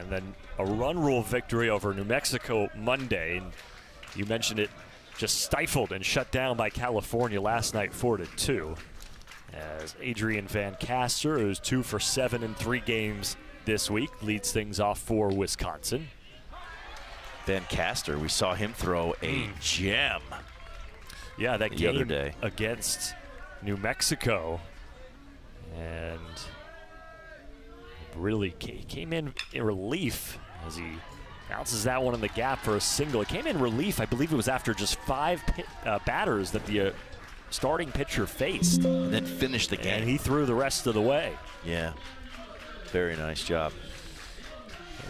And then a run rule victory over New Mexico Monday. And you mentioned it, just stifled and shut down by California last night 4-2. As Adrian Van Caster, who's 2 for 7 in 3 games this week, leads things off for Wisconsin. Van Caster, we saw him throw a gem. Yeah, that the game other day against New Mexico. And really came in relief as he bounces that one in the gap for a single. It came in relief, I believe it was after just 5 batters that the starting pitcher faced. And then finished the game. And he threw the rest of the way. Yeah, very nice job.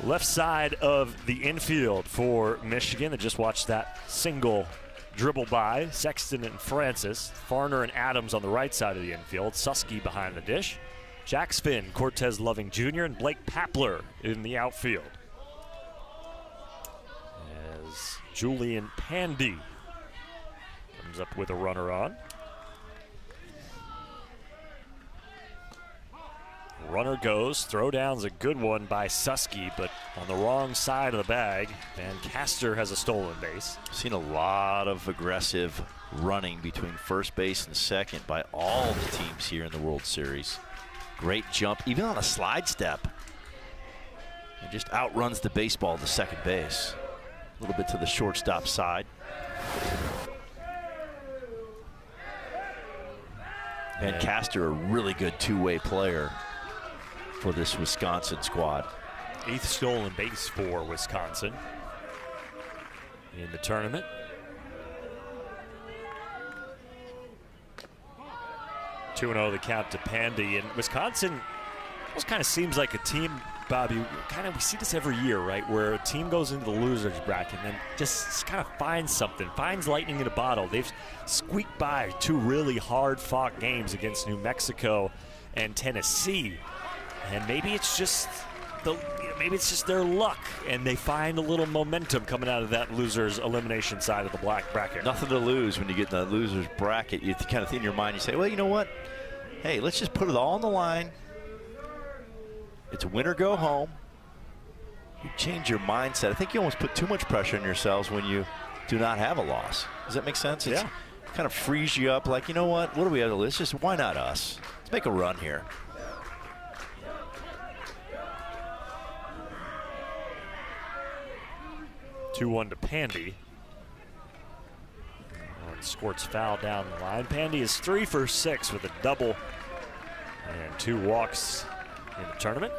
Left side of the infield for Michigan. They just watched that single dribble by Sexton and Francis. Farner and Adams on the right side of the infield. Susky behind the dish. Jack Spinn, Cortez Loving Jr., and Blake Papler in the outfield. As Julian Pandy comes up with a runner on. Runner goes, throwdown's a good one by Susky, but on the wrong side of the bag. Van Caster has a stolen base. Seen a lot of aggressive running between first base and second by all the teams here in the World Series. Great jump, even on a slide step. It just outruns the baseball to second base. A little bit to the shortstop side. Van Caster, a really good two-way player for this Wisconsin squad. 8th stolen base for Wisconsin in the tournament. Two 2-0 the count to Pandy. And Wisconsin almost kind of seems like a team, Bobby, we see this every year, right? Where a team goes into the loser's bracket and then just kind of finds something, finds lightning in a bottle. They've squeaked by 2 really hard-fought games against New Mexico and Tennessee. And maybe it's just their luck, and they find a little momentum coming out of that loser's elimination side of the black bracket. Nothing to lose when you get in the loser's bracket. You kind of think in your mind, you say, well, you know what? Hey, let's just put it all on the line. It's win or go home. You change your mindset. I think you almost put too much pressure on yourselves when you do not have a loss. Does that make sense? It kind of frees you up like, you know what do we have to lose? Just why not us? Let's make a run here. Two-1 to Pandy. Squirts foul down the line. Pandy is 3 for 6 with a double and 2 walks in the tournament.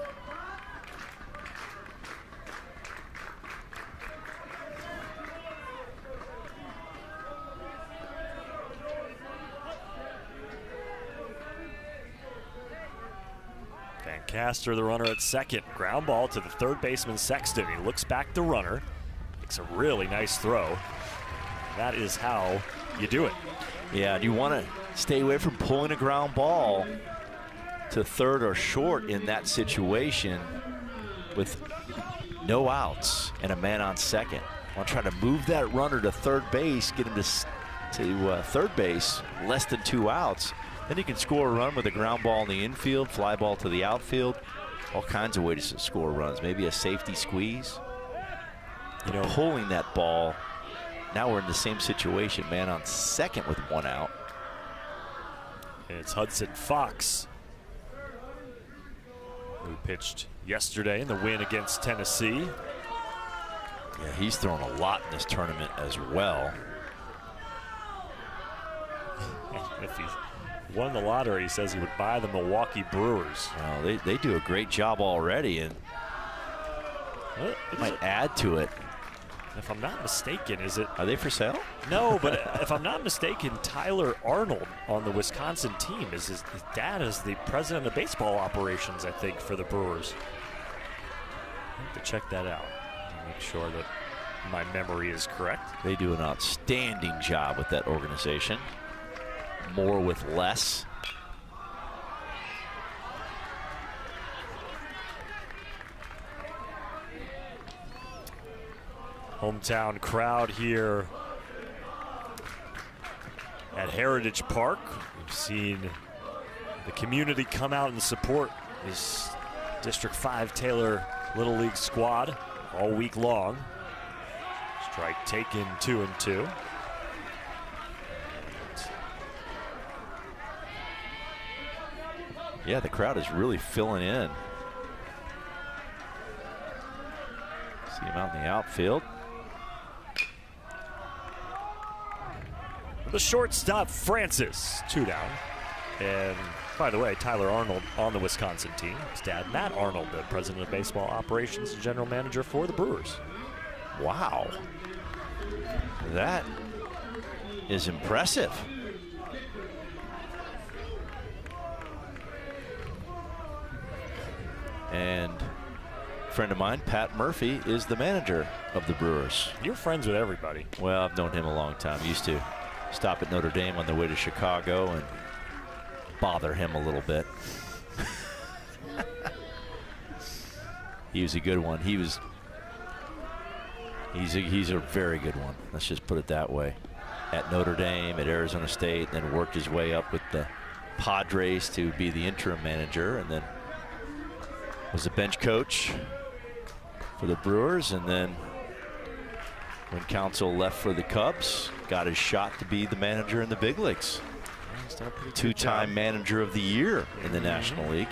Van Caster, the runner at second. Ground ball to the third baseman Sexton. He looks back the runner. Makes a really nice throw. That is how you do it. Yeah, and you want to stay away from pulling a ground ball to third or short in that situation with no outs and a man on second. Want to try to move that runner to third base, get him to third base, less than 2 outs. Then you can score a run with a ground ball in the infield, fly ball to the outfield. All kinds of ways to score runs. Maybe a safety squeeze. You know, pulling that ball. Now we're in the same situation. Man on second with 1 out. And it's Hudson Fox, who pitched yesterday in the win against Tennessee. Yeah, he's thrown a lot in this tournament as well. If he won the lottery, he says he would buy the Milwaukee Brewers. Well, they do a great job already, and might add to it. If I'm not mistaken, is it? Are they for sale? No, but if I'm not mistaken, Tyler Arnold on the Wisconsin team his dad is the president of baseball operations, I think, for the Brewers. I have to check that out and make sure that my memory is correct. They do an outstanding job with that organization. More with less. Hometown crowd here at Heritage Park. We've seen the community come out and support this District 5 Taylor Little League squad all week long. Strike taken 2-2. Yeah, the crowd is really filling in. See him out in the outfield. The shortstop, Francis, 2 down. And by the way, Tyler Arnold on the Wisconsin team. His dad, Matt Arnold, the president of baseball operations and general manager for the Brewers. Wow. That is impressive. And a friend of mine, Pat Murphy, is the manager of the Brewers. You're friends with everybody. Well, I've known him a long time. Used to stop at Notre Dame on the way to Chicago and bother him a little bit. He was a good one. He's a very good one. Let's just put it that way. At Notre Dame, at Arizona State, then worked his way up with the Padres to be the interim manager, and then was a bench coach for the Brewers, and then when Counsell left for the Cubs, got his shot to be the manager in the big leagues. Two-time manager of the year in the National League.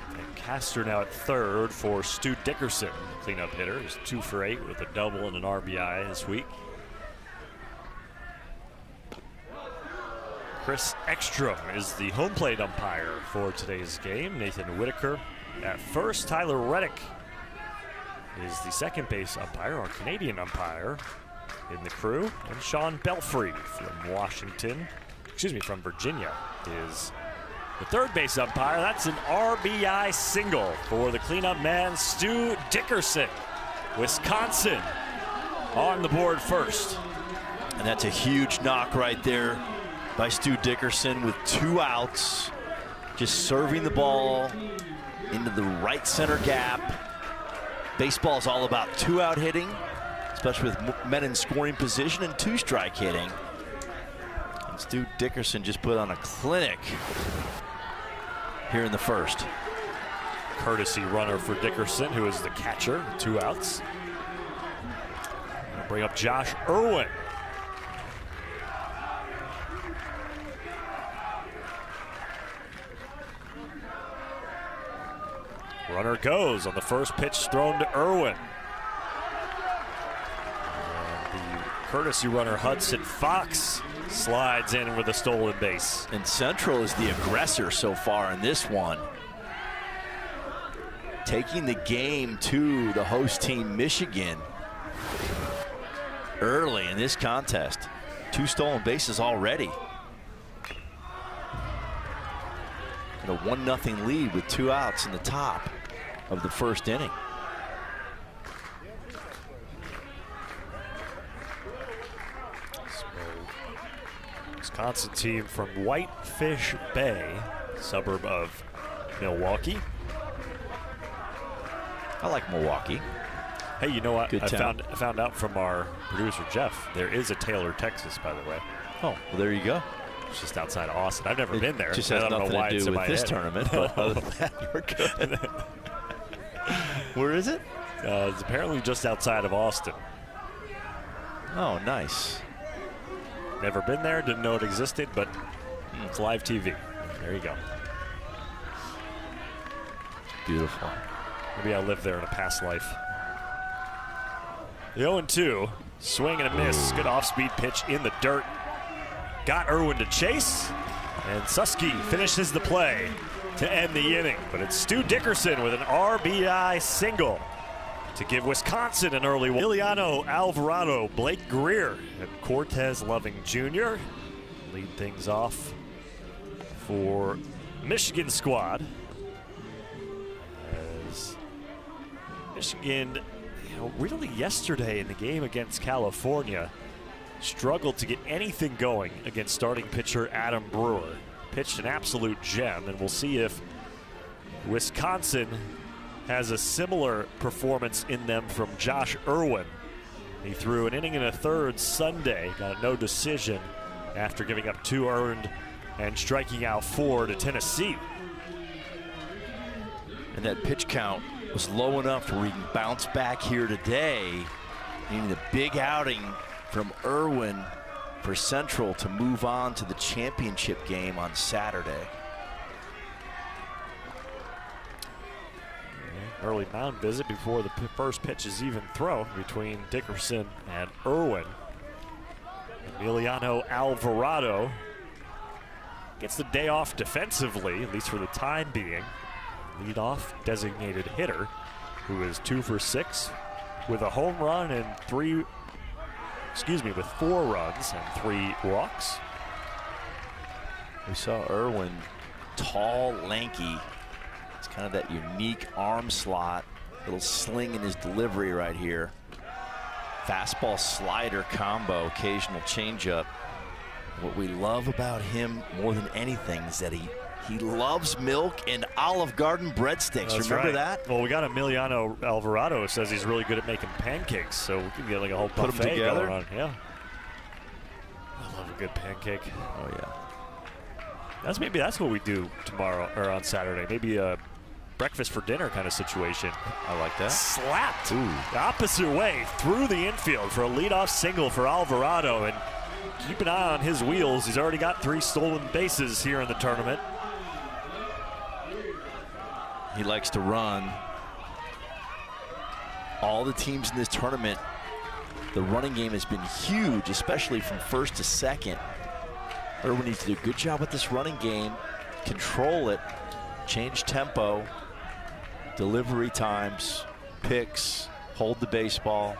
And Castor now at third for Stu Dickerson, cleanup hitter. He's 2 for 8 with a double and an RBI this week. Chris Ekstrom is the home plate umpire for today's game. Nathan Whitaker at first. Tyler Reddick is the second base umpire, our Canadian umpire in the crew. And Sean Belfry from Virginia is the third base umpire. That's an RBI single for the cleanup man, Stu Dickerson. Wisconsin on the board first. And that's a huge knock right there by Stu Dickerson with 2 outs. Just serving the ball into the right center gap. Baseball is all about 2-out hitting, especially with men in scoring position, and 2-strike hitting. And Stu Dickerson just put on a clinic here in the first. Courtesy runner for Dickerson, who is the catcher, 2 outs. Bring up Josh Irwin. Runner goes on the first pitch thrown to Irwin. And the courtesy runner Hudson Fox slides in with a stolen base. And Central is the aggressor so far in this one. Taking the game to the host team, Michigan, early in this contest. 2 stolen bases already. And a 1-0 lead with 2 outs in the top of the first inning. So, Wisconsin team from Whitefish Bay, suburb of Milwaukee. I like Milwaukee. Hey, you know what? Good town. I found out from our producer, Jeff, there is a Taylor, Texas, by the way. Oh, well, there you go. It's just outside of Austin. I've never been there. Just has nothing to do with this tournament, but other than that, you're good. Where is it? It's apparently just outside of Austin. Oh, nice. Never been there, didn't know it existed, but it's live TV. There you go. Beautiful. Maybe I lived there in a past life. The 0-2, swing and a miss. Good off-speed pitch in the dirt. Got Irwin to chase, and Susky finishes the play to end the inning. But it's Stu Dickerson with an RBI single to give Wisconsin an early one. Emiliano Alvarado, Blake Greer, and Cortez Loving Jr. lead things off for Michigan squad. As Michigan, really yesterday in the game against California, struggled to get anything going against starting pitcher Adam Brewer. Pitched an absolute gem, and we'll see if Wisconsin has a similar performance in them from Josh Irwin. He threw an inning and a third Sunday, got a no decision after giving up 2 earned and striking out 4 to Tennessee. And that pitch count was low enough where he can bounce back here today, needing a big outing from Irwin for Central to move on to the championship game on Saturday. Early mound visit before the first pitch is even thrown between Dickerson and Irwin. Emiliano Alvarado gets the day off defensively, at least for the time being. Leadoff designated hitter, who is 2 for 6 with a home run and with 4 runs and 3 walks. We saw Irwin, tall, lanky. It's kind of that unique arm slot, little sling in his delivery right here. Fastball slider combo, occasional changeup. What we love about him more than anything is that he loves milk and Olive Garden breadsticks. That's Remember right. that? Well, we got Emiliano Alvarado who says he's really good at making pancakes, so we can get like a whole buffet Put them together. going on. Yeah. I love a good pancake. Oh yeah. Maybe that's what we do tomorrow or on Saturday. Maybe a breakfast for dinner kind of situation. I like that. Slapped Ooh. the opposite way through the infield for a leadoff single for Alvarado. And keep an eye on his wheels. He's already got 3 stolen bases here in the tournament. He likes to run. All the teams in this tournament, the running game has been huge, especially from first to second. Irwin needs to do a good job with this running game, control it, change tempo, delivery times, picks, hold the baseball.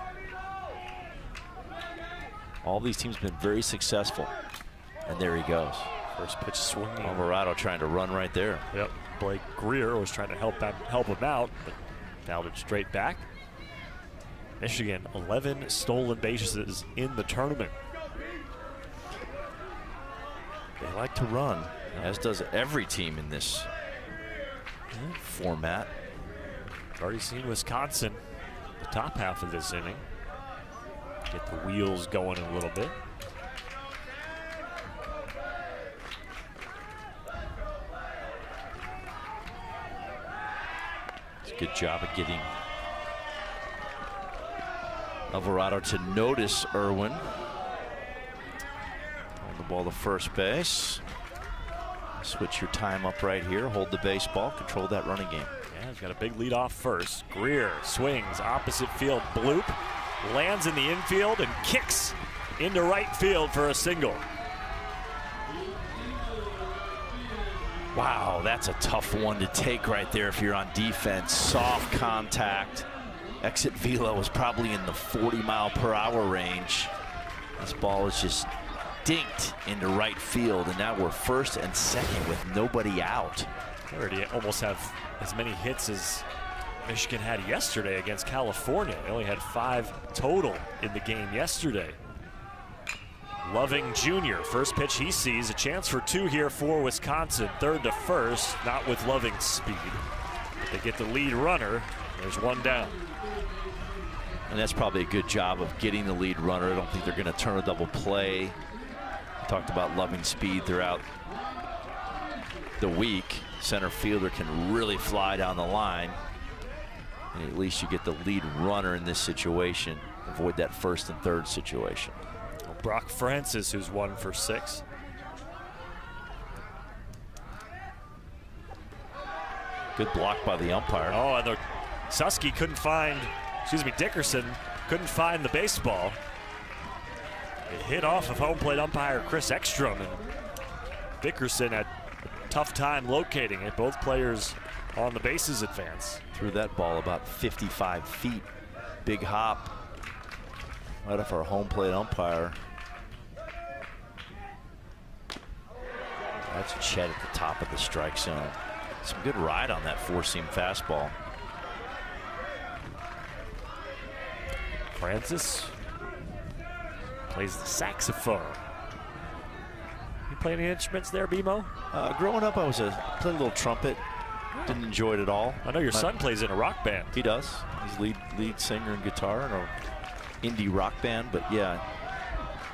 All these teams have been very successful. And there he goes. First pitch swinging. Alvarado trying to run right there. Yep. Blake Greer was trying to help him out, but fouled it straight back. Michigan, 11 stolen bases in the tournament. They like to run, as does every team in this format. Already seen Wisconsin, the top half of this inning. Get the wheels going a little bit. It's a good job of getting Alvarado to notice Irwin. On the ball to first base. Switch your time up right here. Hold the baseball. Control that running game. Yeah, he's got a big lead off first. Greer swings opposite field bloop. Lands in the infield and kicks into right field for a single. Wow, that's a tough one to take right there if you're on defense. Soft contact. Exit velo was probably in the 40-mile-per-hour range. This ball was just dinked into right field, and now we're first and second with nobody out. They already almost have as many hits as Michigan had yesterday against California. They only had 5 total in the game yesterday. Loving Jr., first pitch he sees, a chance for 2 here for Wisconsin. Third to first, not with Loving's speed. But they get the lead runner. There's 1 down. And that's probably a good job of getting the lead runner. I don't think they're going to turn a double play. We talked about Loving's speed throughout the week. Center fielder can really fly down the line. And at least you get the lead runner in this situation. Avoid that first and third situation. Brock Francis, who's 1 for 6. Good block by the umpire. Oh, and Susky couldn't find, Dickerson couldn't find the baseball. It hit off of home plate umpire Chris Ekstrom, and Dickerson had a tough time locating it. Both players on the bases advance. Threw that ball about 55 feet. Big hop right off our home plate umpire. That's Chet at the top of the strike zone. Some good ride on that 4-seam fastball. Francis plays the saxophone. You play any instruments there, BMO? Growing up, I played a little trumpet. Didn't enjoy it at all. I know your son plays in a rock band. He does. He's lead singer and guitar in a indie rock band. But yeah,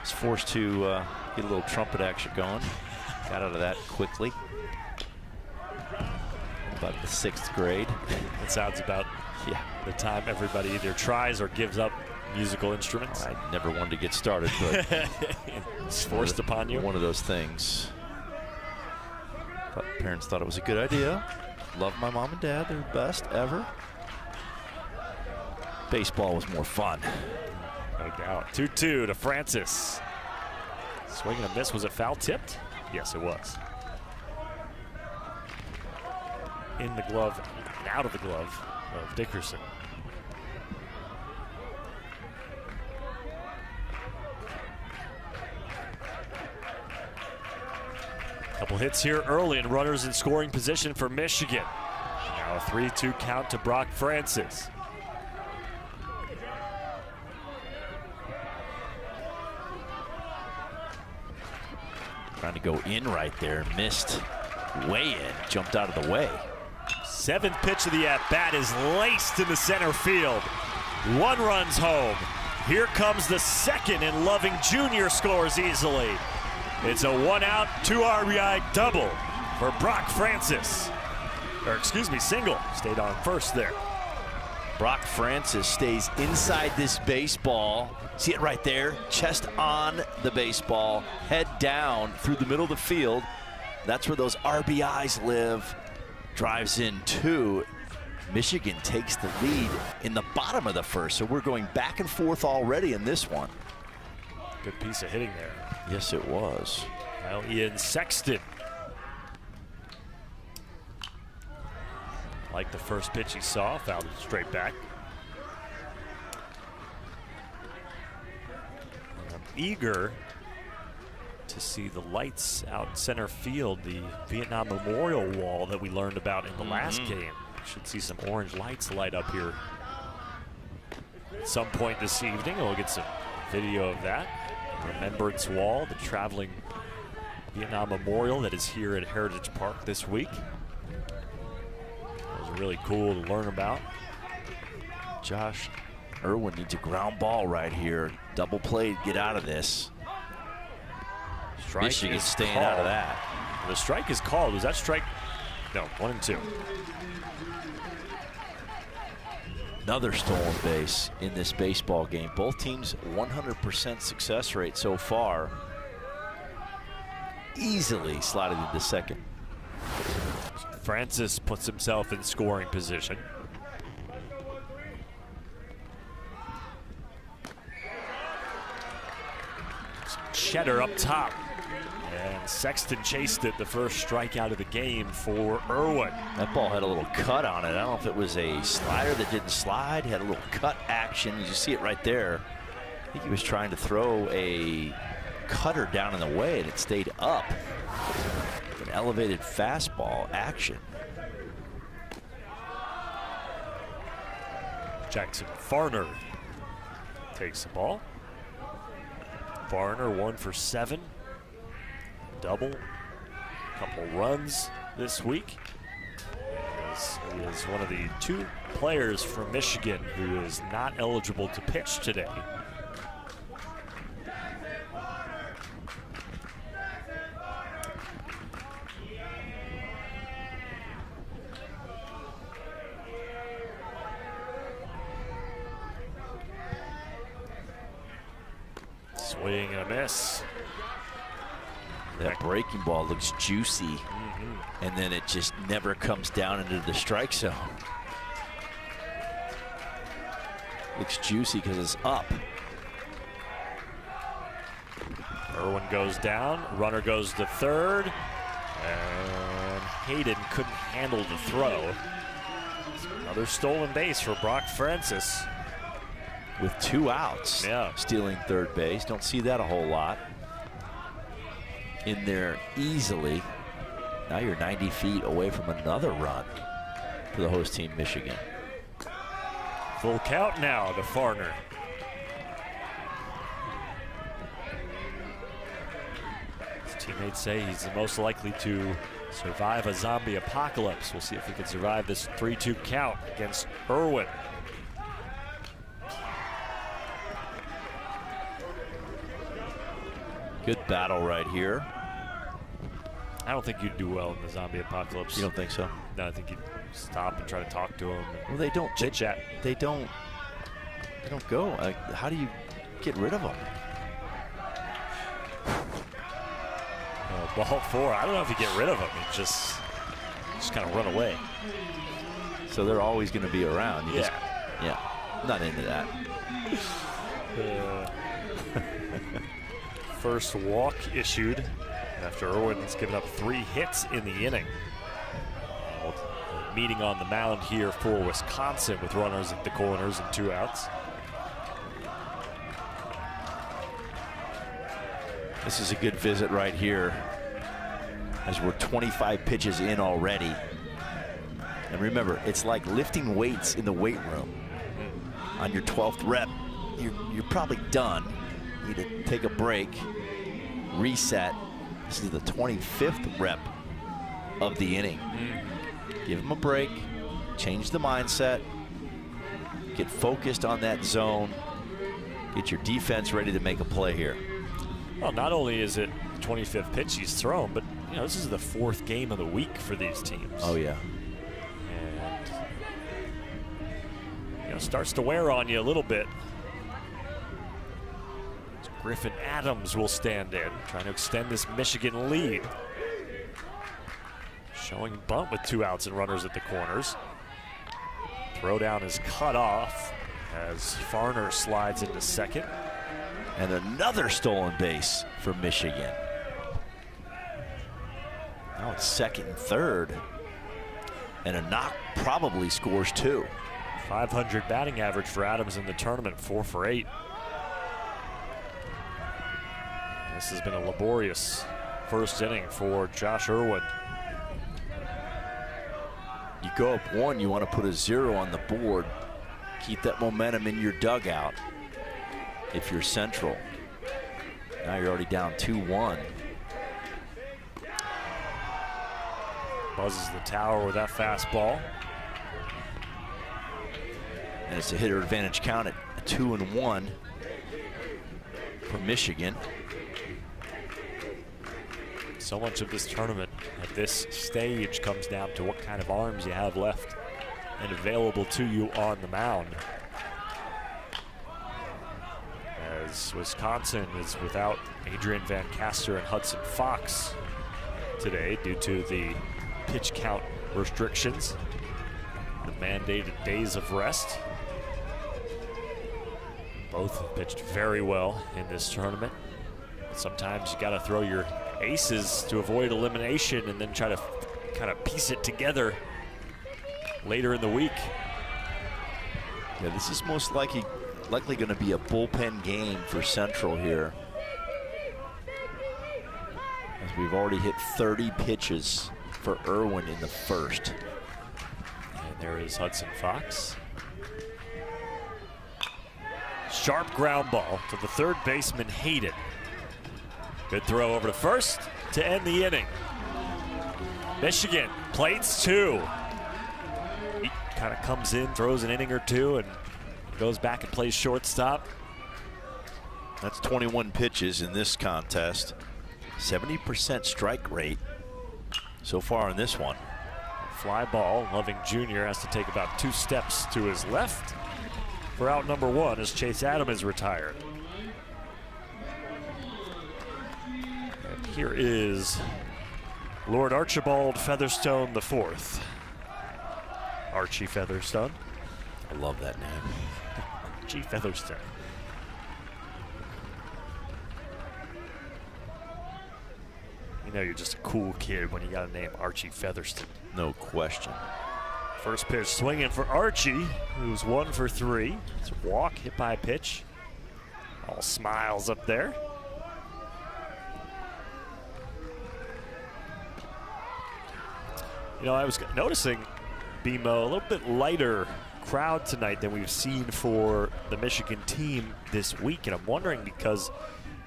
was forced to get a little trumpet action going. Got out of that quickly. About the 6th grade. It sounds about the time everybody either tries or gives up musical instruments. I never wanted to get started, but it's forced upon you. One of those things. But parents thought it was a good idea. Love my mom and dad. They're the best ever. Baseball was more fun. No doubt. 2-2 to Francis. Swing and a miss. Was it foul tipped? Yes, it was. In the glove and out of the glove of Dickerson. Couple hits here early and runners in scoring position for Michigan. Now a 3-2 count to Brock Francis. Trying to go in right there, missed. Way in, jumped out of the way. 7th pitch of the at-bat is laced in the center field. 1 runs home. Here comes the 2nd, and Loving Jr. scores easily. It's a 1-out, 2 RBI double for Brock Francis. Or excuse me, single. Stayed on first there. Brock Francis stays inside this baseball. See it right there? Chest on the baseball, head down through the middle of the field. That's where those RBIs live. Drives in 2. Michigan takes the lead in the bottom of the 1st, so we're going back and forth already in this one. Good piece of hitting there. Yes, it was. Well, Ian Sexton. Like the first pitch he saw, fouled it straight back. And I'm eager to see the lights out center field, the Vietnam Memorial Wall that we learned about in the last game. Should see some orange lights light up here at some point this evening. We'll get some video of that. Remembrance Wall, the traveling Vietnam Memorial that is here at Heritage Park this week. It was really cool to learn about. Josh Irwin needs a ground ball right here. Double play, get out of this. Strike Michigan is staying called. out of that. The strike is called. Was that strike? No, 1-2. Another stolen base in this baseball game. Both teams 100% success rate so far. Easily slided into second. Francis puts himself in scoring position. Cheddar up top. And Sexton chased it, the first strikeout of the game for Irwin. That ball had a little cut on it. I don't know if it was a slider that didn't slide, had a little cut action. You see it right there. I think he was trying to throw a cutter down in the way and it stayed up. An elevated fastball action. Jackson Farner takes the ball. Farner 1 for 7. Double, couple runs this week. He is one of the 2 players from Michigan who is not eligible to pitch today. Swing and a miss. That breaking ball looks juicy, and then it just never comes down into the strike zone. Looks juicy because it's up. Irwin goes down, runner goes to third, and Hayden couldn't handle the throw. Another stolen base for Brock Francis. With 2 outs, stealing third base. Don't see that a whole lot. In there easily. Now you're 90 feet away from another run for the host team, Michigan. Full count now to Farner. His teammates say he's the most likely to survive a zombie apocalypse. We'll see if he can survive this 3-2 count against Irwin. Good battle right here. I don't think you'd do well in the zombie apocalypse. You don't think so? No, I think you stop and try to talk to him. Well, they don't chit chat. They don't go. How do you get rid of them? Ball 4. I don't know if you get rid of them. You just kind of run away. So they're always going to be around. You yeah. Yeah. I'm not into that. First walk issued after Irwin's given up 3 hits in the inning. Meeting on the mound here for Wisconsin with runners at the corners and 2 outs. This is a good visit right here, as we're 25 pitches in already. And remember, it's like lifting weights in the weight room. On your 12th rep, you're probably done. You need to take a break, reset. This is the 25th rep of the inning. Give him a break, change the mindset, get focused on that zone, get your defense ready to make a play here. Well, not only is it the 25th pitch he's thrown, but you know, this is the 4th game of the week for these teams. Oh yeah. And you know, starts to wear on you a little bit. Griffin Adams will stand in, trying to extend this Michigan lead. Showing bunt with 2 outs and runners at the corners. Throw down is cut off as Farner slides into second. And another stolen base for Michigan. Now it's second and third. And a knock probably scores 2. 500 batting average for Adams in the tournament, 4 for 8. This has been a laborious first inning for Josh Irwin. You go up 1, you want to put a 0 on the board. Keep that momentum in your dugout if you're Central. Now you're already down 2-1. Buzzes the tower with that fastball. And it's a hitter advantage count at 2-1 for Michigan. So much of this tournament at this stage comes down to what kind of arms you have left and available to you on the mound. As Wisconsin is without Adrian Van Caster and Hudson Fox today due to the pitch count restrictions, the mandated days of rest. Both have pitched very well in this tournament. Sometimes you got to throw your aces to avoid elimination and then try to kind of piece it together later in the week. Yeah, this is most likely going to be a bullpen game for Central here, as we've already hit 30 pitches for Irwin in the first. And there is Hudson Fox. Sharp ground ball to the third baseman Hayden. Good throw over to first to end the inning. Michigan plates 2. He kind of comes in, throws an inning or 2, and goes back and plays shortstop. That's 21 pitches in this contest. 70% strike rate so far in this one. Fly ball. Loving Jr. has to take about 2 steps to his left for out number 1 as Chase Adams is retired. And here is Lord Archibald Featherstone IV. Archie Featherstone. I love that name. Archie Featherstone. You know you're just a cool kid when you got a name Archie Featherstone. No question. First pitch swinging for Archie, who's 1 for 3. It's a walk, hit by a pitch. All smiles up there. You know, I was noticing, BMO, a little bit lighter crowd tonight than we've seen for the Michigan team this week. And I'm wondering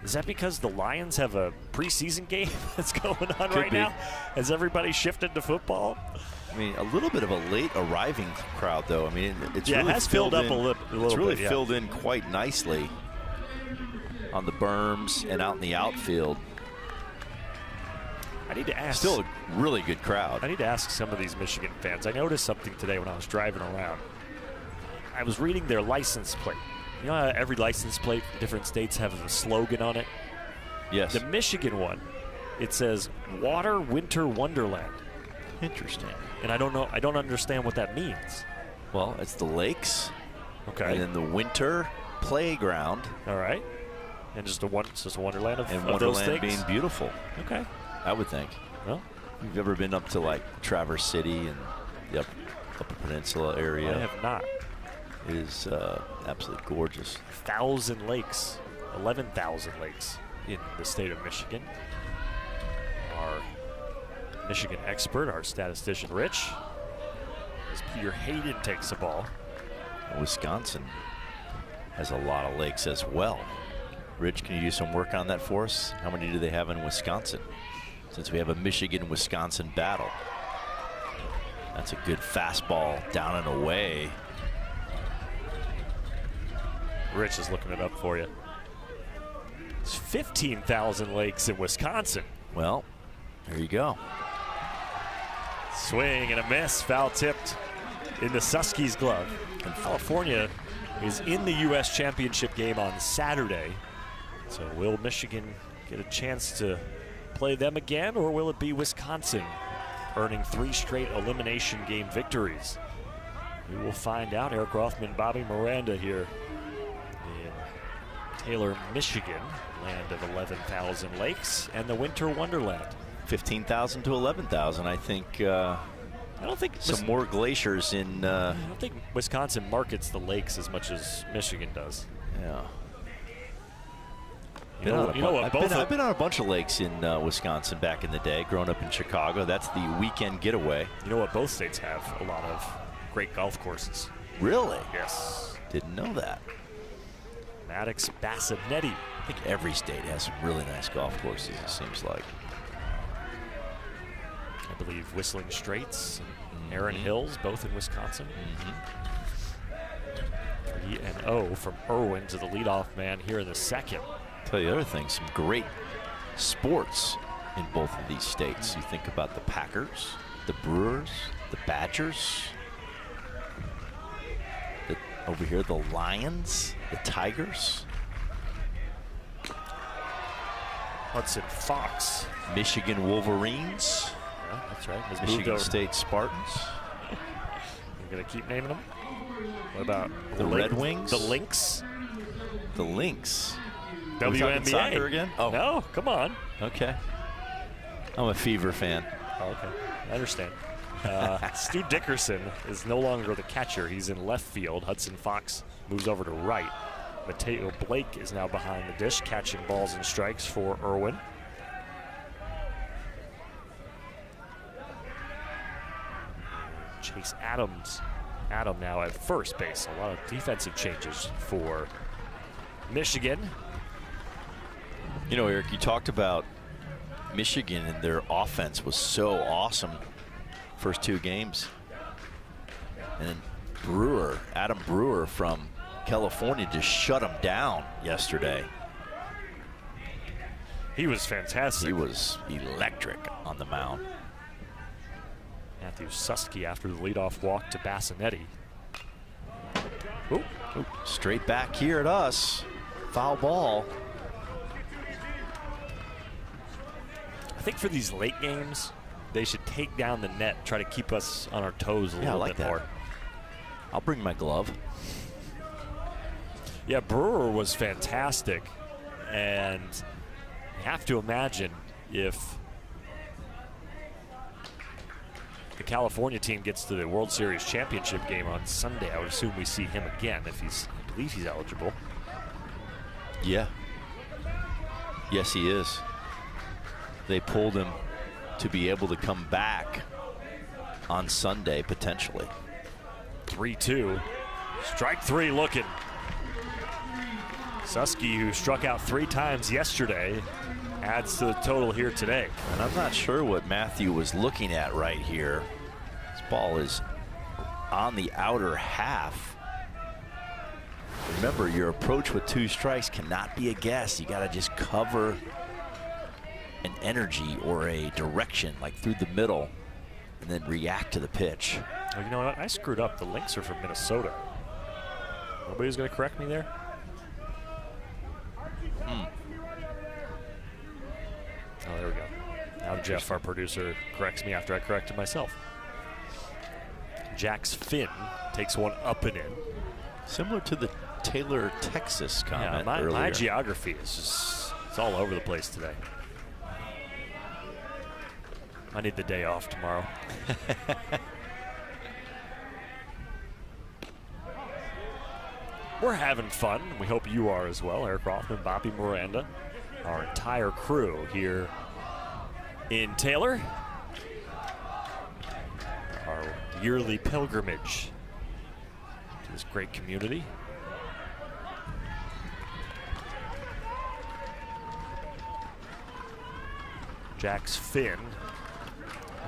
is that because the Lions have a preseason game that's going on right now? Has everybody shifted to football? I mean, a little bit of a late arriving crowd, though. I mean, it's yeah, really it has filled up a little It's really bit, filled in quite nicely on the berms and out in the outfield. I need to ask. Still a really good crowd. I need to ask some of these Michigan fans. I noticed something today when I was driving around. I was reading their license plate. You know how every license plate from different states have a slogan on it? Yes. The Michigan one, it says Water Winter Wonderland. Interesting. And I don't understand what that means. Well, it's the lakes. Okay. And then the winter playground. All right. And just a wonderland of, and of Wonderland those things? being beautiful. Okay. I would think. Well, you've ever been up to like Traverse City and the upper peninsula area? I have not. It is absolutely gorgeous. 1,000 lakes, 11,000 lakes in the state of Michigan. Our Michigan expert, our statistician, Rich, as Peter Hayden takes the ball. Wisconsin has a lot of lakes as well. Rich, can you do some work on that for us? How many do they have in Wisconsin? Since we have a Michigan-Wisconsin battle. That's a good fastball down and away. Rich is looking it up for you. It's 15,000 lakes in Wisconsin. Well, there you go. Swing and a miss, foul tipped into Susky's glove. And California is in the U.S. Championship game on Saturday. So will Michigan get a chance to play them again, or will it be Wisconsin earning 3 straight elimination game victories? We will find out. Eric Rothman, Bobby Miranda here in Taylor, Michigan, land of 11,000 lakes and the Winter Wonderland. 15,000 to 11,000. I think. I don't think some more glaciers in. I don't think Wisconsin markets the lakes as much as Michigan does. Yeah. I've been on a bunch of lakes in Wisconsin back in the day, growing up in Chicago. That's the weekend getaway. You know what? Both states have a lot of great golf courses. Really? Yes. Didn't know that. Maddox, Bassinetti. I think every state has some really nice golf courses, it seems like. I believe Whistling Straits and Erin Hills, both in Wisconsin. 3-0 from Irwin to the leadoff man here in the second. Tell you the other thing, some great sports in both of these states. You think about the Packers, the Brewers, the Badgers, over here the Lions, the Tigers. Hudson Fox. Michigan Wolverines. Yeah, that's right. Michigan State Spartans. You're going to keep naming them? What about the Red Wings? The Lynx? The Lynx. WNBA. Soccer again? Oh. No, come on. Okay. I'm a Fever fan. Oh, okay. I understand. Stu Dickerson is no longer the catcher. He's in left field. Hudson Fox moves over to right. Mateo Blake is now behind the dish, catching balls and strikes for Irwin. Chase Adams. Adam now at first base. A lot of defensive changes for Michigan. You know, Eric, you talked about Michigan and their offense was so awesome first 2 games. And then Adam Brewer from California just shut them down yesterday. He was fantastic. He was electric on the mound. Matthew Susky after the leadoff walk to Bassinetti. Ooh. Ooh, straight back here at us. Foul ball. I think for these late games, they should take down the net, try to keep us on our toes a little bit more. I'll bring my glove. Yeah, Brewer was fantastic, and you have to imagine if the California team gets to the World Series championship game on Sunday, I would assume we see him again if I believe he's eligible. Yeah. Yes, he is. They pulled him to be able to come back on Sunday, potentially. 3-2. Strike 3 looking. Susky, who struck out 3 times yesterday, adds to the total here today. And I'm not sure what Matthew was looking at right here. This ball is on the outer half. Remember, your approach with 2 strikes cannot be a guess. You got to just cover an energy or a direction, like through the middle, and then react to the pitch. Oh, you know what? I screwed up. The Lynx are from Minnesota. Nobody's going to correct me there? Oh, there we go. Now Jeff, our producer, corrects me after I corrected myself. Jack's fin takes one up and in. Similar to the Taylor, Texas comment earlier. My geography is just, it's all over the place today. I need the day off tomorrow. We're having fun. We hope you are as well. Eric Rothman, Bobby Miranda, our entire crew here in Taylor. Our yearly pilgrimage to this great community. Jack's fin,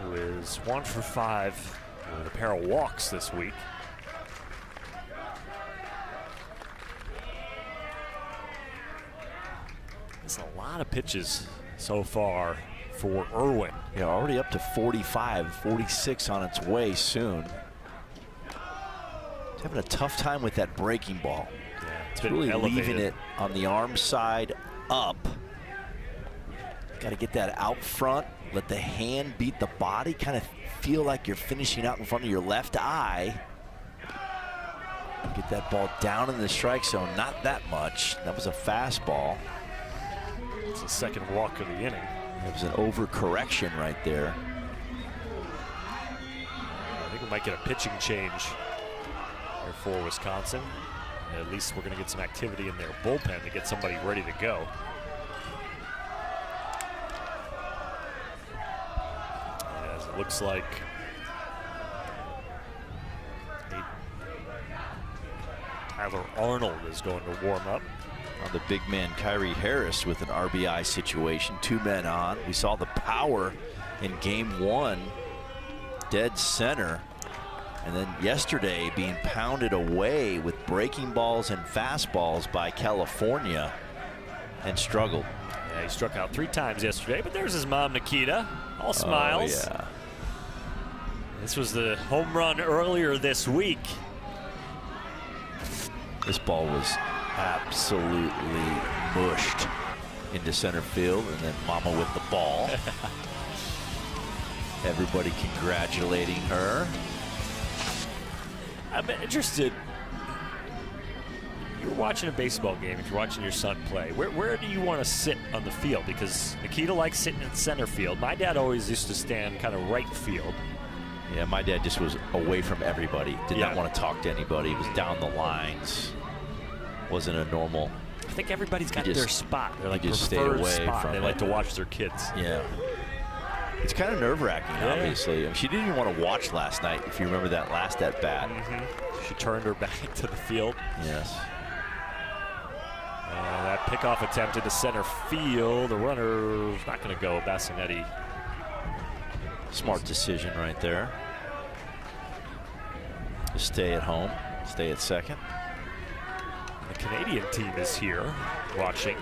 who is 1 for 5 with a pair of walks this week. That's a lot of pitches so far for Irwin. Yeah, already up to 45, 46 on its way soon. He's having a tough time with that breaking ball. Yeah, it's really leaving it on the arm side up. Got to get that out front, let the hand beat the body, kind of feel like you're finishing out in front of your left eye. Get that ball down in the strike zone, not that much. That was a fastball. It's the second walk of the inning. It was an overcorrection right there. I think we might get a pitching change here for Wisconsin. At least we're going to get some activity in their bullpen to get somebody ready to go. As it looks like Tyler Arnold is going to warm up. The big man Kyrie Harris with an RBI situation, 2 men on. We saw the power in game 1, dead center, and then yesterday being pounded away with breaking balls and fastballs by California and struggled. Yeah, he struck out 3 times yesterday, but there's his mom, Nikita, all smiles. Oh, yeah. This was the home run earlier this week. This ball was absolutely mushed into center field, and then Mama with the ball. Everybody congratulating her. I'm interested. You're watching a baseball game, if you're watching your son play, where do you want to sit on the field? Because Nikita likes sitting in center field. My dad always used to stand kind of right field. Yeah, my dad just was away from everybody. Did not want to talk to anybody. He was down the lines. Wasn't a normal. I think everybody's got their spot. They're like just preferred stay away spot. from They like to watch their kids. Yeah. It's kind of nerve-wracking, obviously. I mean, she didn't even want to watch last night, if you remember that last at-bat. She turned her back to the field. Yes. That pickoff attempt into center field. The runner's not going to go. Bassinetti. Smart decision right there. Just stay at home, stay at second. The Canadian team is here watching.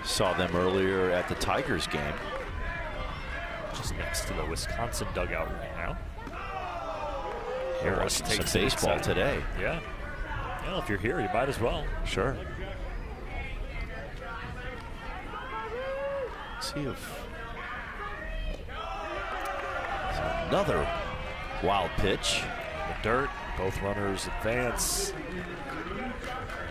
Saw them earlier at the Tigers game. Just next to the Wisconsin dugout right now. Harris takes some baseball today. Yeah. Well, if you're here, you might as well. Sure. Let's see if another wild pitch. The dirt. Both runners advance.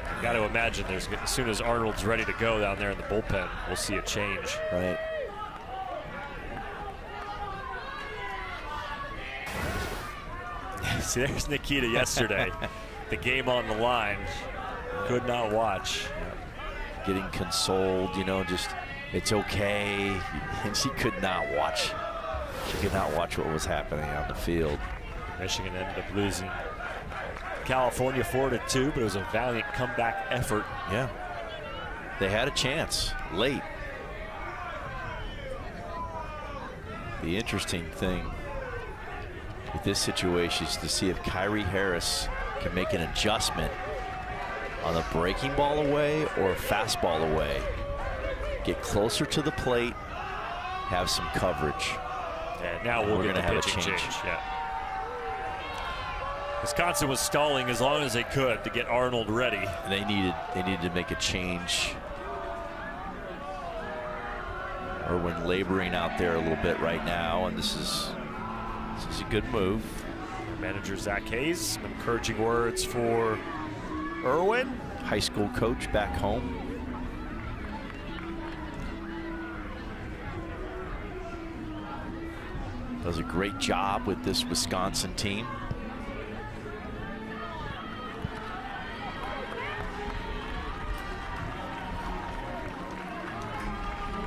I got to imagine there's, as soon as Arnold's ready to go down there in the bullpen, we'll see a change. Right. See, there's Nikita yesterday. The game on the line. Could not watch. Getting consoled, you know, just it's okay. And she could not watch. She could not watch what was happening on the field. Michigan ended up losing California 4-2, but it was a valiant comeback effort. Yeah. They had a chance late. The interesting thing with this situation is to see if Kyrie Harris can make an adjustment on a breaking ball away or a fastball away. Get closer to the plate have some coverage. And now we're going to have a change. Yeah. Wisconsin was stalling as long as they could to get Arnold ready. And they needed to make a change. Irwin laboring out there a little bit right now, and this is a good move. Manager Zach Hayes, some encouraging words for Irwin. High school coach back home. Does a great job with this Wisconsin team.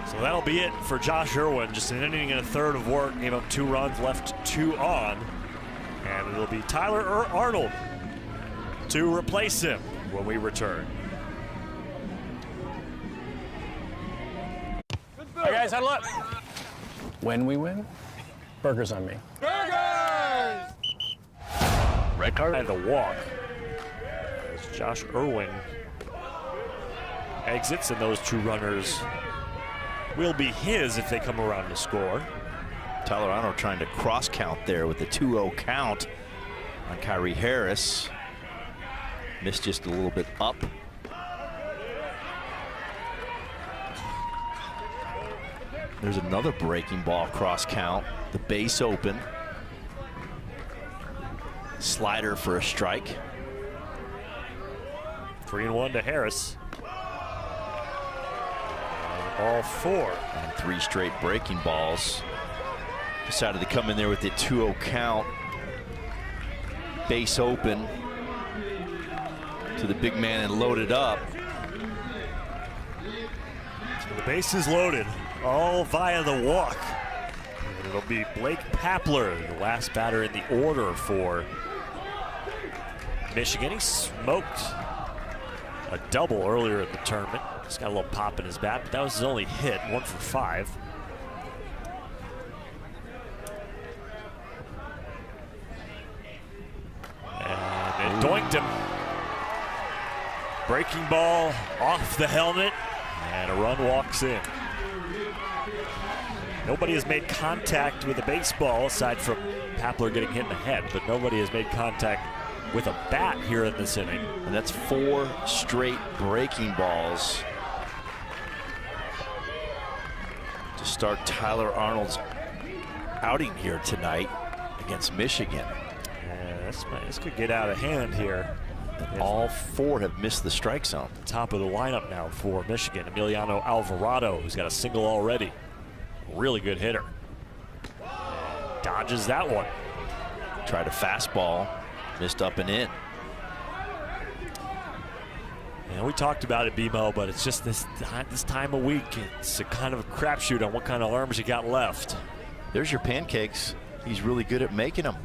So that'll be it for Josh Irwin. Just an inning and a third of work. Gave up 2 runs, left 2 on. And it'll be Tyler Arnold to replace him when we return. Hey guys, huddle up. When we win, burgers on me. Burgers! Red card. And the walk. As Josh Irwin exits, and those 2 runners will be his if they come around to score. Tyler Arnold trying to cross count there with the 2-0 count on Kyrie Harris. Missed just a little bit up. There's another breaking ball cross count. The base open. Slider for a strike. 3-1 to Harris. Ball 4. And 3 straight breaking balls. Decided to come in there with the 2-0 count. Base open to the big man and load it up. So the base is loaded, all via the walk. And it'll be Blake Papler, the last batter in the order for Michigan. He smoked a double earlier in the tournament. He's got a little pop in his bat, but that was his only hit, 1 for 5. And it doinked him. Breaking ball off the helmet, and a run walks in. Nobody has made contact with a baseball aside from Papler getting hit in the head, but nobody has made contact with a bat here in this inning. And that's 4 straight breaking balls to start Tyler Arnold's outing here tonight against Michigan. This could get out of hand here. All 4 have missed the strike zone. Top of the lineup now for Michigan. Emiliano Alvarado, who's got a single already. Really good hitter. Dodges that one. Tried a fastball, missed up and in. And we talked about it, BMO, but it's just this time of week. It's a kind of a crapshoot on what kind of arms you got left. There's your pancakes. He's really good at making them.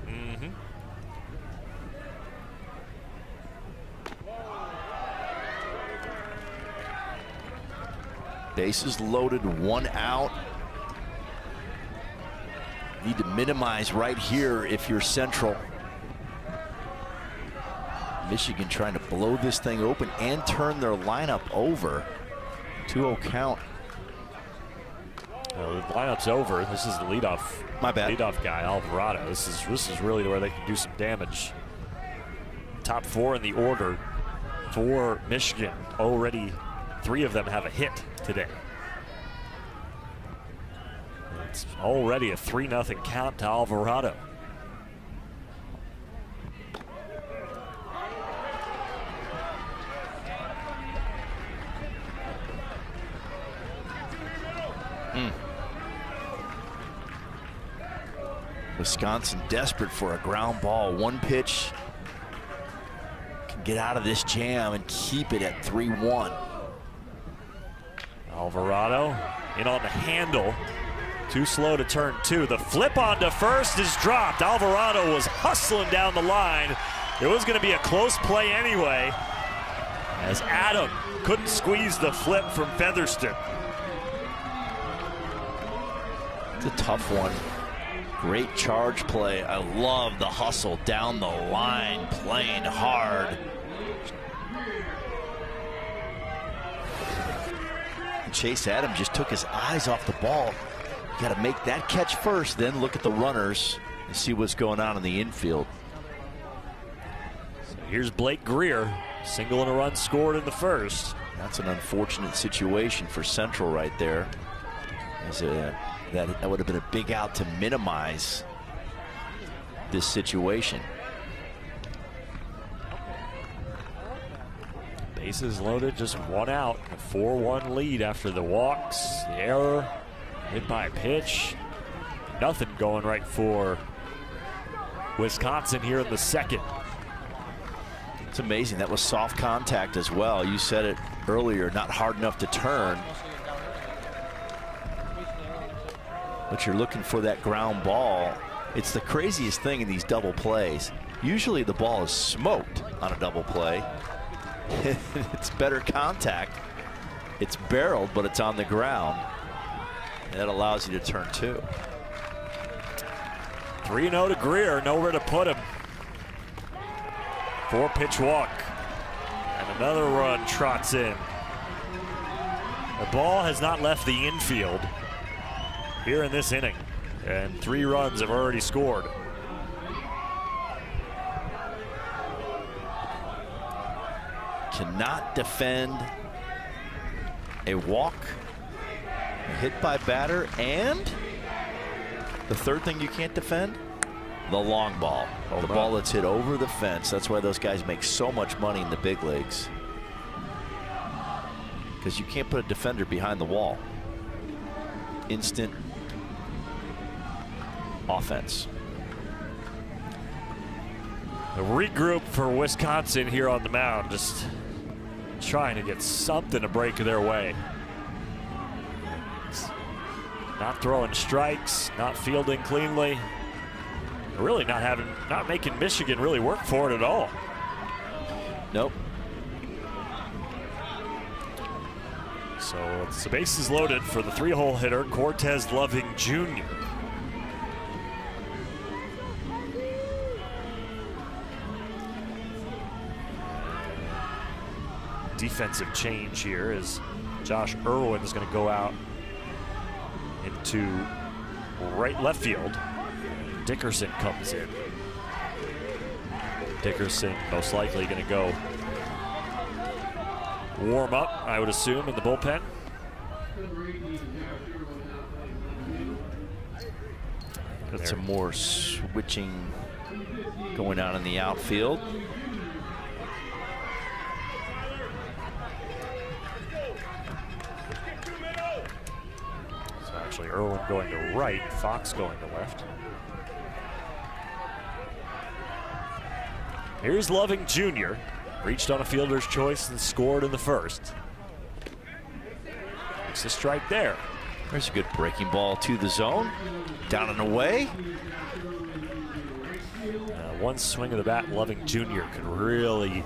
Bases loaded, 1 out. Need to minimize right here if you're Central. Michigan trying to blow this thing open and turn their lineup over. 2-0 count. The lineup's over. This is the leadoff. My bad. Leadoff guy, Alvarado. This is really where they can do some damage. Top 4 in the order for Michigan. Already 3 of them have a hit today. It's already a 3-0 count to Alvarado. Wisconsin desperate for a ground ball. 1 pitch can get out of this jam and keep it at 3-1. Alvarado in on the handle. Too slow to turn 2. The flip onto first is dropped. Alvarado was hustling down the line. It was going to be a close play anyway, as Adam couldn't squeeze the flip from Featherston. It's a tough one. Great charge play. I love the hustle down the line, playing hard. Chase Adam just took his eyes off the ball. You got to make that catch first, then look at the runners and see what's going on in the infield. So here's Blake Greer, single and a run scored in the first. That's an unfortunate situation for Central right there. That would have been a big out to minimize this situation. Bases loaded, just one out. A 4-1 lead after the walks, the error, hit by a pitch. Nothing going right for Wisconsin here in the second. It's amazing. That was soft contact as well. You said it earlier, not hard enough to turn. But you're looking for that ground ball. It's the craziest thing in these double plays. Usually the ball is smoked on a double play. It's better contact. It's barreled, but it's on the ground. And that allows you to turn two. 3-0 to Greer, nowhere to put him. 4-pitch walk. And another run trots in. The ball has not left the infield here in this inning. And 3 runs have already scored. Cannot defend a walk, a hit by batter, and the third thing you can't defend, the long ball. The ball that's hit over the fence. That's why those guys make so much money in the big leagues. Because you can't put a defender behind the wall. Instant offense. A regroup for Wisconsin here on the mound, just trying to get something to break their way. Not throwing strikes, not fielding cleanly. Really not making Michigan really work for it at all. Nope. So it's the bases loaded for the 3-hole hitter, Cortez Loving Jr. Defensive change here as Josh Irwin is going to go out into left field. Dickerson comes in. Dickerson most likely going to go warm up, I would assume, in the bullpen. Got some more switching going on in the outfield. So actually Irwin going to right, Fox going to left. Here's Loving Jr. Reached on a fielder's choice and scored in the first. It's a strike there. There's a good breaking ball to the zone. Down and away. One swing of the bat, Loving Jr. could really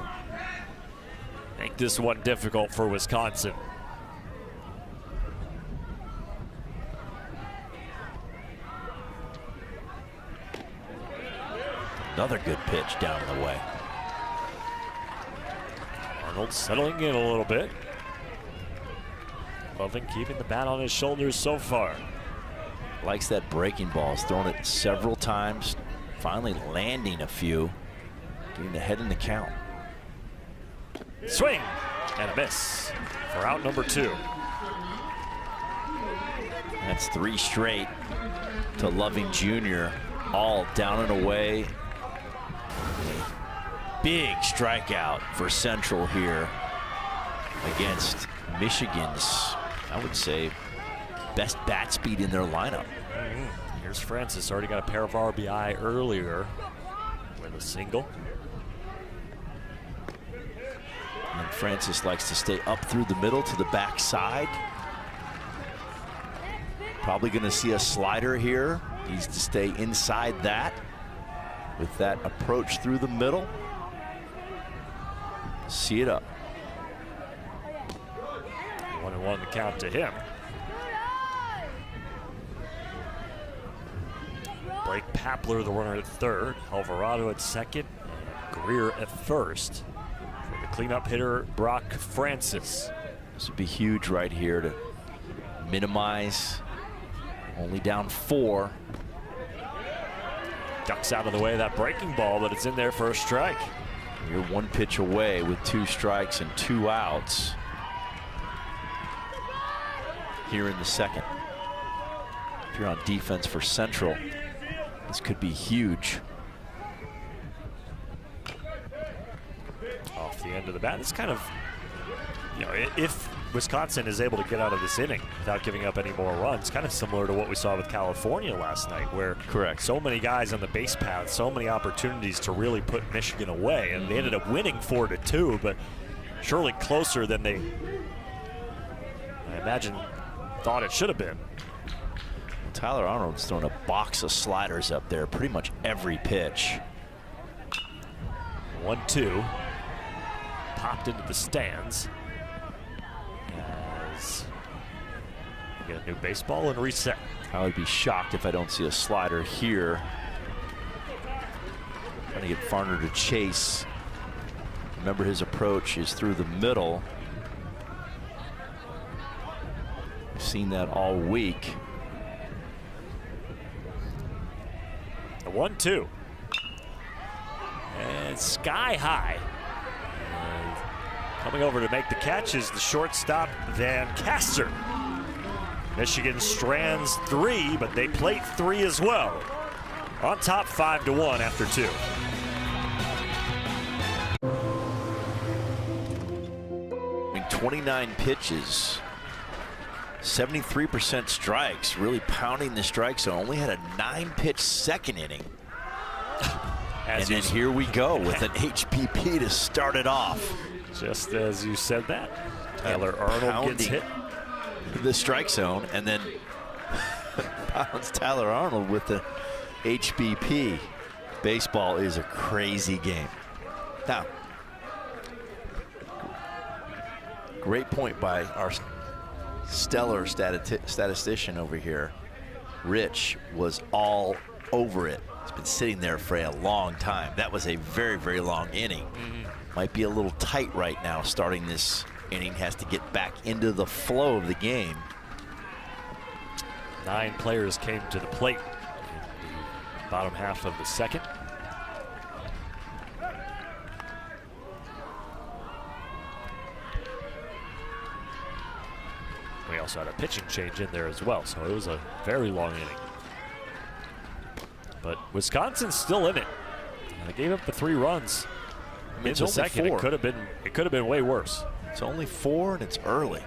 make this one difficult for Wisconsin. Another good pitch down the way. Arnold settling in a little bit. Loving keeping the bat on his shoulders so far. Likes that breaking ball. He's thrown it several times. Finally landing a few. Getting ahead in the count. Swing and a miss for out number 2. That's 3 straight to Loving Jr. All down and away. Big strikeout for Central here against Michigan's, I would say, best bat speed in their lineup. Here's Francis, already got a pair of RBI earlier with a single. And Francis likes to stay up through the middle to the backside. Probably going to see a slider here. Needs to stay inside that with that approach through the middle. See it up. 1-1 the count to him. Blake Papler, the runner at third. Alvarado at second. And Greer at first. For the cleanup hitter, Brock Francis. This would be huge right here to minimize Only down 4. Ducks out of the way of that breaking ball, but it's in there for a strike. You're 1 pitch away with 2 strikes and 2 outs here in the second. If you're on defense for Central, this could be huge. Off the end of the bat. It's kind of, you know, if Wisconsin is able to get out of this inning without giving up any more runs, kind of similar to what we saw with California last night, where correct, so many guys on the base path, so many opportunities to really put Michigan away, and they ended up winning 4-2, but surely closer than they, I imagine, thought it should have been. Tyler Arnold's thrown a box of sliders up there pretty much every pitch. 1-2. Popped into the stands. As we get a new baseball and reset. I would be shocked if I don't see a slider here. Trying to get Farner to chase. Remember, his approach is through the middle. We've seen that all week. A 1-2. And sky high. And coming over to make the catch is the shortstop, Van Caster. Michigan strands 3, but they plate 3 as well. On top 5-1 after 2. I mean, 29 pitches, 73% strikes, really pounding the strike zone. Only had a 9-pitch second inning. And then here we go with an HBP to start it off. Just as you said that, Tyler Arnold gets hit. The strike zone, and then pounds Tyler Arnold with the HBP. Baseball is a crazy game. Now, great point by our stellar statistician over here. Rich was all over it. He's been sitting there for a long time. That was a very, very long inning. Might be a little tight right now starting this inning. Has to get back into the flow of the game. 9 players came to the plate in the bottom half of the second. We also had a pitching change in there as well, so it was a very long inning. But Wisconsin's still in it. They gave up the 3 runs in the second. It could have been way worse. It's only 4 and it's early.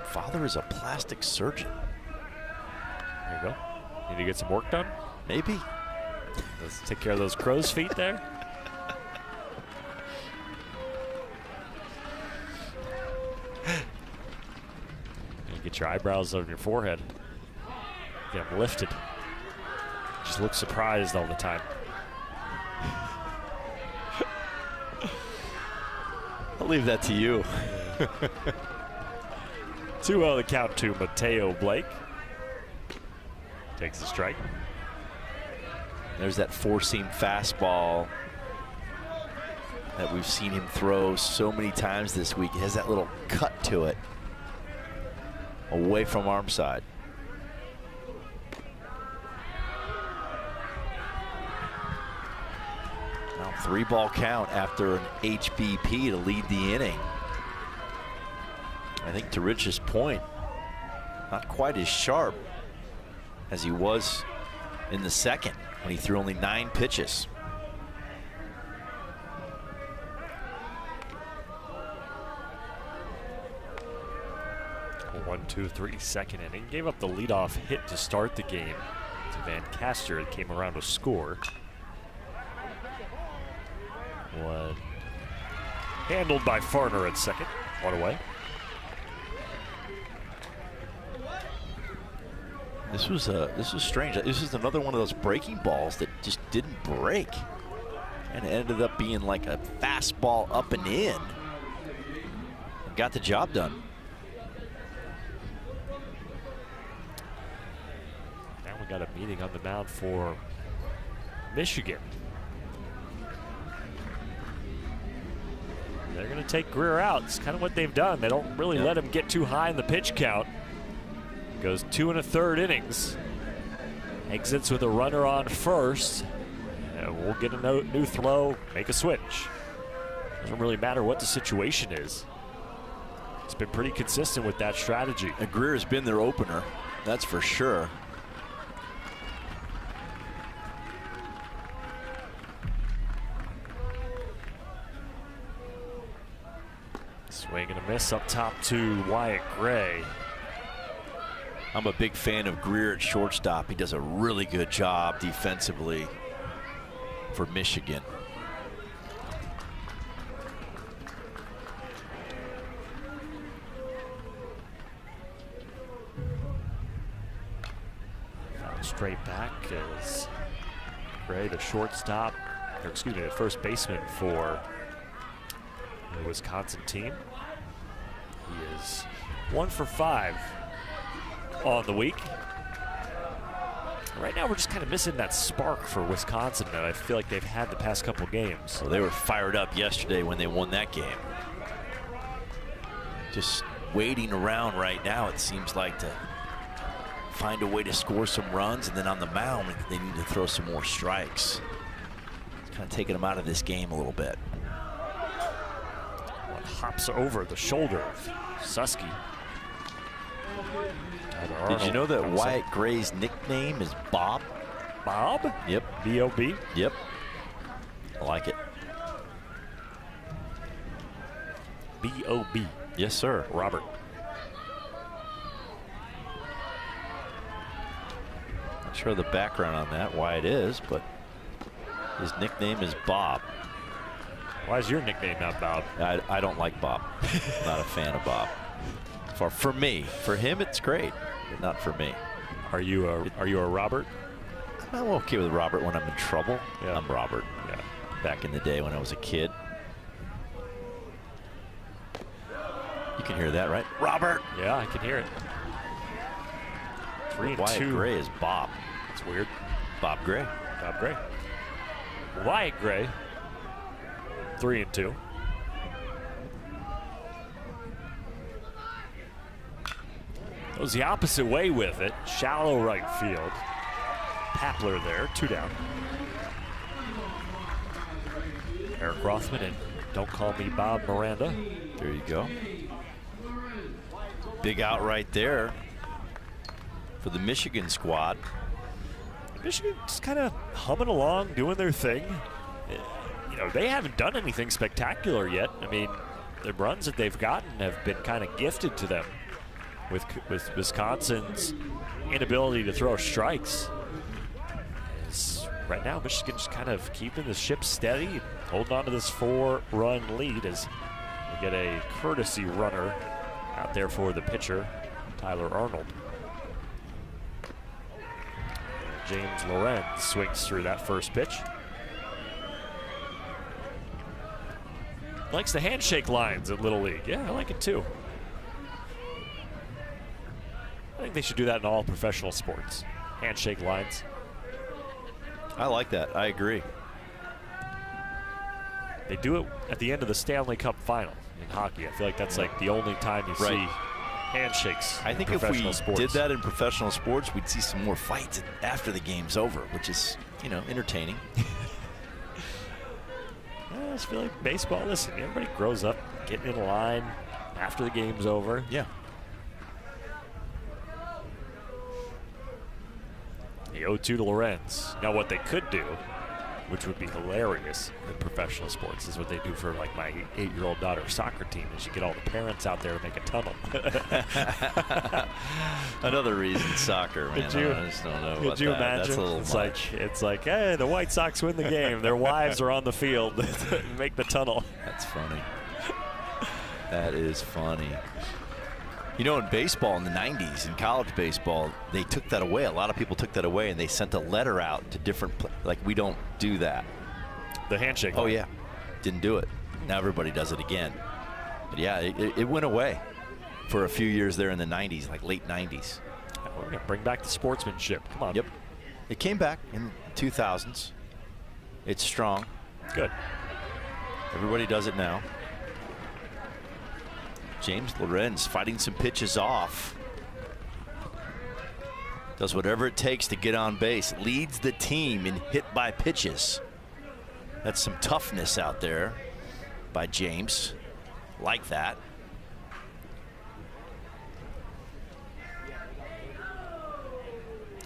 Father is a plastic surgeon. There you go. Need to get some work done? Maybe. Let's take care of those crow's feet there. Get your eyebrows on your forehead. Get them lifted. Just look surprised all the time. I'll leave that to you. 2-0 the count to Mateo Blake. Takes the strike. There's that 4-seam fastball that we've seen him throw so many times this week. It has that little cut to it. Away from arm side. Now 3-ball count after an HBP to lead the inning. I think to Rich's point, not quite as sharp as he was in the second when he threw only 9 pitches. One, 2, 3, second inning. Gave up the leadoff hit to start the game to Van Caster. It came around to score. One handled by Farner at second. 1 away. This was strange. This is another one of those breaking balls that just didn't break, and it ended up being like a fastball up and in. And got the job done. Now we got a meeting on the mound for Michigan. They're going to take Greer out. It's kind of what they've done. They don't really let him get too high in the pitch count. Goes 2 1/3 innings. Exits with a runner on first. And we'll get a new throw, make a switch. Doesn't really matter what the situation is. It's been pretty consistent with that strategy. And Greer's been their opener, that's for sure. Swing and a miss up top to Wyatt Gray. I'm a big fan of Greer at shortstop. He does a really good job defensively for Michigan. Straight back as Gray, the shortstop, or excuse me, the first baseman for the Wisconsin team. He is 1 for 5 on the week. Right now, we're just kind of missing that spark for Wisconsin that I feel like they've had the past couple games. Well, they were fired up yesterday when they won that game. Just waiting around right now, it seems like, to find a way to score some runs, and then on the mound, they need to throw some more strikes. It's kind of taking them out of this game a little bit. One hops over the shoulder of Susky. Did you know that Wyatt Gray's nickname is Bob? Bob? Yep. B-O-B? Yep. I like it. B-O-B. Yes, sir. Robert. Not sure the background on that, why it is, but his nickname is Bob. Why is your nickname not Bob? I don't like Bob. Not a fan of Bob. For me. For him, it's great, but not for me. Are you a Robert? I'm okay with Robert when I'm in trouble. Yeah. I'm Robert. Yeah. Back in the day when I was a kid. You can hear that, right? Robert! Yeah, I can hear it. 3-2. Wyatt Gray is Bob. That's weird. Bob Gray. Bob Gray. Wyatt Gray. 3-2. Goes the opposite way with it. Shallow right field. Papler there, 2 down. Eric Rothman and Don't Call Me Bob Miranda. There you go. Big out right there for the Michigan squad. Michigan just kind of humming along, doing their thing. You know, they haven't done anything spectacular yet. I mean, the runs that they've gotten have been kind of gifted to them with Wisconsin's inability to throw strikes. Right now, Michigan's kind of keeping the ship steady, holding on to this 4-run lead as we get a courtesy runner out there for the pitcher, Tyler Arnold. James Lorenz swings through that first pitch. Likes the handshake lines at Little League. Yeah, I like it too. I think they should do that in all professional sports. Handshake lines. I like that. I agree. They do it at the end of the Stanley Cup final in hockey. I feel like that's like the only time you see handshakes. I think in if we professional sports. did that in professional sports, we'd see some more fights after the game's over, which is, you know, entertaining. I just feel like baseball, listen, everybody grows up getting in line after the game's over. Yeah. The 0-2 to Lorenz. Now what they could do, which would be hilarious in professional sports, is what they do for like my 8-year-old daughter's soccer team, is you get all the parents out there to make a tunnel. Another reason soccer, man. I just don't know about Could you that. imagine? That's a little much. It's like, hey, the White Sox win the game. Their wives are on the field. Make the tunnel. That's funny. That is funny. You know, in baseball in the 90s, in college baseball, they took that away. A lot of people took that away, and they sent a letter out to different, like, we don't do that. The handshake. Oh, yeah. Didn't do it. Now everybody does it again. But, yeah, it went away for a few years there in the 90s, like late 90s. We're going to bring back the sportsmanship. Come on. Yep. It came back in the 2000s. It's strong. Good. Everybody does it now. James Lorenz fighting some pitches off. Does whatever it takes to get on base. Leads the team in hit by pitches. That's some toughness out there by James. Like that.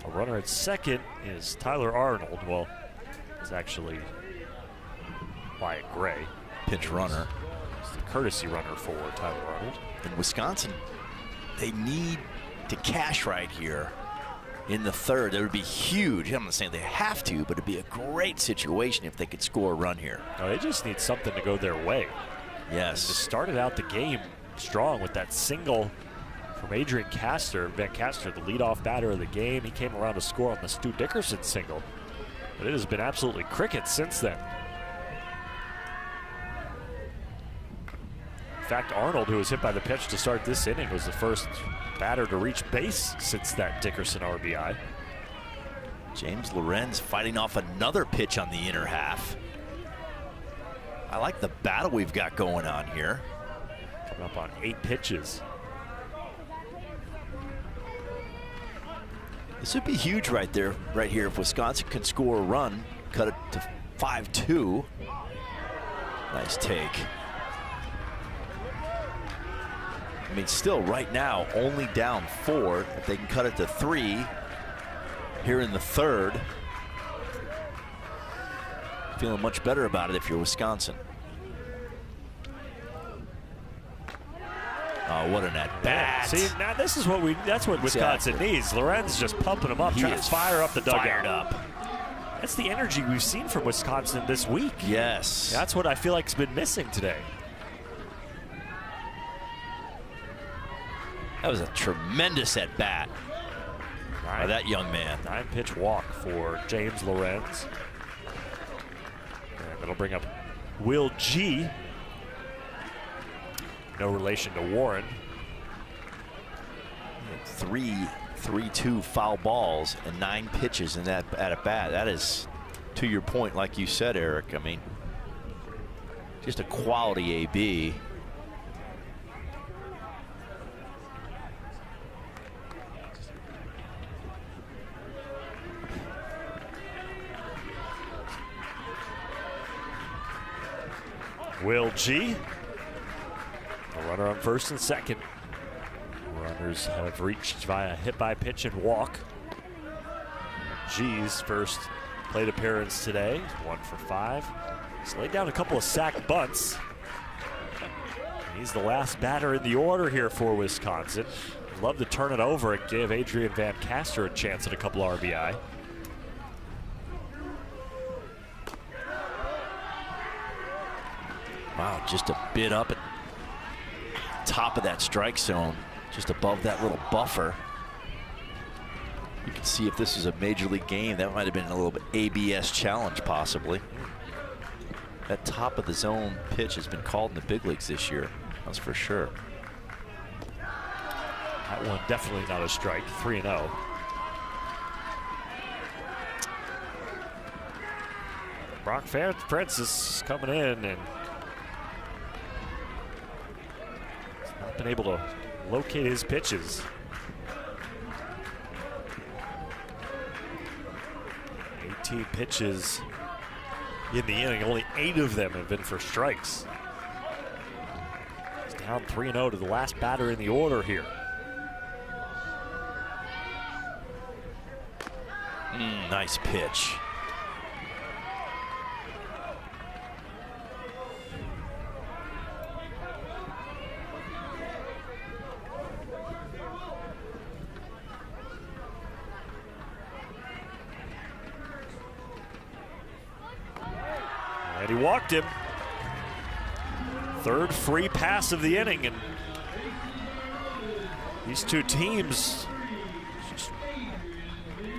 A runner at second is Tyler Arnold. Well, it's actually Wyatt Gray. Pinch runner. It's the courtesy runner for Tyler Arnold. In Wisconsin, they need to cash right here in the third. That would be huge. I'm not saying they have to, but it'd be a great situation if they could score a run here. No, they just need something to go their way. Yes. They started out the game strong with that single from Adrian Castor. Van Castor, the leadoff batter of the game. He came around to score on the Stu Dickerson single. But it has been absolutely cricket since then. In fact, Arnold, who was hit by the pitch to start this inning, was the first batter to reach base since that Dickerson RBI. James Lorenz fighting off another pitch on the inner half. I like the battle we've got going on here. Coming up on 8 pitches. This would be huge right there, right here. If Wisconsin can score a run, cut it to 5-2. Nice take. I mean, still right now, only down 4. If they can cut it to 3 here in the third, feeling much better about it if you're Wisconsin. Oh, what an at-bat. See, now this is that's what Wisconsin needs. Lorenz just pumping them up, trying to fire up the dugout. Fired up. That's the energy we've seen from Wisconsin this week. Yes. That's what I feel like has been missing today. That was a tremendous at-bat by that young man. 9-pitch walk for James Lorenz. And that'll bring up Will G. No relation to Warren. 3-2 foul balls and 9 pitches in that at-bat. That is, to your point, like you said, Eric, I mean, just a quality AB. Will G. A runner on first and second. Runners have reached via hit by pitch and walk. G's first plate appearance today, 1 for 5. He's laid down a couple of sack bunts. He's the last batter in the order here for Wisconsin. Love to turn it over and give Adrian Van Castor a chance at a couple RBI. Wow, just a bit up at top of that strike zone, just above that little buffer. You can see if this is a major league game, that might have been a little bit ABS challenge possibly. That top of the zone pitch has been called in the big leagues this year, that's for sure. That one definitely not a strike, 3-0. Brock Francis coming in and not been able to locate his pitches. 18 pitches in the inning, only 8 of them have been for strikes. He's down 3-0 to the last batter in the order here. Nice pitch. And he walked him. Third free pass of the inning, and these two teams just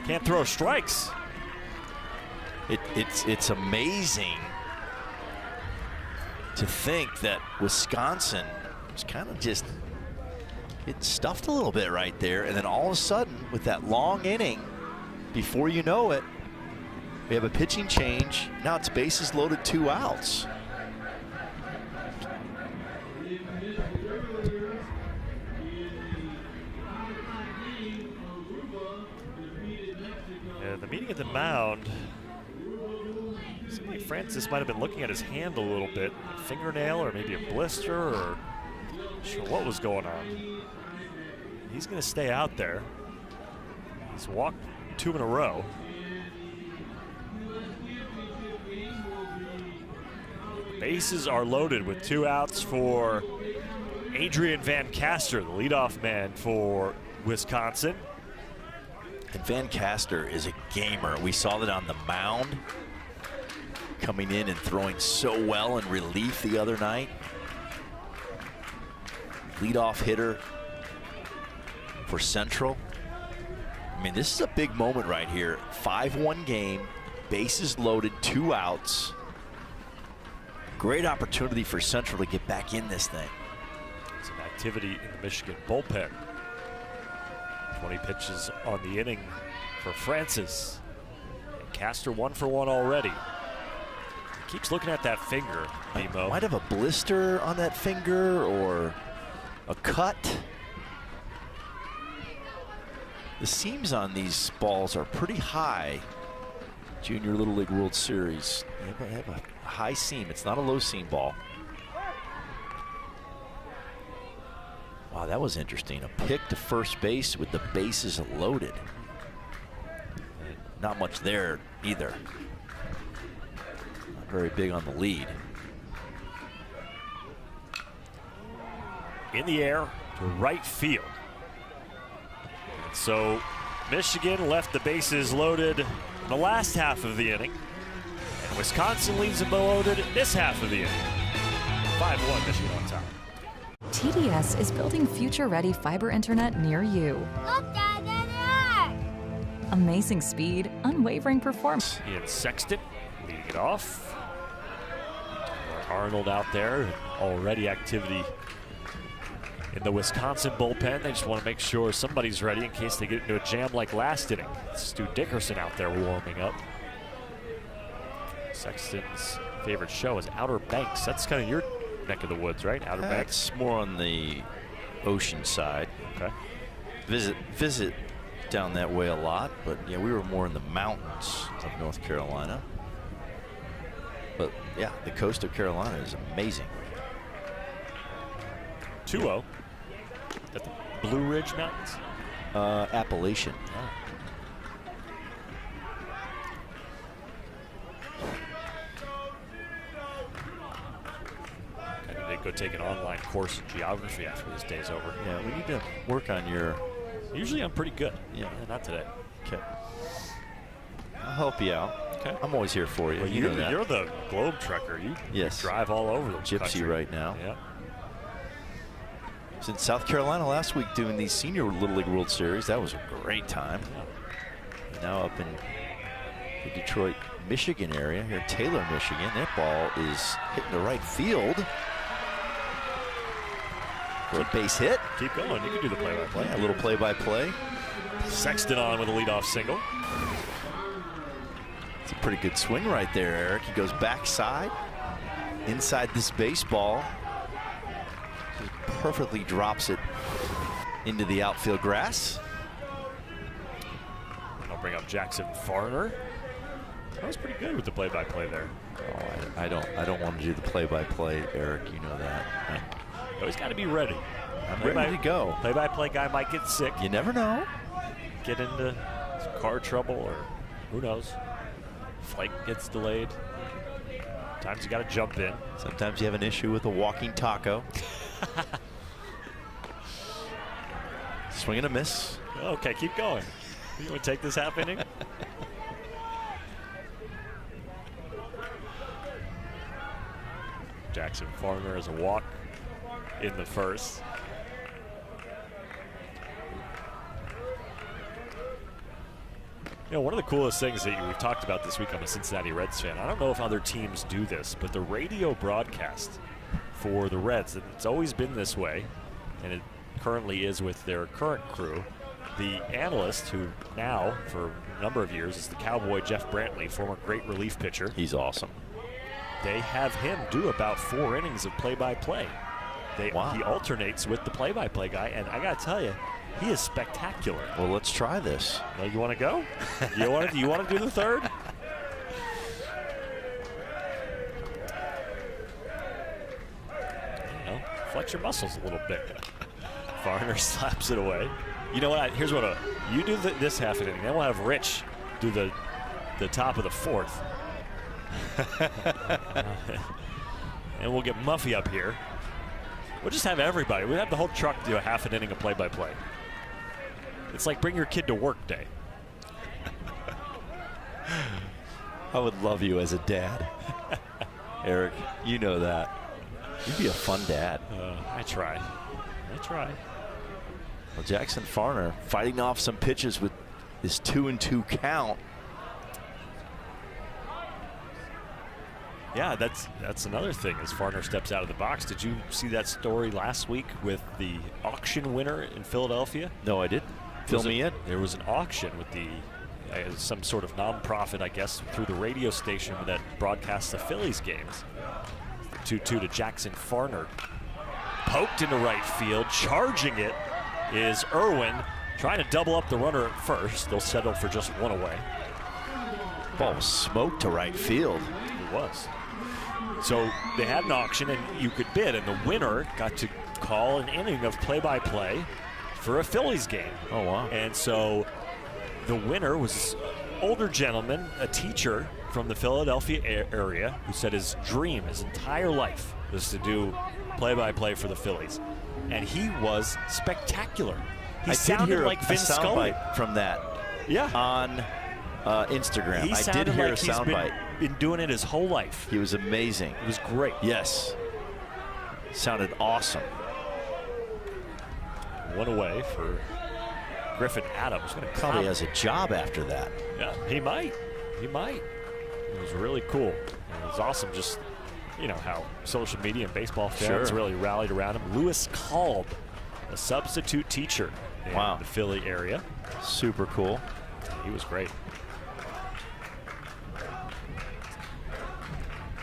can't throw strikes. It's amazing to think that Wisconsin was kind of just getting stuffed a little bit right there, and then all of a sudden, with that long inning, before you know it, we have a pitching change. Now it's bases loaded, 2 outs. Looking at the mound, seemed like Francis might have been looking at his hand a little bit. A fingernail or maybe a blister or not sure what was going on. He's going to stay out there. He's walked 2 in a row. Bases are loaded with 2 outs for Adrian Van Caster, the leadoff man for Wisconsin. And Van Caster is a gamer. We saw that on the mound, coming in and throwing so well in relief the other night. Leadoff hitter for Central. I mean, this is a big moment right here. 5-1 game, bases loaded, 2 outs. Great opportunity for Central to get back in this thing. Some activity in the Michigan bullpen. 20 pitches on the inning for Francis. And Caster 1 for 1 already. He keeps looking at that finger, Nemo. Might have a blister on that finger or a cut. The seams on these balls are pretty high. Junior Little League World Series. They have a high seam. It's not a low seam ball. Wow, that was interesting. A pick to first base with the bases loaded. Not much there either. Not very big on the lead. In the air to right field. So Michigan left the bases loaded in the last half of the inning. And Wisconsin leaves them loaded this half of the inning. 5-1 Michigan on top. TDS is building future-ready fiber internet near you. Look, Dad, Amazing speed, unwavering performance. Ian Sexton leading it off. Arnold out there, already activity in the Wisconsin bullpen. They just want to make sure somebody's ready in case they get into a jam like last inning. Stu Dickerson out there warming up. Sexton's favorite show is Outer Banks. That's kind of your neck of the woods, right? Outer Banks. That's more on the ocean side. Okay. Visit down that way a lot, but yeah, we were more in the mountains of North Carolina. But yeah, the coast of Carolina is amazing. 2-0 at the Blue Ridge Mountains. Appalachian. Oh. I need to go take an online course in geography after this day's over. Yeah, we need to work on your. Usually I'm pretty good. Yeah. Not today. Okay. I'll help you out. Okay. I'm always here for you. Well, you know that. You're the globe trekker. You Yes. drive all over the Gypsy country right now. Yeah. I was in South Carolina last week doing the Senior Little League World Series. That was a great time. Yeah. Now up in the Detroit, Michigan area, here in Taylor, Michigan. That ball is hitting the right field for a base hit. Keep going. You can do the play-by-play. Yeah, a little play-by-play. Sexton on with a leadoff single. It's a pretty good swing right there, Eric. He goes backside, inside this baseball. Just perfectly drops it into the outfield grass. I'll bring up Jackson Farner. That was pretty good with the play-by-play there. Oh, I don't want to do the play-by-play, Eric. You know that. Always got to be ready. I'm ready to go. Play-by-play guy might get sick. You never know. Get into some car trouble, or who knows. Flight gets delayed. Times you got to jump in. Sometimes you have an issue with a walking taco. Swing and a miss. Okay, keep going. You want to take this half inning? Jackson Farmer has a walk in the first. You know, one of the coolest things that we've talked about this week, I'm a Cincinnati Reds fan. I don't know if other teams do this, but the radio broadcast for the Reds, it's always been this way, and it currently is with their current crew. The analyst, who now, for a number of years, is the Cowboy Jeff Brantley, former great relief pitcher. He's awesome. They have him do about 4 innings of play-by-play. Wow. He alternates with the play-by-play guy, and I got to tell you, He is spectacular. Well, let's try this. Well, you want to go? You want to do the third? Flex your muscles a little bit. Farner slaps it away. You know what? Here's what you do this half inning. Then we'll have Rich do the top of the fourth. And we'll get Muffy up here. We'll just have everybody. We'll have the whole truck do a half an inning of play-by-play. It's like bring your kid to work day. I would love you as a dad. Eric, you know that. You'd be a fun dad. I try. Well, Jackson Farner fighting off some pitches with his 2-2 count. Yeah, that's another thing as Farner steps out of the box. Did you see that story last week with the auction winner in Philadelphia? No, I didn't. Fill me in. There was an auction with the some sort of nonprofit, I guess, through the radio station that broadcasts the Phillies games. 2-2 to Jackson Farner. Poked into right field. Charging it is Irwin. Trying to double up the runner at first. They'll settle for just one away. Ball was smoked to right field. It was. So they had an auction and you could bid, and the winner got to call an inning of play-by-play for a Phillies game. Oh, wow. And so the winner was an older gentleman, a teacher from the Philadelphia area, who said his dream, his entire life, was to do play-by-play for the Phillies. And he was spectacular. He sounded like Vin Scully from that. Yeah. On Instagram. I did hear a soundbite. Been doing it his whole life. He was amazing. It was great. Yes. Sounded awesome. One away for Griffin Adams. Probably has a job after that. Yeah, he might. He might. It was really cool. It was awesome just, you know, how social media and baseball fans really rallied around him. Lewis Kalb, a substitute teacher in the Philly area. Super cool. He was great.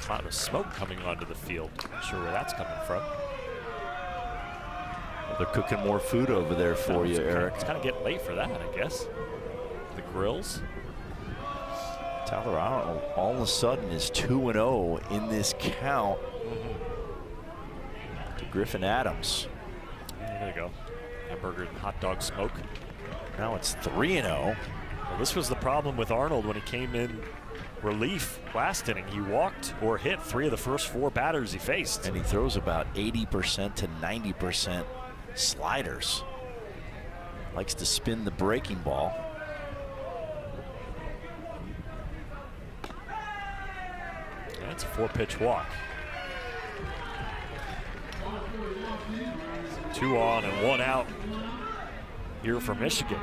Cloud of smoke coming onto the field. Not sure where that's coming from. Well, they're cooking more food over there for you, Eric. It's kind of getting late for that, I guess. The grills. Tyler Arnold all of a sudden is 2-0 in this count to Griffin Adams. There you go. Hamburger and hot dog smoke. Now it's 3-0. Well, this was the problem with Arnold when he came in relief last inning. He walked or hit 3 of the first 4 batters he faced. And he throws about 80% to 90% sliders. Likes to spin the breaking ball. That's a 4-pitch walk. 2 on and 1 out here for Michigan.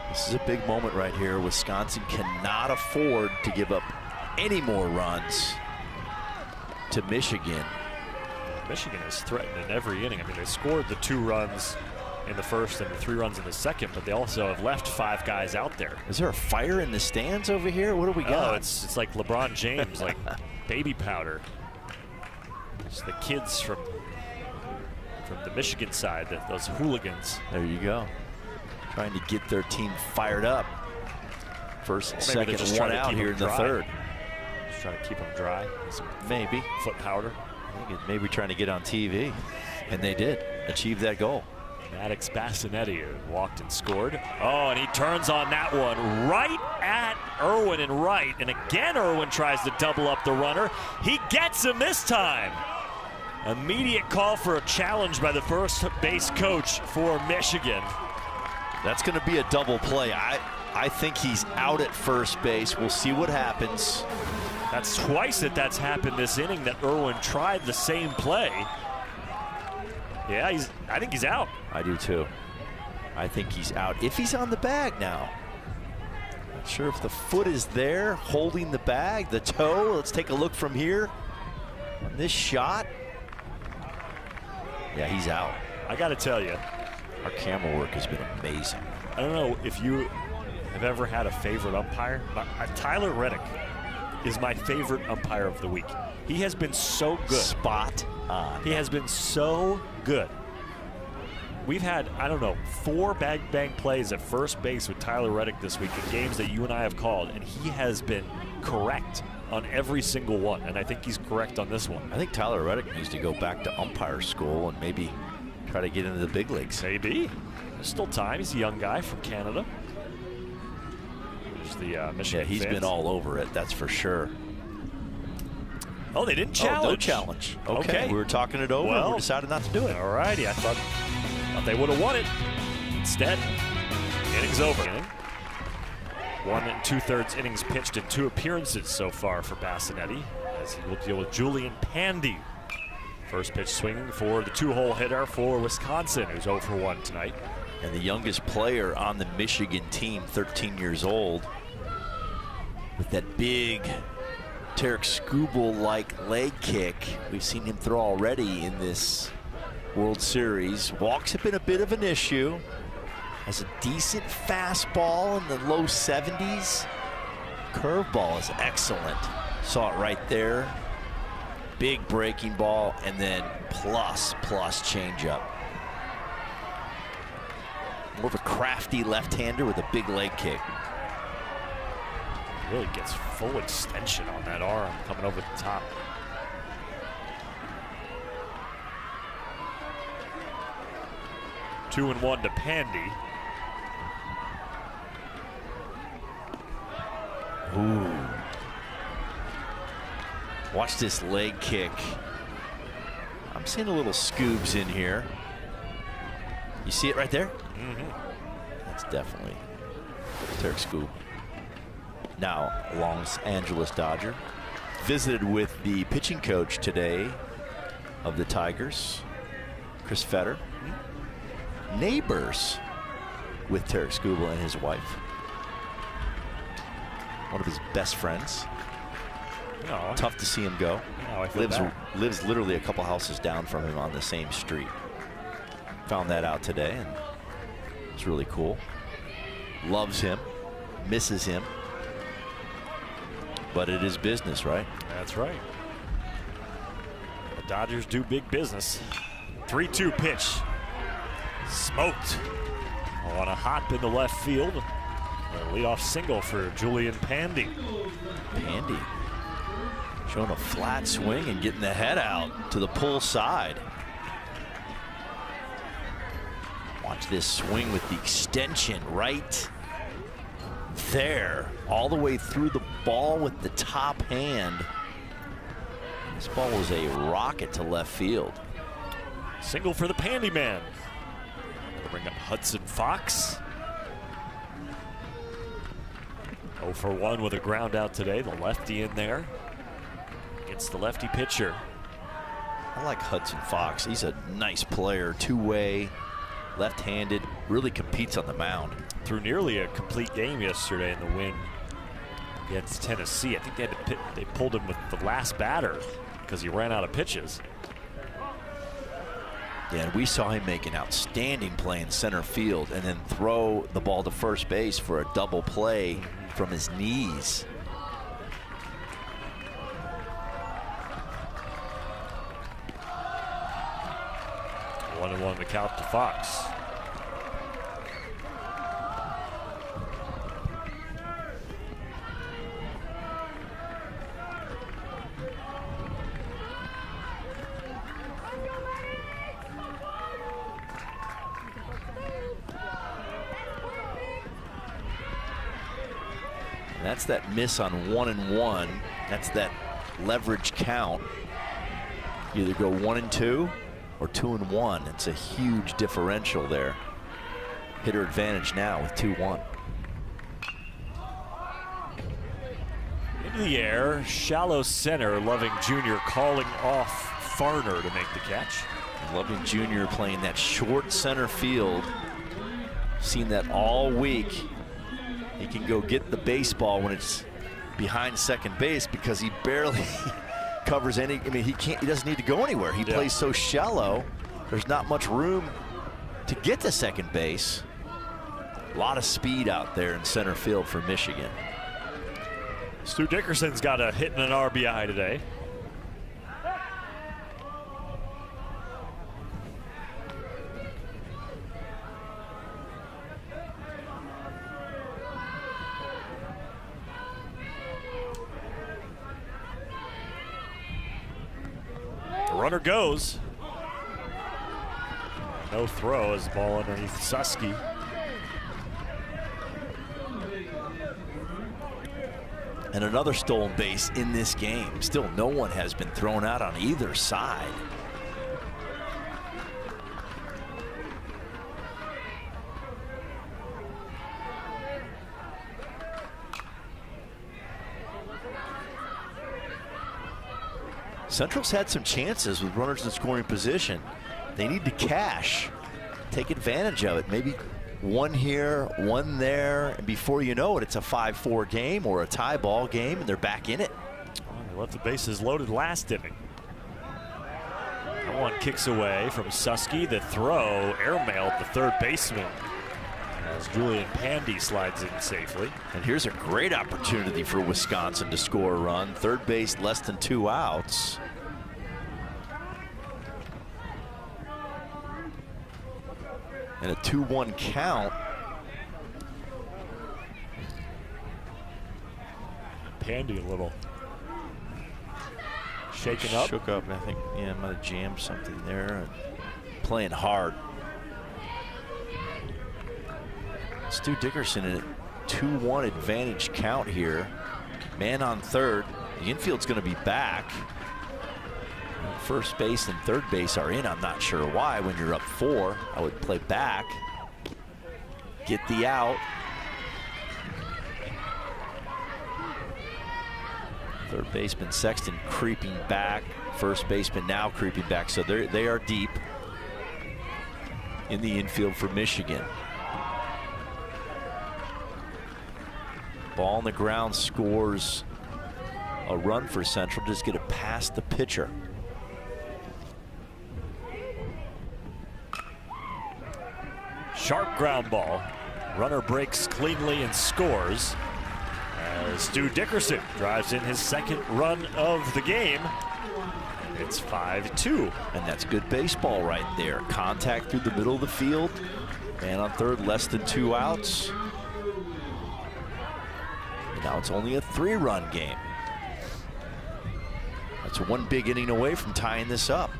This is a big moment right here. Wisconsin cannot afford to give up any more runs to Michigan. Michigan is threatened in every inning. I mean, they scored the 2 runs in the first and the 3 runs in the second, but they also have left 5 guys out there. Is there a fire in the stands over here? What do we got? Oh, it's like LeBron James, like baby powder. It's the kids from the Michigan side, those hooligans. There you go. Trying to get their team fired up. First and second, 1 out here in the third. Just trying to keep them dry. Maybe. Foot powder. I think maybe trying to get on TV. And they did achieve that goal. Maddox Bassinetti walked and scored. Oh, and he turns on that one right at Irwin and right. And again, Irwin tries to double up the runner. He gets him this time. Immediate call for a challenge by the first base coach for Michigan. That's going to be a double play. I think he's out at first base. We'll see what happens. That's twice that's happened this inning that Irwin tried the same play. Yeah, I think he's out. I do too. I think he's out. If he's on the bag now. Not sure if the foot is there holding the bag, the toe. Let's take a look from here. On this shot. Yeah, he's out. I got to tell you, our camera work has been amazing. I don't know if you have ever had a favorite umpire. Tyler Reddick is my favorite umpire of the week. He has been so good. Spot on. He has been so good. we've had, I don't know, 4 bang plays at first base with Tyler Reddick this week in games that you and I have called, and he has been correct on every single one, and I think he's correct on this one. I think Tyler Reddick needs to go back to umpire school and maybe try to get into the big leagues. Maybe. There's still time. He's a young guy from Canada. There's the Michigan Yeah, he's fans. been all over it, that's for sure. Oh, they didn't challenge. Oh, no challenge. Okay. We were talking it over and we decided not to do it. All righty. I thought they would have won it. Instead, innings over. 1 2/3 innings pitched in 2 appearances so far for Bassinetti, as he will deal with Julian Pandy. First pitch swinging for the 2-hole hitter for Wisconsin, who's 0 for 1 tonight. And the youngest player on the Michigan team, 13 years old, with that big Tarek Skubal-like leg kick we've seen him throw already in this World Series. Walks have been a bit of an issue. Has a decent fastball in the low 70s. Curveball is excellent. Saw it right there. Big breaking ball, and then plus changeup. More of a crafty left-hander with a big leg kick. Really gets full extension on that arm coming over the top. Two and 1 to Pandy. Ooh. Watch this leg kick. I'm seeing a little scoobs in here. You see it right there? That's definitely Tarek Skubal. Now, Los Angeles Dodger. Visited with the pitching coach today of the Tigers, Chris Fetter. Neighbors with Tarek Skubal and his wife. One of his best friends. Oh, Tough to see him go. Oh, I feel bad. Lives literally a couple houses down from him on the same street. Found that out today, and it's really cool. Loves him, misses him, but it is business, right? That's right. The Dodgers do big business. 3-2 pitch. Smoked on a hop in the left field. A leadoff single for Julian Pandy. Pandy showing a flat swing and getting the head out to the pull side. Watch this swing with the extension right there, all the way through the ball with the top hand. This ball was a rocket to left field. Single for the Pandy man. We'll bring up Hudson Fox. 0 for 1 with a ground out today. The lefty in there against the lefty pitcher. I like Hudson Fox. He's a nice player, two-way, left-handed, really competes on the mound. Threw nearly a complete game yesterday in the win against Tennessee. I think they pulled him with the last batter because he ran out of pitches. Yeah, and we saw him make an outstanding play in center field and then throw the ball to first base for a double play from his knees. One and 1 the count to Fox. That's that miss on 1-1. That's that leverage count. You either go 1-2 or 2-1. It's a huge differential there. Hitter advantage now with 2-1. Into the air, shallow center. Loving Jr. calling off Farner to make the catch. Loving Jr. playing that short center field. Seen that all week. He can go get the baseball when it's behind second base because he barely covers any. I mean, he doesn't need to go anywhere. He plays so shallow. There's not much room to get to second base. A lot of speed out there in center field for Michigan. Stu Dickerson's got a hit and an RBI today. Runner goes. No throw as the ball underneath Susky. And another stolen base in this game. Still, no one has been thrown out on either side. Central's had some chances with runners in scoring position. They need to cash, take advantage of it. Maybe one here, one there, and before you know it, it's a 5-4 game or a tie ball game, and they're back in it. Well, they left the bases loaded last inning. That one kicks away from Susky. The throw airmailed the third baseman as Julian Pandy slides in safely. And here's a great opportunity for Wisconsin to score a run. Third base, less than 2 outs. And a 2-1 count. Pandy a little shaken up. Shook up, and I think, yeah, might have jammed something there. Playing hard. Stu Dickerson in a 2-1 advantage count here. Man on third. The infield's going to be back. First base and third base are in. I'm not sure why. When you're up 4, I would play back. Get the out. Third baseman Sexton creeping back. First baseman now creeping back. So they are deep in the infield for Michigan. Ball on the ground, scores a run for Central. Just get it past the pitcher. Sharp ground ball. Runner breaks cleanly and scores as Stu Dickerson drives in his second run of the game. It's 5-2. And that's good baseball right there. Contact through the middle of the field. Man on third, less than 2 outs. And now it's only a 3-run game. That's one big inning away from tying this up.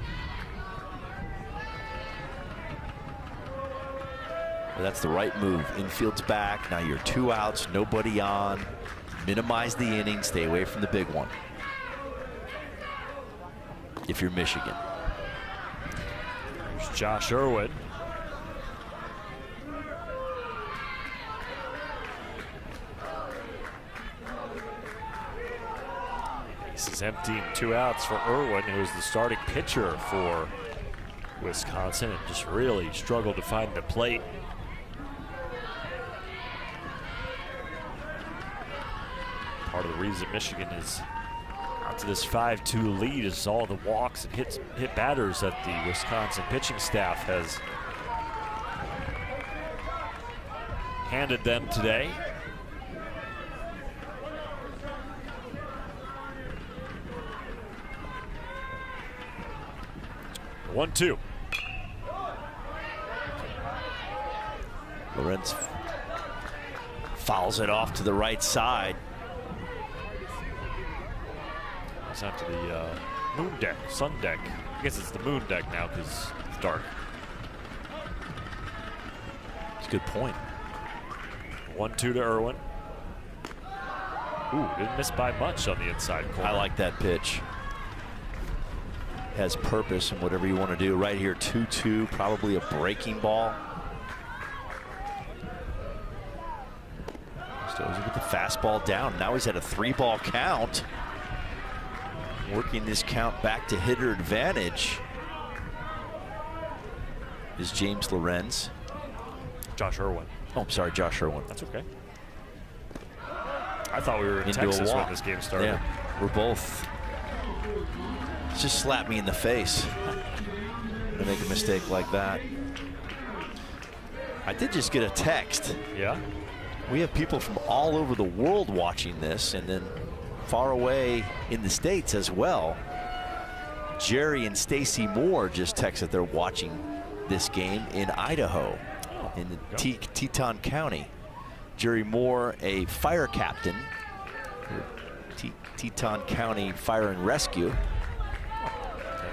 But that's the right move. Infield's back. Now you're 2 outs, nobody on. Minimize the inning, stay away from the big one. If you're Michigan. There's Josh Irwin. This is empty, 2 outs for Irwin, who is the starting pitcher for Wisconsin and just really struggled to find the plate. Part of the reason Michigan is out to this 5-2 lead is all the walks and hit batters that the Wisconsin pitching staff has handed them today. The 1-2. Lorenz fouls it off to the right side. It's out to the moon deck, sun deck. I guess it's the moon deck now because it's dark. It's a good point. 1-2 to Irwin. Ooh, didn't miss by much on the inside corner. I like that pitch. Has purpose and whatever you want to do. Right here, 2-2, probably a breaking ball. Stozy with the fastball down. Now he's at a 3-ball count. Working this count back to hitter advantage is James Lorenz. Josh Irwin. Oh, I'm sorry, Josh Irwin. That's okay. I thought we were in Into Texas a walk. when this game started. Yeah, we're both. Just slap me in the face to make a mistake like that. I did just get a text. Yeah? We have people from all over the world watching this, and then far away in the States as well. Jerry and Stacy Moore just texted they're watching this game in Idaho, in the Teton County. Jerry Moore, a fire captain, Teton County Fire and Rescue.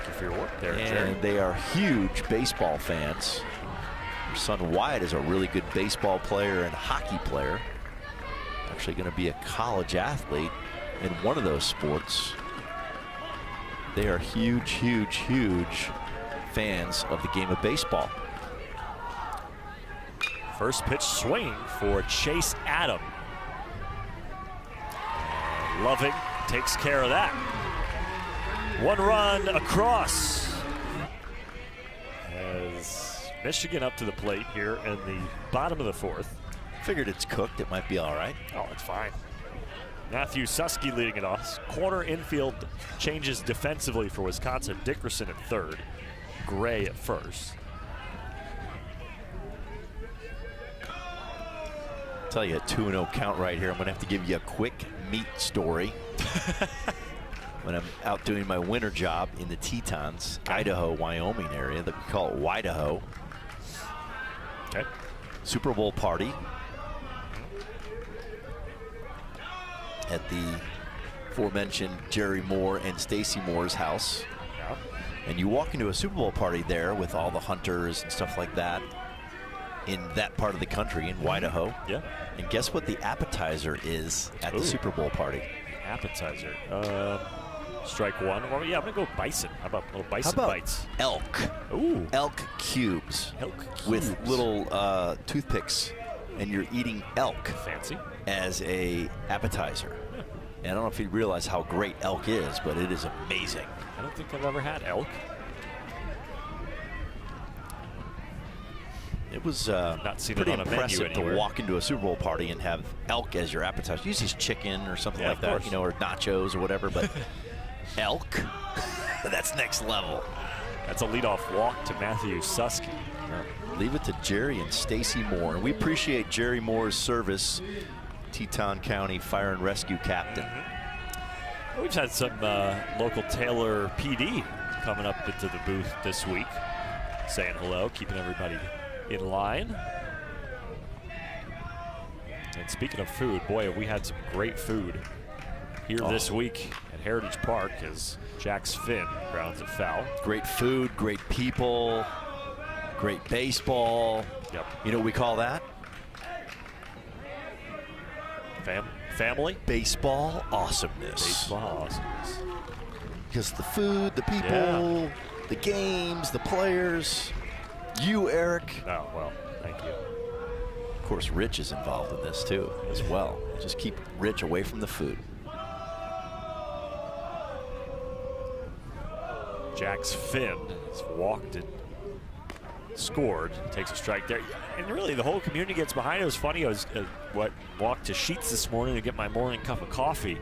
Thank you for your work there, And Jerry. they are huge baseball fans. Your son Wyatt is a really good baseball player and hockey player. Actually going to be a college athlete in one of those sports. They are huge, huge, huge fans of the game of baseball. First pitch swing for Chase Adam. And Loving takes care of that. 1 run across. As Michigan up to the plate here in the bottom of the 4th. Figured it's cooked. It might be all right. Oh, it's fine. Matthew Susky leading it off. Corner infield changes defensively for Wisconsin. Dickerson at 3rd. Gray at 1st. Tell you a 2-0 count right here. I'm going to have to give you a quick meat story. When I'm out doing my winter job in the Tetons, Idaho, Wyoming area, that we call it Wydaho. Okay. Super Bowl party at the aforementioned Jerry Moore and Stacy Moore's house. Yeah. And you walk into a Super Bowl party there with all the hunters and stuff like that in that part of the country, in Wydaho. Yeah. And guess what the appetizer is at the Super Bowl party? Appetizer. Strike one. Well, yeah, I'm going to go bison. How about little bison How about bites? elk? Ooh. Elk cubes. Elk cubes. With little toothpicks. And you're eating elk Fancy. as a appetizer. And I don't know if you realize how great elk is, but it is amazing. I don't think I've ever had elk. It was Not seen it pretty on a menu impressive to anywhere. walk into a Super Bowl party and have elk as your appetizer. Usually it's chicken or something Yeah, like of that, course. you know, or nachos or whatever, but elk, that's next level. That's a leadoff walk to Matthew Susky. Leave it to Jerry and Stacy Moore. And we appreciate Jerry Moore's service, Teton County Fire and Rescue Captain. We've had some local Taylor PD coming up into the booth this week, saying hello, keeping everybody in line. And speaking of food, boy, have we had some great food here this week at Heritage Park as Jack's Finn grounds it foul. Great food, great people, great baseball. Yep. You know what we call that? Family? Baseball awesomeness. Baseball awesomeness. Because the food, the people, the games, the players, you, Eric. Oh, well, thank you. Of course, Rich is involved in this too, as well. Just keep Rich away from the food. Jack's Finn has walked and scored, takes a strike there. And really, the whole community gets behind it. It was funny. I was walked to Sheets this morning to get my morning cup of coffee.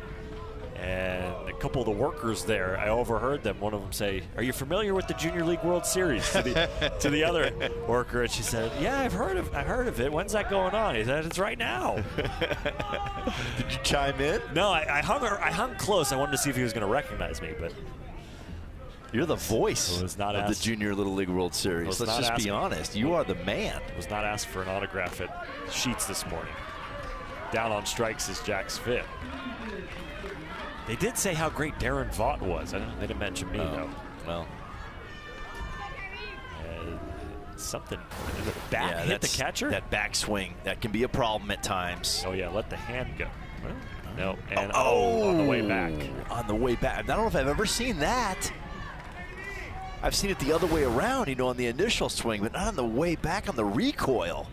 And a couple of the workers there, I overheard them. One of them say, "Are you familiar with the Junior League World Series?" to the other worker, and she said, "Yeah, I've heard of it. When's that going on?" He said, "It's right now." Did you chime in? No, I hung close. I wanted to see if he was going to recognize me, but You're the voice was not of asked. the Junior Little League World Series. Was Let's not just be asking. honest. You are the man. was not asked for an autograph at Sheets this morning. Down on strikes is Jack's Finn. They did say how great Darren Vaught was. They didn't mention me, though. Well, Something in the bat hit the that's- catcher? That backswing, that can be a problem at times. Oh, yeah, let the hand go. Well, no, and on the way back. On the way back. I don't know if I've ever seen that. I've seen it the other way around, you know, on the initial swing, but not on the way back on the recoil.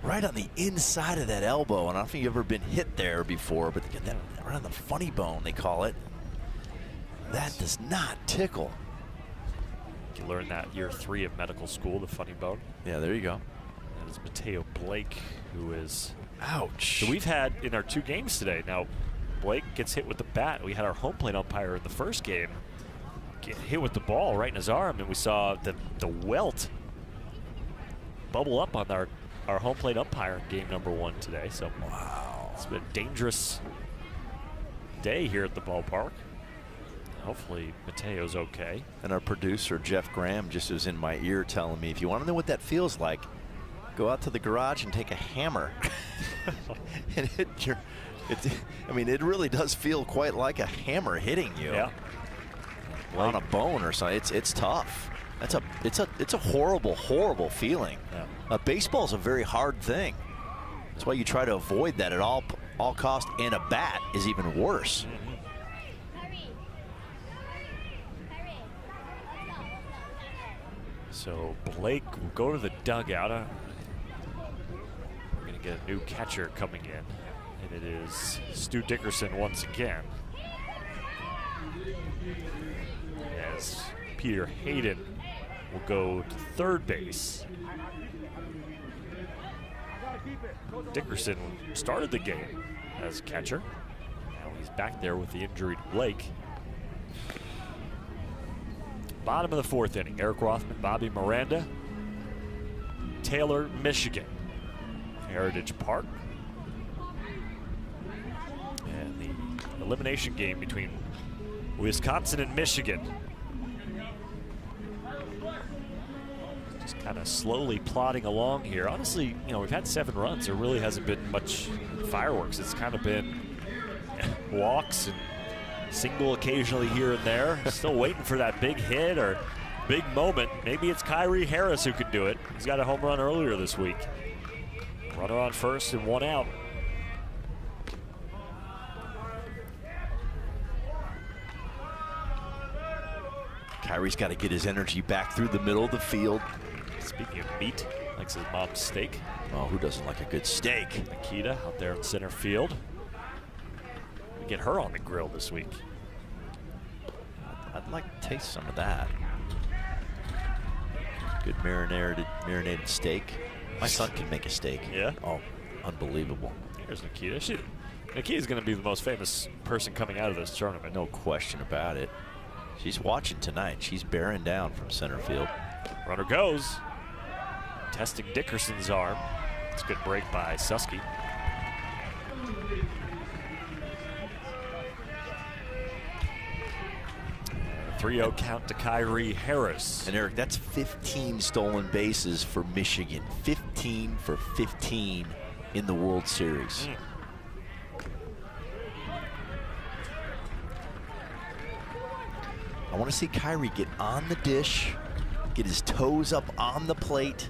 Right on the inside of that elbow. And I don't think you've ever been hit there before, but to get that right on the funny bone, they call it. That does not tickle. You learned that year 3 of medical school, the funny bone. Yeah, there you go. That is Mateo Blake, who is... Ouch. So we've had in our 2 games today. Now, Blake gets hit with the bat. We had our home plate umpire in the first game get hit with the ball right in his arm, and we saw the welt bubble up on our home plate umpire in game number 1 today. So wow, it's been a dangerous day here at the ballpark. Hopefully Mateo's okay. And our producer, Jeff Graham, just was in my ear telling me, if you want to know what that feels like, go out to the garage and take a hammer. And I mean, it really does feel quite like a hammer hitting you. Yeah. on a bone or something. It's tough. It's a horrible feeling. Yeah. Baseball's a very hard thing. That's why you try to avoid that at all costs, and a bat is even worse. So Blake will go to the dugout. We're going to get a new catcher coming in, and it is Stu Dickerson once again. As Peter Hayden will go to third base. Dickerson started the game as catcher. Now he's back there with the injury to Blake. Bottom of the fourth inning, Eric Rothman, Bobby Miranda, Taylor, Michigan, Heritage Park. And the elimination game between Wisconsin and Michigan. Just kind of slowly plodding along here. Honestly, you know, we've had 7 runs. There really hasn't been much fireworks. It's kind of been walks and single occasionally here and there. Still waiting for that big hit or big moment. Maybe it's Kyrie Harris who could do it. He's got a home run earlier this week. Runner on first and 1 out. Kyrie's got to get his energy back through the middle of the field. Speaking of meat, likes his mom's steak. Oh, who doesn't like a good steak? Nikita out there in center field. We get her on the grill this week. I'd like to taste some of that. Good marinated steak. My son can make a steak. Yeah? Oh, unbelievable. Here's Nikita. Nikita's going to be the most famous person coming out of this tournament. No question about it. She's watching tonight. She's bearing down from center field. Runner goes. Testing Dickerson's arm. It's a good break by Susky. 3-0 count to Kyrie Harris. And Eric, that's 15 stolen bases for Michigan. 15 for 15 in the World Series. I want to see Kyrie get on the dish, get his toes up on the plate,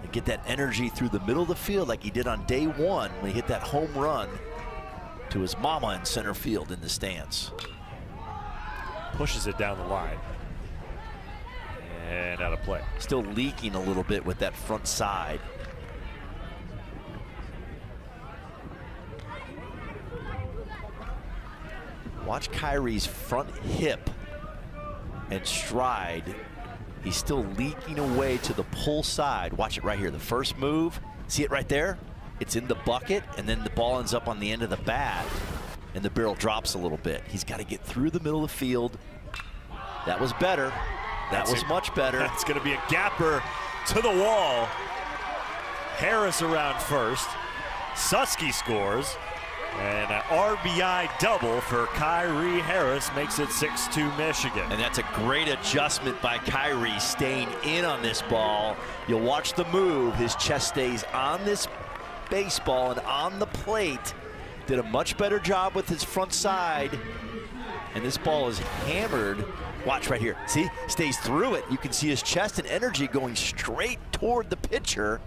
and get that energy through the middle of the field like he did on day 1 when he hit that home run to his mama in center field in the stands. Pushes it down the line. And out of play. Still leaking a little bit with that front side. Watch Kyrie's front hip and stride. He's still leaking away to the pull side. Watch it right here. The first move, see it right there? It's in the bucket, and then the ball ends up on the end of the bat, and the barrel drops a little bit. He's got to get through the middle of the field. That was better. That was much better. That's going to be a gapper to the wall. Harris around first. Susky scores. And an RBI double for Kyrie Harris makes it 6-2 Michigan. And that's a great adjustment by Kyrie, staying in on this ball. You'll watch the move. His chest stays on this baseball and on the plate. Did a much better job with his front side. And this ball is hammered. Watch right here. See? Stays through it. You can see his chest and energy going straight toward the pitcher.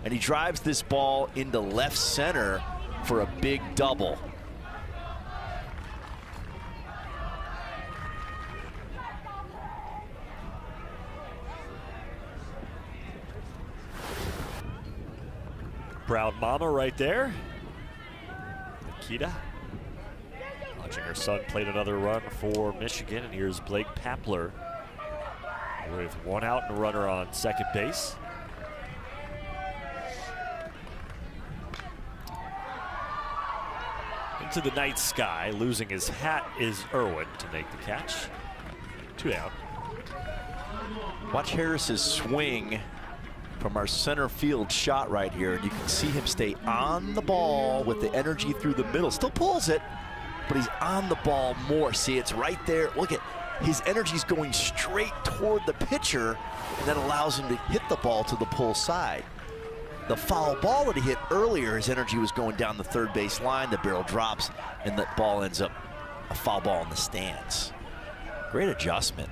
And he drives this ball into left center for a big double. Proud mama right there. Nikita watching her son plate another run for Michigan. And here's Blake Papler with 1 out and a runner on second base. Into the night sky, losing his hat is Irwin to make the catch. 2 out. Watch Harris's swing from our center field shot right here. And you can see him stay on the ball with the energy through the middle. Still pulls it, but he's on the ball more. See, it's right there. Look at his energy's going straight toward the pitcher, and that allows him to hit the ball to the pull side. The foul ball that he hit earlier, his energy was going down the third base line. The barrel drops, and the ball ends up a foul ball in the stands. Great adjustment.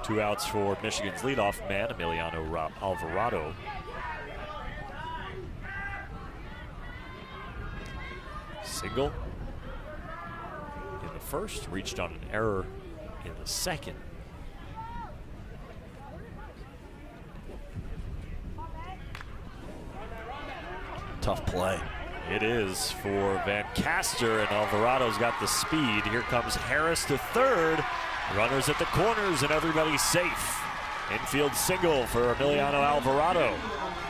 2 outs for Michigan's leadoff man, Emiliano Alvarado. Single in the first, reached on an error in the second. Tough play. It is for Van Caster, and Alvarado's got the speed. Here comes Harris to third. Runners at the corners, and everybody's safe. Infield single for Emiliano Alvarado.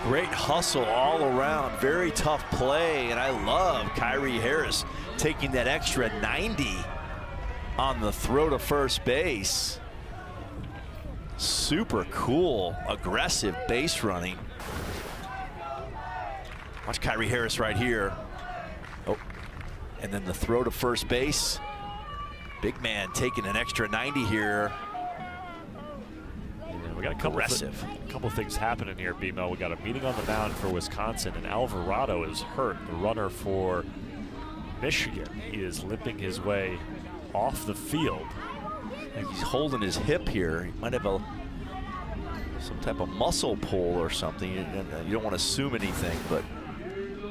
Great hustle all around. Very tough play, and I love Kyrie Harris taking that extra 90 on the throw to first base. Super cool, aggressive base running. Watch Kyrie Harris right here. Oh, and then the throw to first base. Big man taking an extra 90 here. Yeah, we got a couple of things happening here, BMO. We got a meeting on the mound for Wisconsin, and Alvarado is hurt, the runner for Michigan. He is limping his way off the field. I think he's holding his hip here. He might have some type of muscle pull or something. You don't want to assume anything, but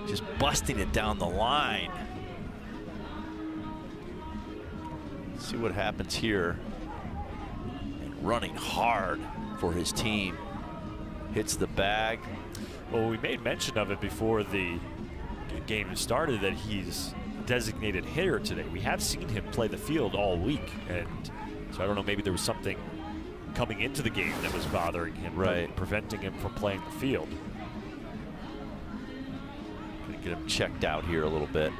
just busting it down the line. Let's see what happens here. And running hard for his team. Hits the bag. Well, we made mention of it before the game started that he's a designated hitter today. We have seen him play the field all week, and so I don't know, maybe there was something coming into the game that was bothering him, right, preventing him from playing the field. Gonna get him checked out here a little bit.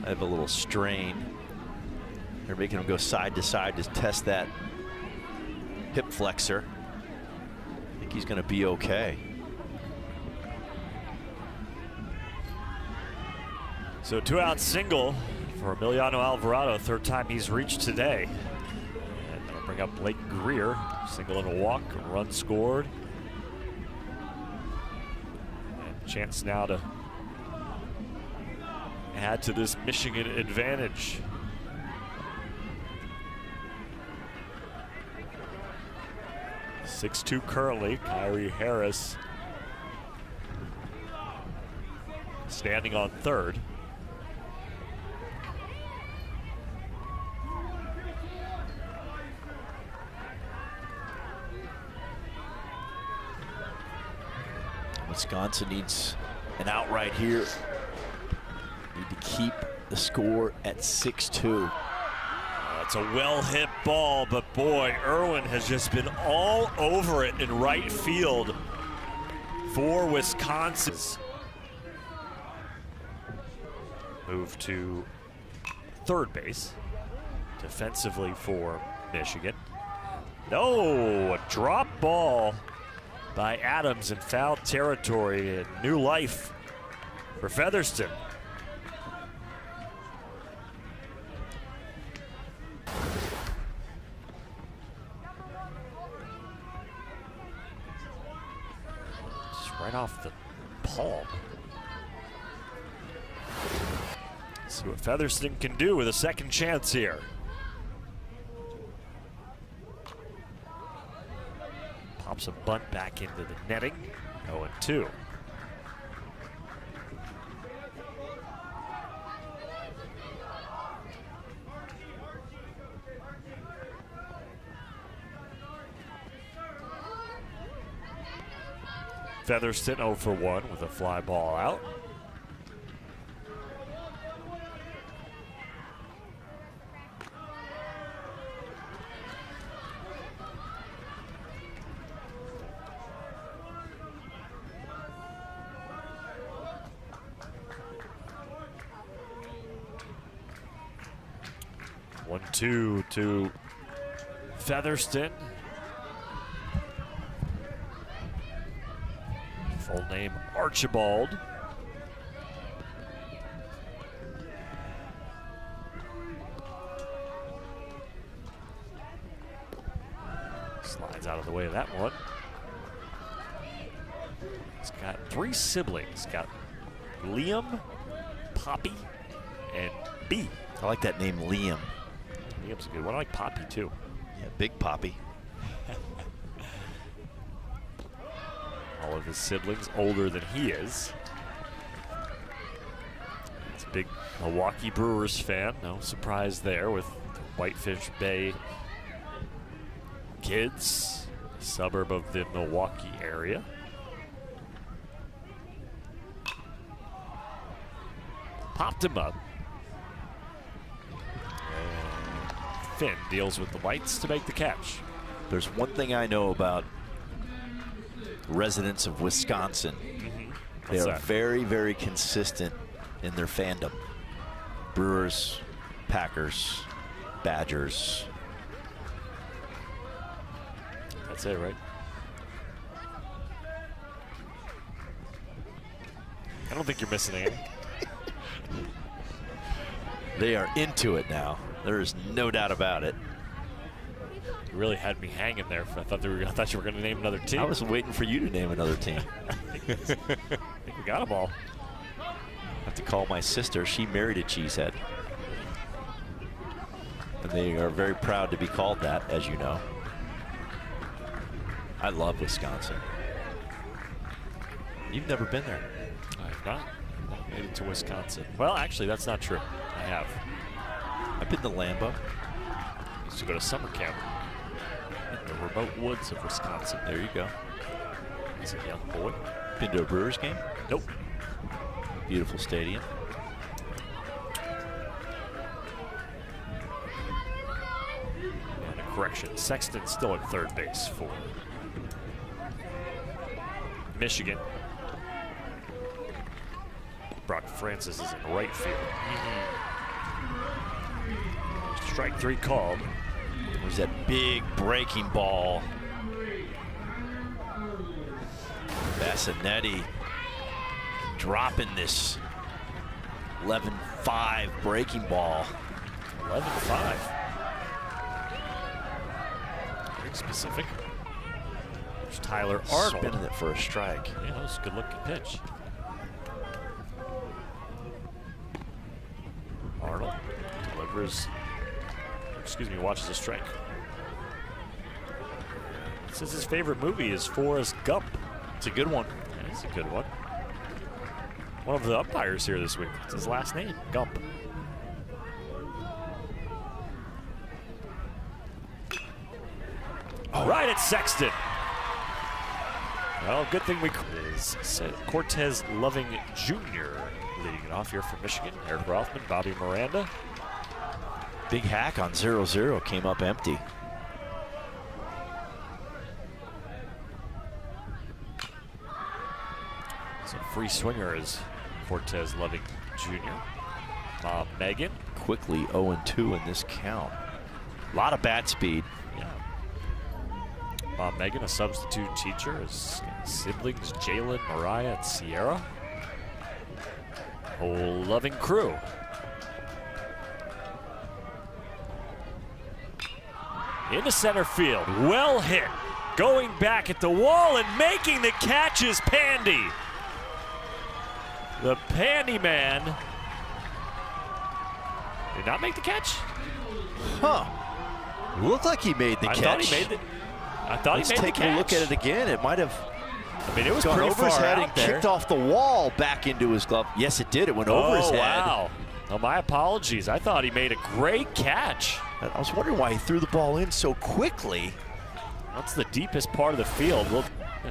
I have a little strain. They're making him go side to side to test that hip flexor. I think he's going to be okay. So 2-out single for Emiliano Alvarado, third time he's reached today. And that'll bring up Blake Greer, single and a walk, a run scored. And chance now to add to this Michigan advantage. .62 currently. Kyrie Harris standing on third. Wisconsin needs an out right here. Need to keep the score at 6-2. That's a well-hit ball, but boy, Irwin has just been all over it in right field for Wisconsin. Move to third base defensively for Michigan. No, a drop ball by Adams in foul territory, and new life for Featherston. Right off the palm. See what Featherston can do with a second chance here. Pops a bunt back into the netting. 0-2. Featherston 0 for 1 with a fly ball out. One, two to Featherston. Full name Archibald. Slides out of the way of that one. He's got 3 siblings. Got Liam, Poppy, and B. I like that name, Liam. Liam's a good one. I like Poppy, too. Yeah, Big Poppy. All of his siblings older than he is. He's a big Milwaukee Brewers fan. No surprise there with Whitefish Bay kids, a suburb of the Milwaukee area. Popped him up. And Finn deals with the whites to make the catch. There's one thing I know about residents of Wisconsin. They are very, very consistent in their fandom. Brewers, Packers, Badgers. That's it, right? I don't think you're missing anything. They are into it now. There is no doubt about it. You really had me hanging there. I thought you were going to name another team. I was waiting for you to name another team. I think we got them all. I have to call my sister. She married a cheesehead. And they are very proud to be called that, as you know. I love Wisconsin. You've never been there. I have not made it to Wisconsin. Well, actually, that's not true. I have. I've been to Lambeau. Used to go to summer camp in the remote woods of Wisconsin. There you go. As a young boy. Been to a Brewers game? Nope. Beautiful stadium. And a correction. Sexton still at third base for Michigan. Brock Francis is in right field. Strike 3 called. There's that big breaking ball. Bassinetti dropping this 11-5 breaking ball. 11-5. Very specific. There's Tyler Arnold. Spinning it for a strike. Yeah, that was a good looking pitch. Arnold delivers, watches a strike. Says his favorite movie is Forrest Gump. It's a good one. Yeah, it's a good one. One of the umpires here this week. It's his last name, Gump. Oh. Right at Sexton. Well, good thing we is Cortez Loving Jr. leading it off here for Michigan. Eric Rothman, Bobby Miranda. Big hack on 0-0, came up empty. So free swinger is Cortez Loving Jr. Bob Megan. Quickly 0-2 in this count. A lot of bat speed. Yeah. Bob Megan, a substitute teacher. His siblings Jalen, Mariah, and Sierra. Whole loving crew. Into center field, well hit. Going back at the wall and making the catch is Pandy. The Pandy man did not make the catch. Huh. Looked like he made the catch. Thought he made the, I thought Let's he made the take catch. a look at it again. It might have it was gone pretty over his far head out and there. kicked off the wall back into his glove. Yes, it did. It went over his head. Wow. Oh, my apologies. I thought he made a great catch. I was wondering why he threw the ball in so quickly. That's the deepest part of the field. Well,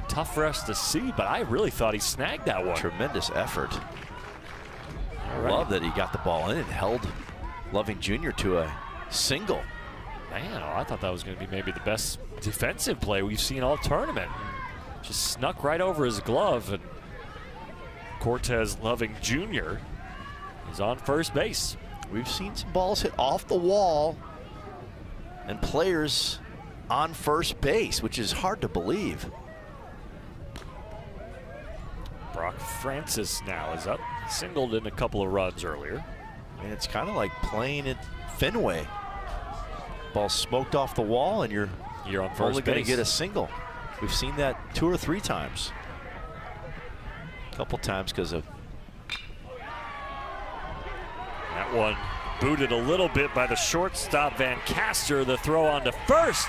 tough for us to see, but I really thought he snagged that one. Tremendous effort. All right. Love that he got the ball in and held Loving Jr. to a single. Man, I thought that was going to be maybe the best defensive play we've seen all tournament. Just snuck right over his glove, and Cortez Loving Jr. is on first base. We've seen some balls hit off the wall and players on first base, which is hard to believe. Brock Francis now is up. Singled in a couple of runs earlier. And it's kind of like playing at Fenway. Ball smoked off the wall and you're You're on first Only going base. to get a single. We've seen that 2 or 3 times. A couple times because of that one booted a little bit by the shortstop Van Caster. The throw on to first.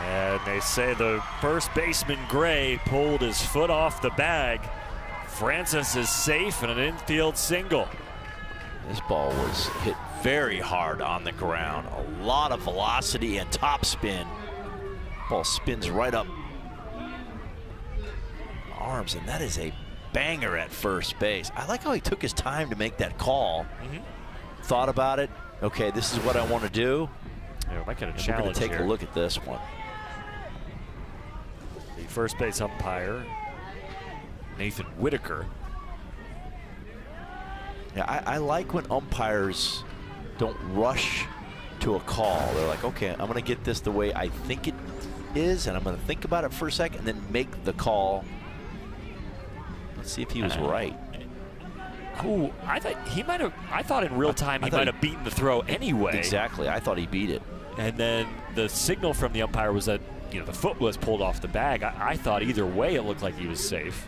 And they say the first baseman Gray pulled his foot off the bag. Francis is safe and an infield single. this ball was hit very hard on the ground. A lot of velocity and topspin. Ball spins right up arms, and that is a banger at first base. I like how he took his time to make that call. Thought about it. Okay, this is what I want to do. Yeah, we might get a And challenge we're going to take here. a look at this one. The first base umpire, Nathan Whitaker. Yeah, I like when umpires don't rush to a call. They're like, okay, I'm going to get this the way I think it is, and I'm going to think about it for a second and then make the call. Let's see if he was right. Ooh, I thought in real time he might have beaten the throw anyway. Exactly. I thought he beat it. And then the signal from the umpire was that, you know, the foot was pulled off the bag. I thought either way it looked like he was safe.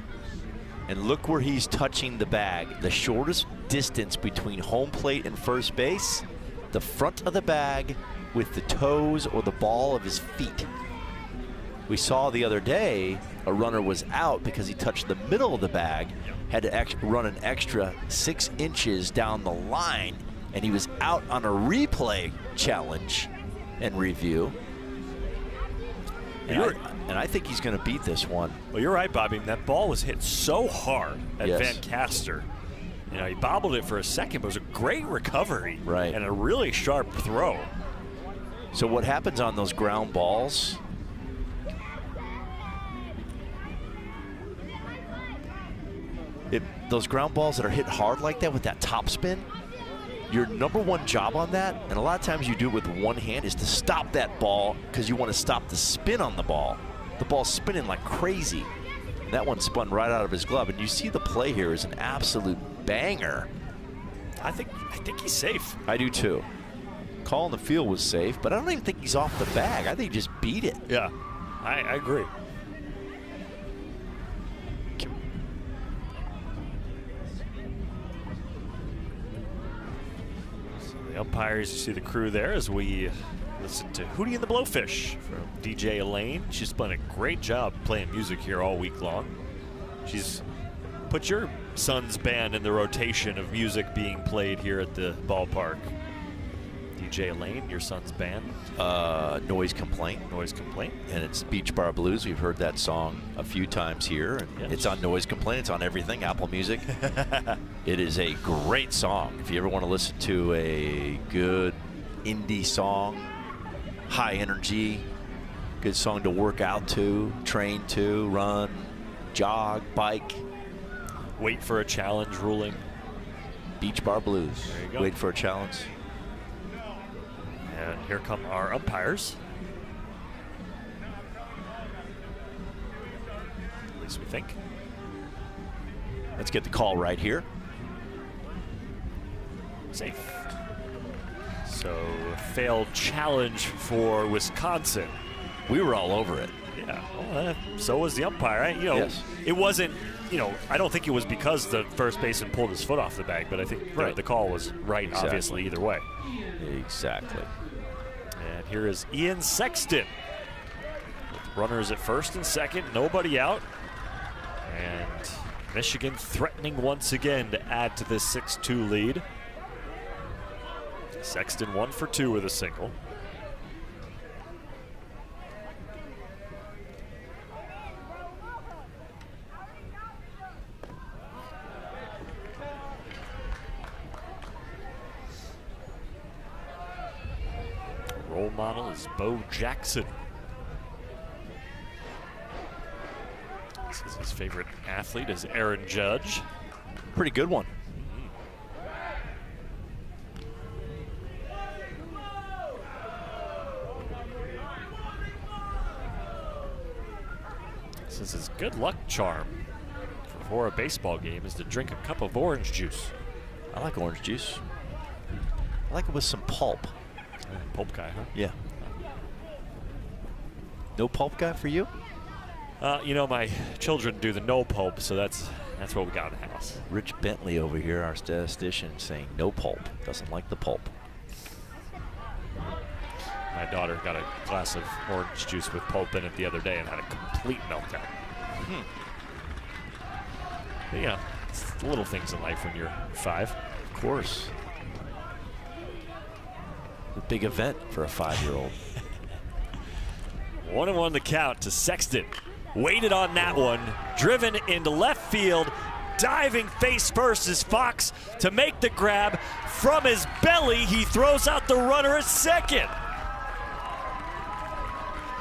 And look where he's touching the bag. The shortest distance between home plate and first base, the front of the bag with the toes or the ball of his feet. We saw the other day a runner was out because he touched the middle of the bag, had to run an extra 6 inches down the line, and he was out on a replay challenge and review. And I think he's going to beat this one. Well, you're right, Bobby. That ball was hit so hard at Van Caster. You know, he bobbled it for a second, but it was a great recovery. Right. And a really sharp throw. So what happens on those ground balls? Those ground balls that are hit hard like that with that top spin, your number one job on that, and a lot of times you do it with one hand, is to stop that ball because you want to stop the spin on the ball. The ball's spinning like crazy. That one spun right out of his glove, and you see the play here is an absolute banger. I think he's safe. I do too. Call in the field was safe, but I don't even think he's off the bag. I think he just beat it. Yeah, I agree. The umpires, you see the crew there as we listen to Hootie and the Blowfish from DJ Elaine. She's done a great job playing music here all week long. She's put your son's band in the rotation of music being played here at the ballpark. DJ Elaine, your son's band. Noise Complaint. Noise Complaint. And it's Beach Bar Blues. We've heard that song a few times here. And yes. It's on Noise Complaint. It's on everything, Apple Music. It is a great song. If you ever want to listen to a good indie song, high energy, good song to work out to, train to, run, jog, bike. Wait for a challenge ruling. Beach Bar Blues. There you go. Wait for a challenge. And here come our umpires. At least we think. Let's get the call right here. Safe. So, failed challenge for Wisconsin. We were all over it. Yeah, well, so was the umpire. You know, Yes. It wasn't, you know, I don't think it was because the first baseman pulled his foot off the bag, but I think the call was right, Exactly. obviously, either way. Exactly. And here is Ian Sexton. With runners at first and second, nobody out. And Michigan threatening once again to add to this 6-2 lead. Sexton 1 for 2 with a single. Role model is Bo Jackson. This is his favorite athlete is Aaron Judge. Pretty good one. This is his good luck charm before a baseball game is to drink a cup of orange juice. I like orange juice. I like it with some pulp. Pulp guy, huh? Yeah. No pulp guy for you? You know, my children do the no pulp, so that's what we got in the house. Rich Bentley over here, our statistician, saying no pulp. Doesn't like the pulp. My daughter got a glass of orange juice with pulp in it the other day and had a complete meltdown. But, you know, it's the little things in life when you're 5. Of course. A big event for a 5-year-old. 1-1 the count to Sexton. Waited on that one, driven into left field, diving face first as Fox to make the grab. From his belly, he throws out the runner at second.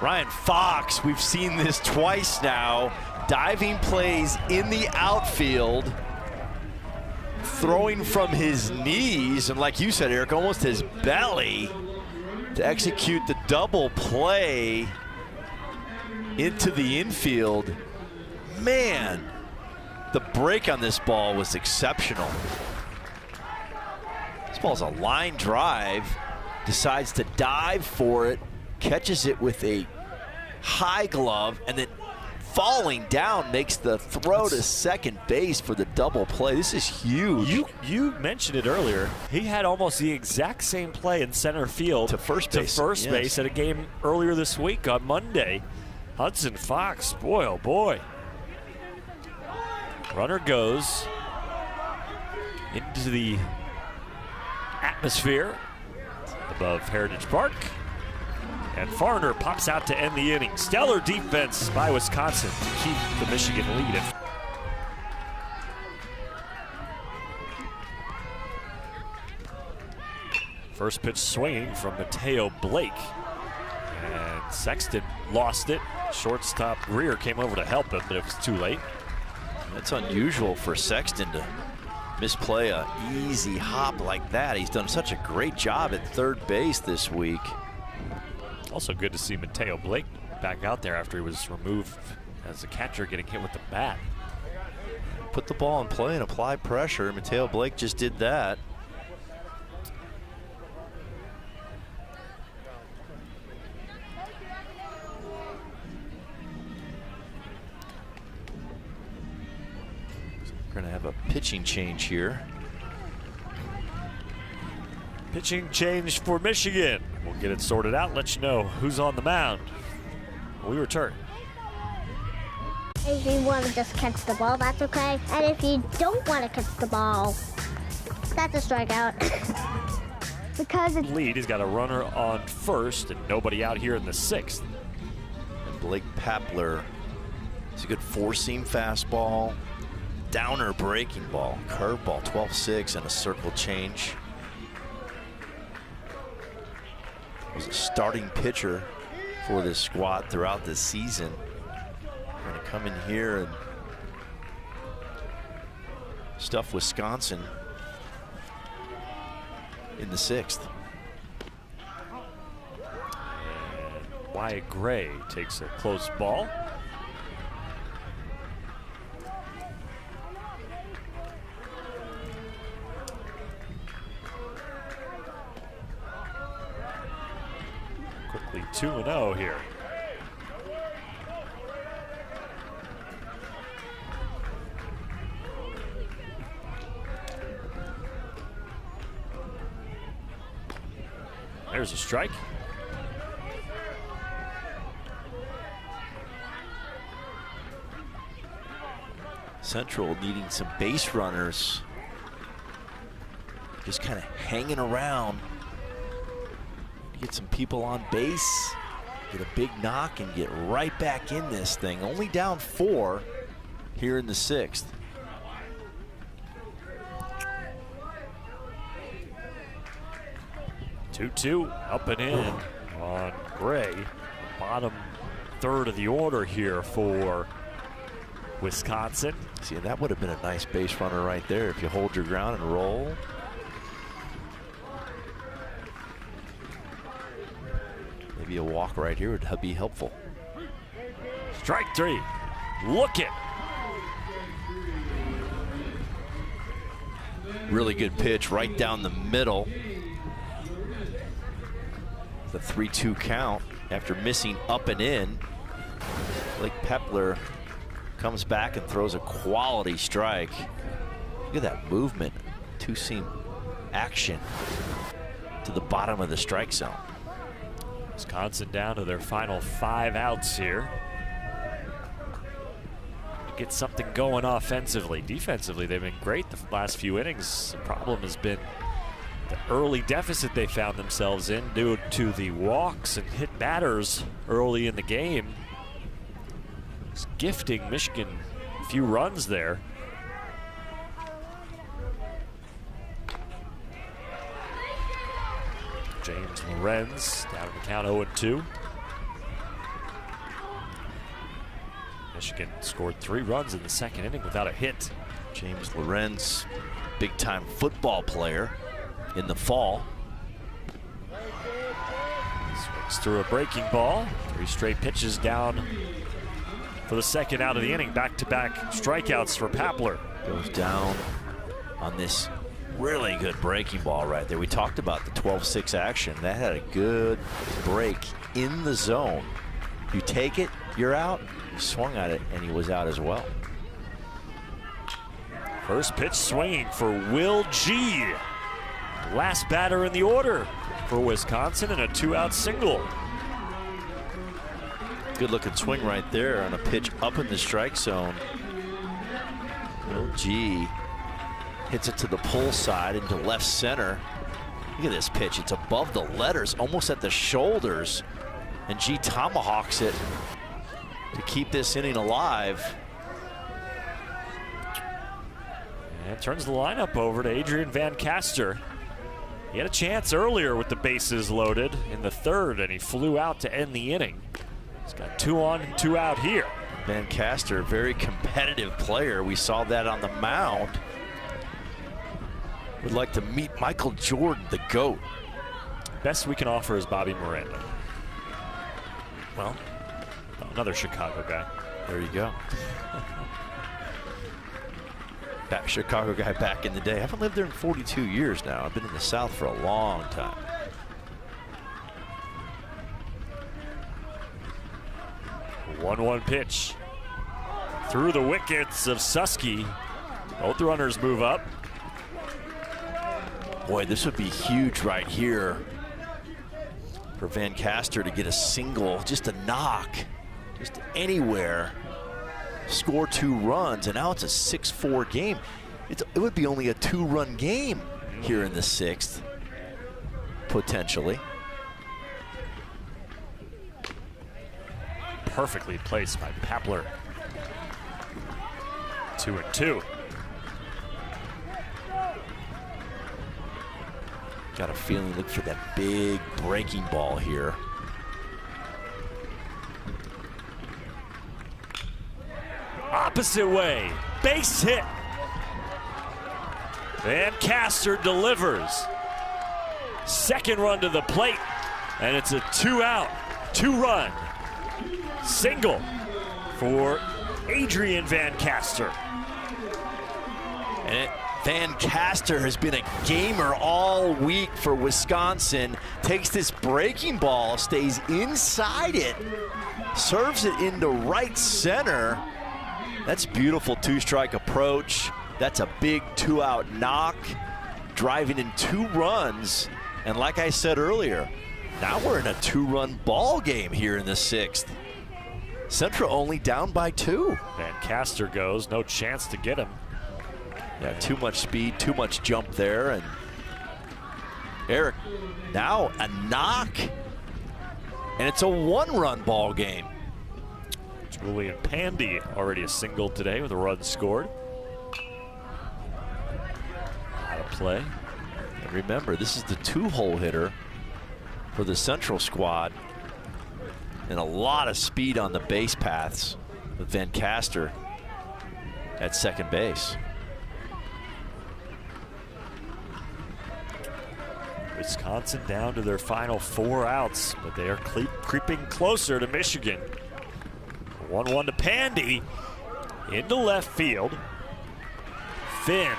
Ryan Fox, we've seen this twice now. Diving plays in the outfield, throwing from his knees, and like you said, Eric, almost his belly to execute the double play into the infield. Man, the break on this ball was exceptional. This ball's a line drive, decides to dive for it, catches it with a high glove, and then falling down makes the throw to second base for the double play. This is huge. You mentioned it earlier. He had almost the exact same play in center field to first base, base at a game earlier this week on Monday. Hudson Fox, boy, oh boy. Runner goes into the atmosphere above Heritage Park. And Farner pops out to end the inning. Stellar defense by Wisconsin to keep the Michigan lead. First pitch swinging from Mateo Blake. And Sexton lost it. Shortstop Greer came over to help him, but it was too late. That's unusual for Sexton to misplay a easy hop like that. He's done such a great job at third base this week. Also good to see Mateo Blake back out there after he was removed as a catcher getting hit with the bat. Put the ball in play and apply pressure. Mateo Blake just did that. We're going to have a pitching change here. Pitching change for Michigan. We'll get it sorted out, let you know who's on the mound. We return. If you want to just catch the ball, that's okay. And if you don't want to catch the ball, that's a strikeout. Because it's lead, he's got a runner on first and nobody out here in the 6th. And Blake Papler, it's a good four-seam fastball, downer breaking ball, curveball, 12-6, and a circle change. Was a starting pitcher for this squad throughout the season. Going to come in here and stuff Wisconsin in the 6th. And Wyatt Gray takes a close ball. Quickly 2-0 here. There's a strike. Central needing some base runners. Just kind of hanging around. Get some people on base, get a big knock, and get right back in this thing. Only down 4 here in the 6th. Two up and in on Gray. Bottom third of the order here for Wisconsin. See, that would have been a nice base runner right there if you hold your ground and roll. Maybe a walk right here would be helpful. Strike 3. Look it. Really good pitch right down the middle. The 3-2 count. after missing up and in. Blake Pepler comes back and throws a quality strike. Look at that movement, two-seam action to the bottom of the strike zone. Wisconsin down to their final 5 outs here. Get something going offensively. Defensively, they've been great the last few innings. The problem has been the early deficit they found themselves in due to the walks and hit batters early in the game. It's gifting Michigan a few runs there. James Lorenz down to the count 0-2. Michigan scored 3 runs in the second inning without a hit. James Lorenz, big-time football player in the fall. Swings through a breaking ball. 3 straight pitches down for the second out of the inning. Back-to-back strikeouts for Pepler. Goes down on this really good breaking ball right there. We talked about the 12-6 action. That had a good break in the zone. You take it, you're out. He swung at it, and he was out as well. First pitch swinging for Will G. Last batter in the order for Wisconsin, and a 2-out single. Good looking swing right there on a pitch up in the strike zone. Will G hits it to the pull side into left center. Look at this pitch. It's above the letters, almost at the shoulders. And G tomahawks it to keep this inning alive. And turns the lineup over to Adrian Van Caster. He had a chance earlier with the bases loaded in the third, and he flew out to end the inning. He's got 2 on and 2 out here. Van Caster, very competitive player. We saw that on the mound. Would like to meet Michael Jordan, the GOAT. Best we can offer is Bobby Miranda. Well, another Chicago guy. There you go. Chicago guy back in the day. I haven't lived there in 42 years now. I've been in the South for a long time. A 1-1 pitch. Through the wickets of Susky. Both runners move up. Boy, this would be huge right here for Van Caster to get a single, just a knock, just anywhere, score 2 runs, and now it's a 6-4 game. It would be only a 2-run game here in the 6th, potentially. Perfectly placed by Pepler. 2-2. Got a feeling, look for that big breaking ball here. Opposite way, base hit. Van Caster delivers. Second run to the plate, and it's a 2-out, 2-run single for Adrian Van Caster. And Van Caster has been a gamer all week for Wisconsin. Takes this breaking ball, stays inside it, serves it into right center. That's beautiful 2-strike approach. That's a big 2-out knock, driving in 2 runs. And like I said earlier, now we're in a 2-run ball game here in the 6th. Central only down by 2. Van Caster goes, no chance to get him. Yeah, too much speed, too much jump there. And Eric, now a knock, and it's a 1-run ball game. Julian Pandy already a single today with a run scored. Out of play. And remember, this is the 2-hole hitter for the Central squad, and a lot of speed on the base paths with Van Caster at second base. Wisconsin down to their final 4 outs, but they are creeping closer to Michigan. 1-1 to Pandy into left field. Finn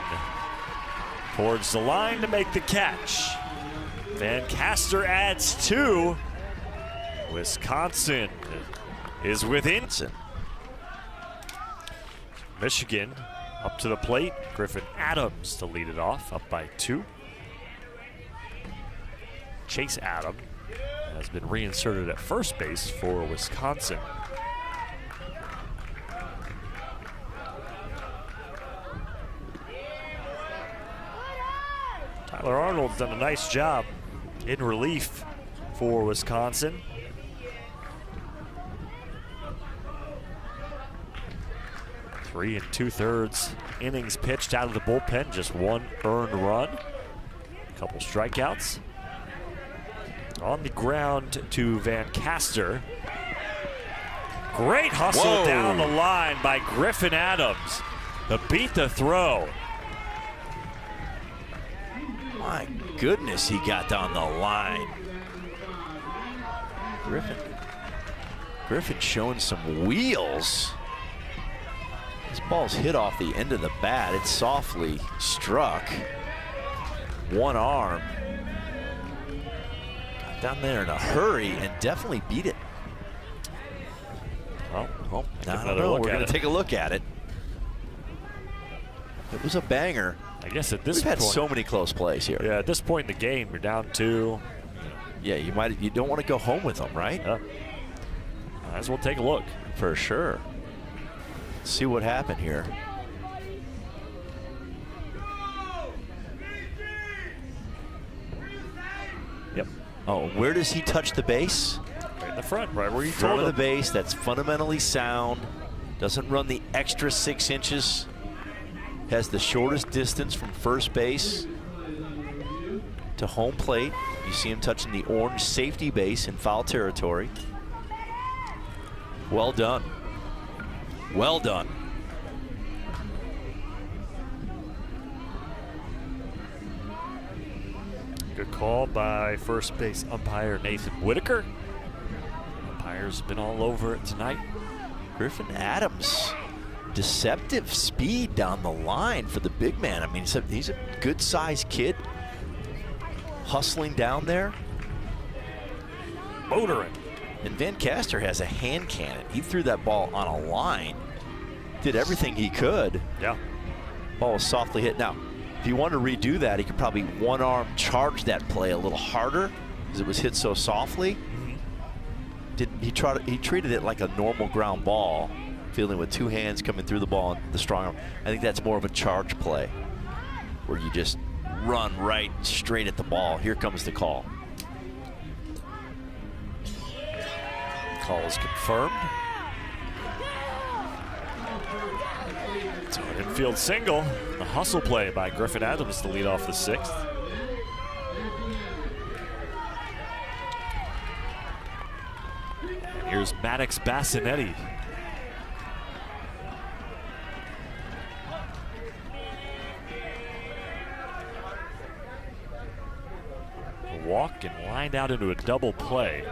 towards the line to make the catch. Van Caster adds 2. Wisconsin is within. Michigan up to the plate. Griffin Adams to lead it off, up by 2. Chase Adam has been reinserted at first base for Wisconsin. Tyler Arnold's done a nice job in relief for Wisconsin. Three and 2/3 innings pitched out of the bullpen, just 1 earned run. A couple strikeouts. On the ground to Van Caster. Great hustle down the line by Griffin Adams to beat the throw. My goodness, he got down the line. Griffin showing some wheels. This ball's hit off the end of the bat. It's softly struck. One arm. Got down there in a hurry and definitely beat it. Well, I don't know. We're going to take a look at it. It was a banger. I guess at this We've point, had so many close plays here. Yeah, at this point in the game, you're down 2. Yeah, you don't want to go home with them, right? Yeah. Might as well take a look. For sure. Let's see what happened here. Yep. Oh, where does he touch the base? Right in the front, right where you Front told of the him. base. That's fundamentally sound. Doesn't run the extra 6 inches. Has the shortest distance from first base to home plate. You see him touching the orange safety base in foul territory. Well done. Well done. Good call by first base umpire Nathan Whitaker. Umpire's been all over it tonight. Griffin Adams, deceptive speed down the line for the big man. I mean, he's a good-sized kid. Hustling down there. Motoring. And Van Caster has a hand cannon. He threw that ball on a line. Did everything he could. Yeah. Ball was softly hit. Now, if he wanted to redo that, he could probably one-arm charge that play a little harder because it was hit so softly. He treated it like a normal ground ball, fielding with 2 hands coming through the ball and the strong arm. I think that's more of a charge play where you just run right straight at the ball. Here comes the call. Call is confirmed. So an infield single. A hustle play by Griffin Adams to lead off the 6th. And here's Maddox Bassinetti. A walk and lined out into a double play.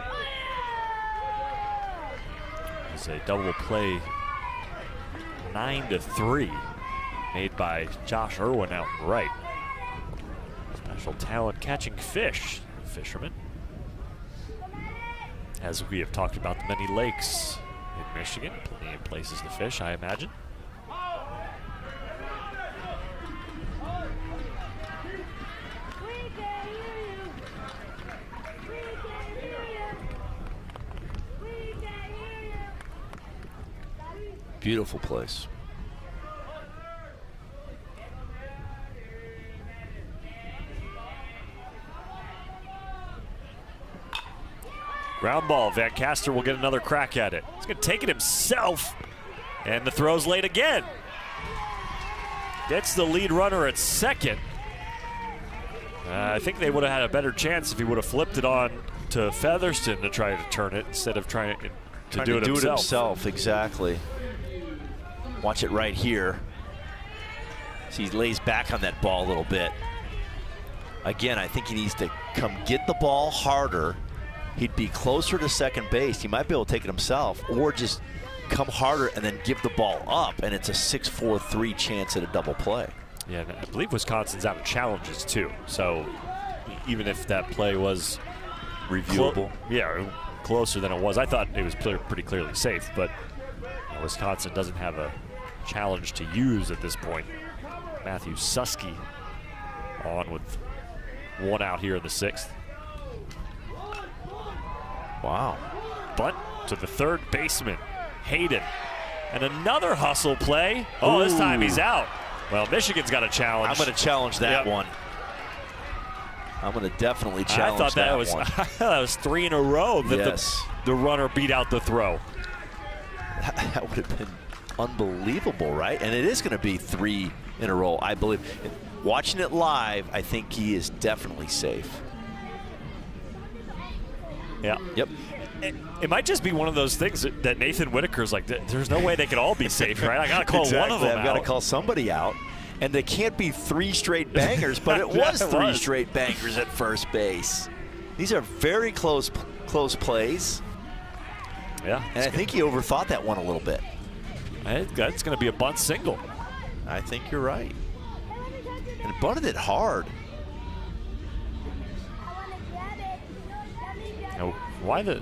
It's a double play 9-3 made by Josh Irwin out right. Special talent catching fish, fisherman. As we have talked about the many lakes in Michigan, plenty of places to fish, I imagine. Beautiful place. Ground ball. Van Caster will get another crack at it. He's going to take it himself. And the throw's late again. Gets the lead runner at second. I think they would have had a better chance if he would have flipped it on to Featherston to try to turn it instead of trying to do it himself. Exactly. Watch it right here. See, he lays back on that ball a little bit. Again, I think he needs to come get the ball harder. He'd be closer to second base. He might be able to take it himself, or just come harder and then give the ball up, and it's a 6-4-3 chance at a double play. Yeah, and I believe Wisconsin's out of challenges too. So even if that play was reviewable, closer than it was. I thought it was pretty clearly safe, but Wisconsin doesn't have a challenge to use at this point. Matthew Susky on with 1 out here in the 6th. Wow. Bunt to the third baseman, Hayden. And another hustle play. Oh, this time he's out. Well, Michigan's got a challenge. I'm going to challenge that one. I'm going to definitely challenge that one. I thought that was 3 in a row that the runner beat out the throw. That would have been unbelievable, right? And it is going to be 3 in a row, I believe. Watching it live, I think he is definitely safe. Yeah. Yep. It might just be one of those things that Nathan Whitaker's like, there's no way they could all be safe, right? I got to call one of them out. I've got to call somebody out. And they can't be 3 straight bangers, but it was 3 straight bangers at first base. These are very close plays. Yeah. And I think he overthought that one a little bit. That's going to be a bunt single. I think you're right. And bunted it hard. Now, why the...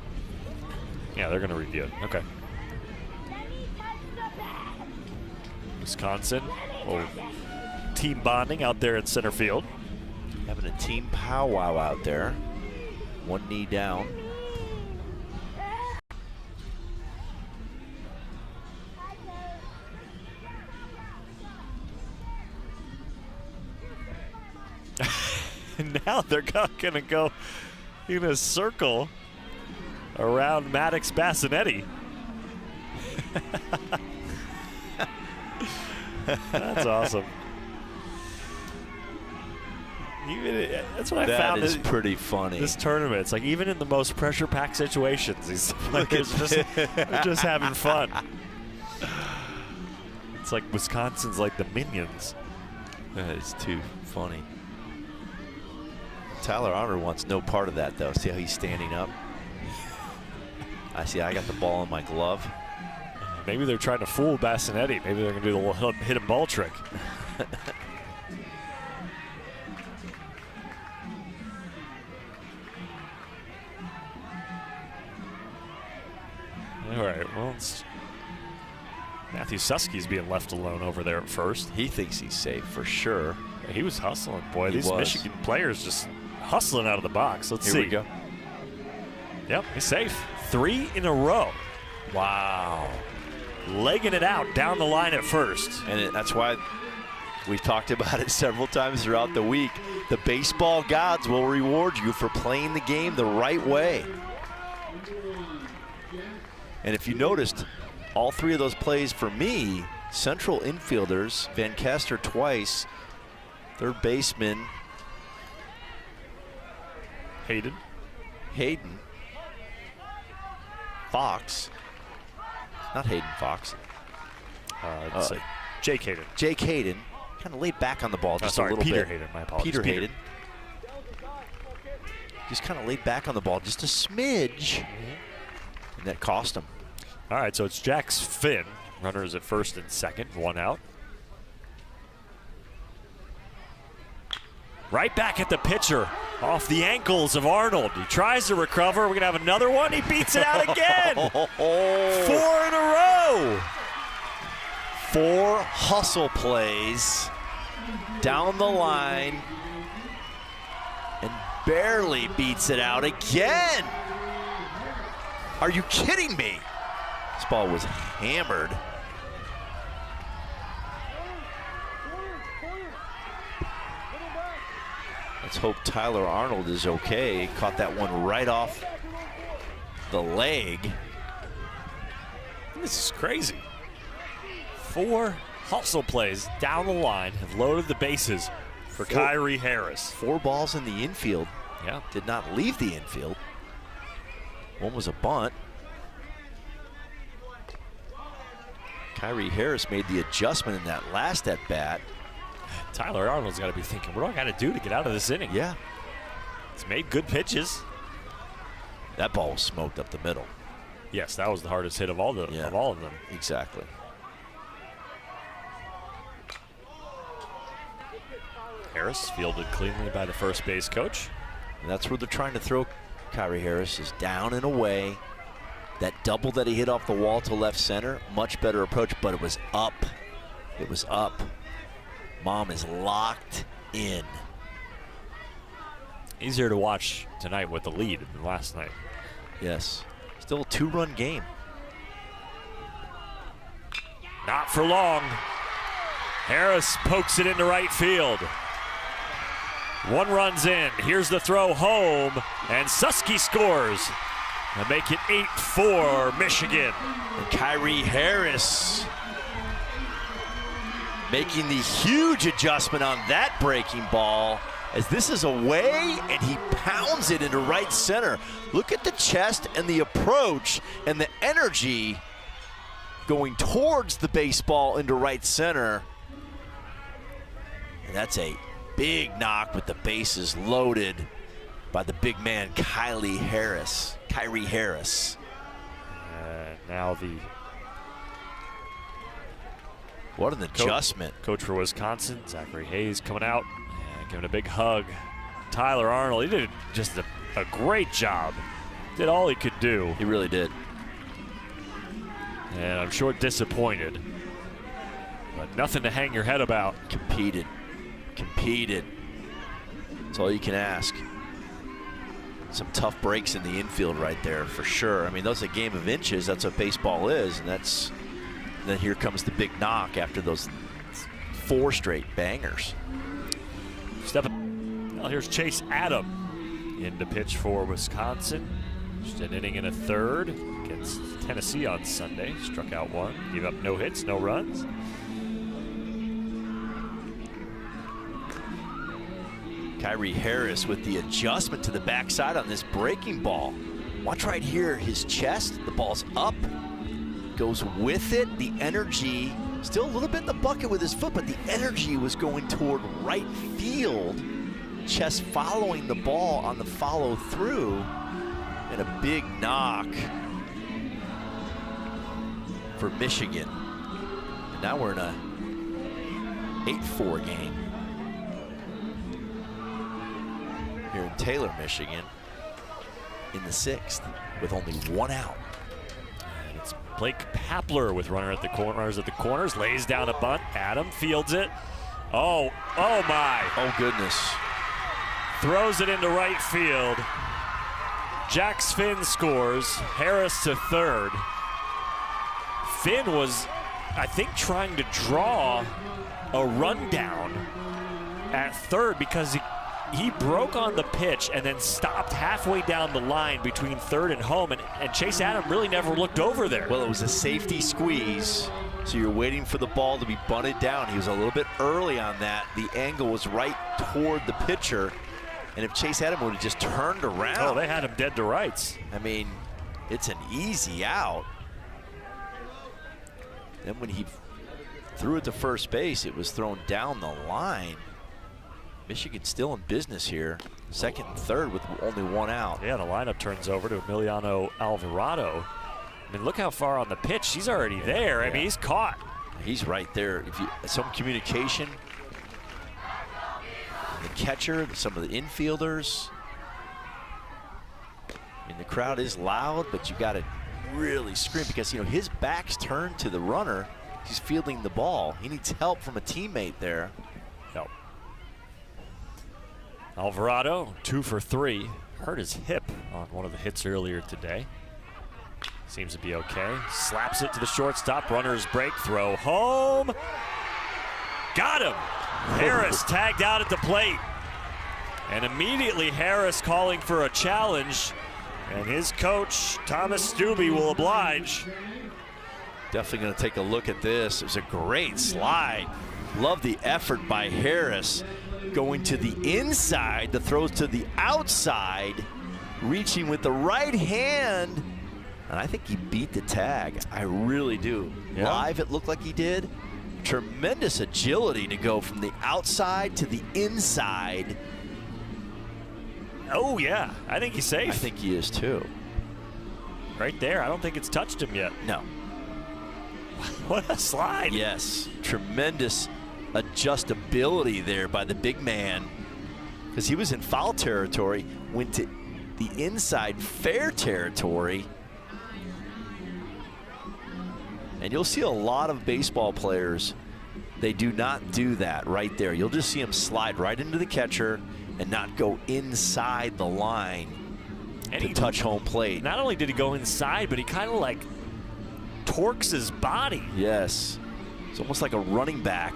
Yeah, they're going to review it. Okay. Wisconsin. Team bonding out there in center field. Having a team powwow out there. 1 knee down. And now they're going to go in a circle around Maddox Bassinetti. That's awesome. That's what I found. That is pretty funny. This tournament, it's like even in the most pressure-packed situations, these players they're just having fun. It's like Wisconsin's like the Minions. That is too funny. Tyler Arnold wants no part of that, though. See how he's standing up? I got the ball in my glove. Maybe they're trying to fool Bassinetti. Maybe they're going to do the little hit and ball trick. All right, well, Matthew Susky's being left alone over there at first. He thinks he's safe for sure. He was hustling, boy. These Michigan players just hustling out of the box. Let's see. Here we go. Yep, he's safe. 3 in a row. Wow. Legging it out down the line at first. And that's why we've talked about it several times throughout the week. The baseball gods will reward you for playing the game the right way. And if you noticed, all 3 of those plays for me, central infielders, Van Caster twice, third baseman Hayden, Fox, not Hayden Fox. Let's see. Jake Hayden. Jake Hayden kind of laid back on the ball just a little Peter bit. Hayden, my apologies. Peter Hayden. Just kind of laid back on the ball just a smidge. And that cost him. All right, so it's Jack's Finn. Runners at first and second, 1 out. Right back at the pitcher, off the ankles of Arnold. He tries to recover. We're going to have another one. He beats it out again. 4 in a row. 4 hustle plays down the line and barely beats it out again. Are you kidding me? This ball was hammered. Let's hope Tyler Arnold is okay. Caught that one right off the leg. This is crazy. 4 hustle plays down the line have loaded the bases for Kyrie Harris. 4 balls in the infield. Yeah. Did not leave the infield. One was a bunt. Kyrie Harris made the adjustment in that last at-bat. Tyler Arnold's got to be thinking, what do I got to do to get out of this inning? Yeah. He's made good pitches. That ball was smoked up the middle. Yes, that was the hardest hit of all of them. Exactly. Harris fielded cleanly by the first base coach. And that's where they're trying to throw Kyrie Harris is down and away. That double that he hit off the wall to left center, much better approach, but it was up. It was up. Mom is locked in. Easier to watch tonight with the lead than last night. Yes. Still a 2-run game. Not for long. Harris pokes it into right field. 1 run's in. Here's the throw home, and Susky scores and make it 8-4 Michigan. And Kyrie Harris making the huge adjustment on that breaking ball, as this is away and he pounds it into right center. Look at the chest and the approach and the energy going towards the baseball into right center. And that's a big knock with the bases loaded by the big man, Kyrie Harris. Now the what an adjustment. Coach for Wisconsin, Zachary Hayes, coming out and giving a big hug. Tyler Arnold, he did just a great job. Did all he could do. He really did. And I'm sure disappointed, but nothing to hang your head about. Competed. That's all you can ask. Some tough breaks in the infield right there for sure. I mean, those are a game of inches. That's what baseball is, and then here comes the big knock after those 4 straight bangers. Well, here's Chase Adam in to pitch for Wisconsin. Just an inning and a third against Tennessee on Sunday. Struck out 1, gave up no hits, no runs. Kyrie Harris with the adjustment to the backside on this breaking ball. Watch right here, his chest, the ball's up, goes with it, the energy, still a little bit in the bucket with his foot, but the energy was going toward right field. Chest following the ball on the follow through, and a big knock for Michigan. And now we're in a 8-4 game here in Taylor, Michigan, in the 6th with only 1 out. And it's Blake Papler with runners at the corners, lays down a bunt. Adam fields it. Oh my. Oh goodness. Throws it into right field. Jax Finn scores. Harris to third. Finn was, I think, trying to draw a rundown at third because he broke on the pitch and then stopped halfway down the line between third and home, and Chase Adam really never looked over there. Well, it was a safety squeeze, so you're waiting for the ball to be bunted down. He was a little bit early on that. The angle was right toward the pitcher, and if Chase Adam would have just turned around. Oh, they had him dead to rights. I mean, it's an easy out. Then when he threw it to first base, it was thrown down the line. Michigan still in business here. 2nd and 3rd with only 1 out. Yeah, the lineup turns over to Emiliano Alvarado. I mean, look how far on the pitch. He's already there. I mean, he's caught. He's right there. If you some communication, the catcher, some of the infielders. I mean, the crowd is loud, but you got to really scream because, you know, his back's turned to the runner. He's fielding the ball. He needs help from a teammate there. Help. Alvarado, 2 for 3. Hurt his hip on one of the hits earlier today. Seems to be okay. Slaps it to the shortstop. Runner's break, throw home. Got him. Harris tagged out at the plate. And immediately Harris calling for a challenge. And his coach, Thomas Stubbe, will oblige. Definitely going to take a look at this. It was a great slide. Love the effort by Harris. Going to the inside, the throws to the outside, reaching with the right hand. And I think he beat the tag. I really do. Yeah. Live, it looked like he did. Tremendous agility to go from the outside to the inside. Oh, yeah. I think he's safe. I think he is, too. Right there. I don't think it's touched him yet. No. What a slide. Yes. Tremendous adjustability there by the big man, because he was in foul territory, went to the inside fair territory. And you'll see a lot of baseball players, they do not do that right there. You'll just see them slide right into the catcher and not go inside the line to touch home plate. Not only did he go inside, but he kind of like torques his body. Yes. It's almost like a running back,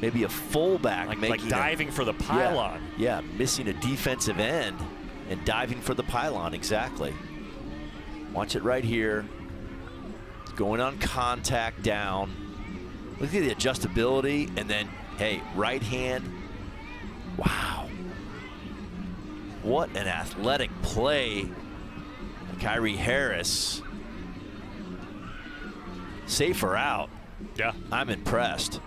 maybe a fullback. Like diving for the pylon. Yeah, missing a defensive end and diving for the pylon, exactly. Watch it right here. Going on contact down. Look at the adjustability, and then, hey, right hand. Wow. What an athletic play. Kyrie Harris. Safe or out. Yeah. I'm impressed.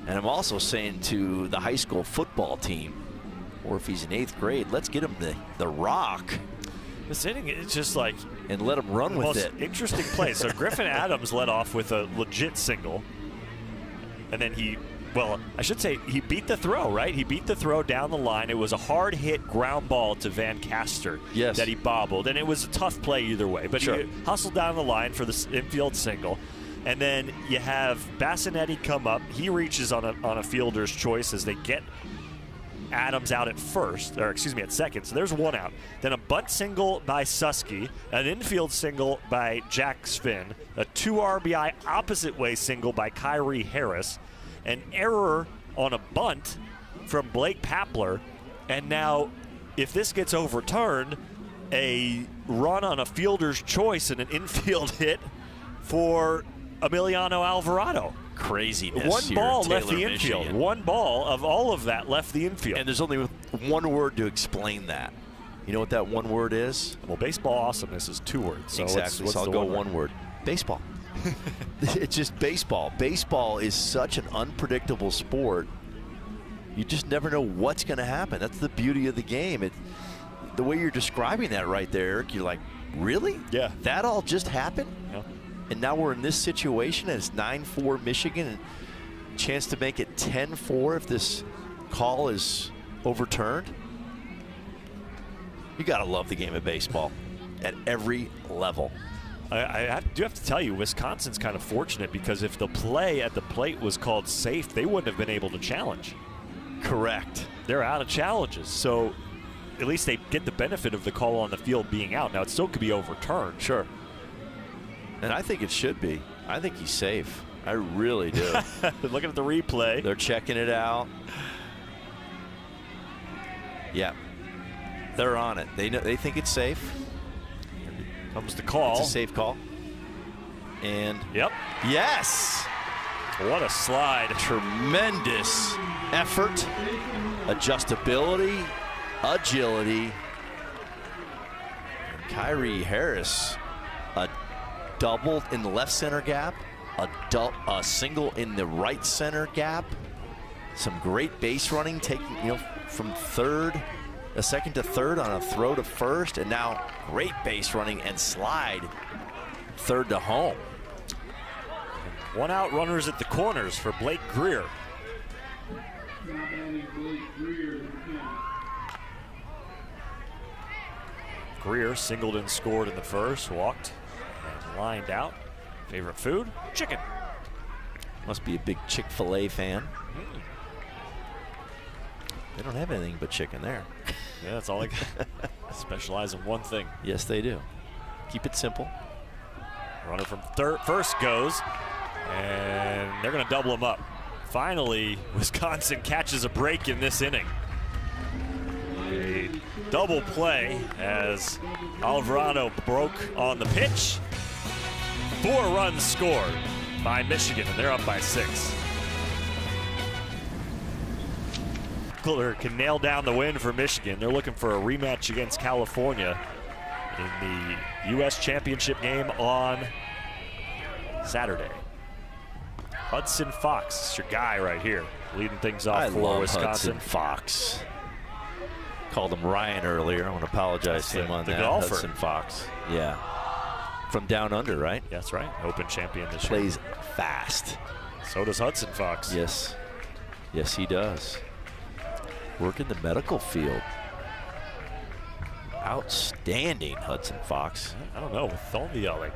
And I'm also saying to the high school football team, or if he's in 8th grade, let's get him the rock. This inning, it's just like, and let him run with it. Interesting play. So Griffin Adams led off with a legit single. And then he beat the throw, right? He beat the throw down the line. It was a hard hit ground ball to Van Caster that he bobbled. And it was a tough play either way. But he hustled down the line for the infield single. And then you have Bassinetti come up. He reaches on a fielder's choice as they get Adams out at second. So there's one out. Then a bunt single by Susky, an infield single by Jack Svin, a 2 RBI opposite way single by Kyrie Harris, an error on a bunt from Blake Papler, and now if this gets overturned, a run on a fielder's choice and an infield hit for Emiliano Alvarado. Craziness. One ball Taylor, left the infield. Michigan. One ball of all of that left the infield. And there's only one word to explain that. You know what that one word is? Well, baseball awesomeness is 2 words. So exactly. So I'll go one word. Baseball. It's just baseball. Baseball is such an unpredictable sport. You just never know what's going to happen. That's the beauty of the game. The way you're describing that right there, Eric, you're like, really? Yeah. That all just happened? Yeah. And now we're in this situation, and it's 9-4 Michigan, and chance to make it 10-4 if this call is overturned. You got to love the game of baseball at every level. I do have to tell you, Wisconsin's kind of fortunate because if the play at the plate was called safe, they wouldn't have been able to challenge. Correct. They're out of challenges, so at least they get the benefit of the call on the field being out. Now, it still could be overturned. Sure. And I think it should be. I think he's safe. I really do. Looking at the replay. They're checking it out. Yeah. They're on it. They think it's safe. Comes the call. It's a safe call. And yep. Yes. What a slide. Tremendous effort, adjustability, agility. And Kyrie Harris, a double in the left center gap, a single in the right center gap. Some great base running, taking from second to third on a throw to first, and now great base running and slide third to home. 1 out runners at the corners for Blake Greer. Greer singled and scored in the first, walked and lined out. Favorite food? Chicken. Must be a big Chick-fil-A fan. They don't have anything but chicken there. Yeah, that's all I got. Specialize in one thing. Yes, they do. Keep it simple. Runner from first goes, and they're going to double him up. Finally, Wisconsin catches a break in this inning. A double play as Alvarado broke on the pitch. 4 runs scored by Michigan, and they're up by 6. Cutler can nail down the win for Michigan. They're looking for a rematch against California in the U.S. Championship game on Saturday. Hudson Fox is your guy right here, leading things off for Wisconsin. Hudson Fox. Called him Ryan earlier. I want to apologize to him on that. Golfer. Hudson Fox. Yeah. From down under, right? Yeah, that's right. Open champion this year. Plays fast. So does Hudson Fox. Yes. Yes, he does. Work in the medical field. Outstanding, Hudson Fox. I don't know, with all the like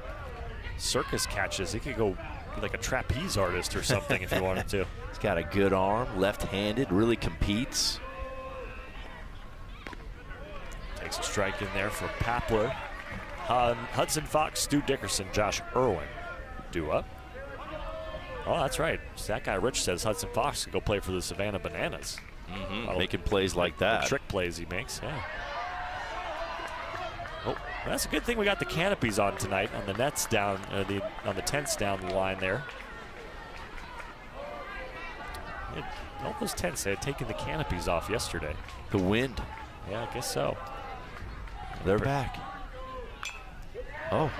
circus catches, he could go be like a trapeze artist or something if he wanted to. He's got a good arm, left-handed, really competes. Takes a strike in there for Papler. Hudson Fox, Stu Dickerson, Josh Irwin due up. Oh, that's right. That guy Rich says Hudson Fox can go play for the Savannah Bananas. Making plays like that. The trick plays he makes, yeah. Oh, that's a good thing we got the canopies on tonight on the nets down, on the tents down the line there. All those tents, they had taken the canopies off yesterday. The wind. Yeah, I guess so. They're back. Oh,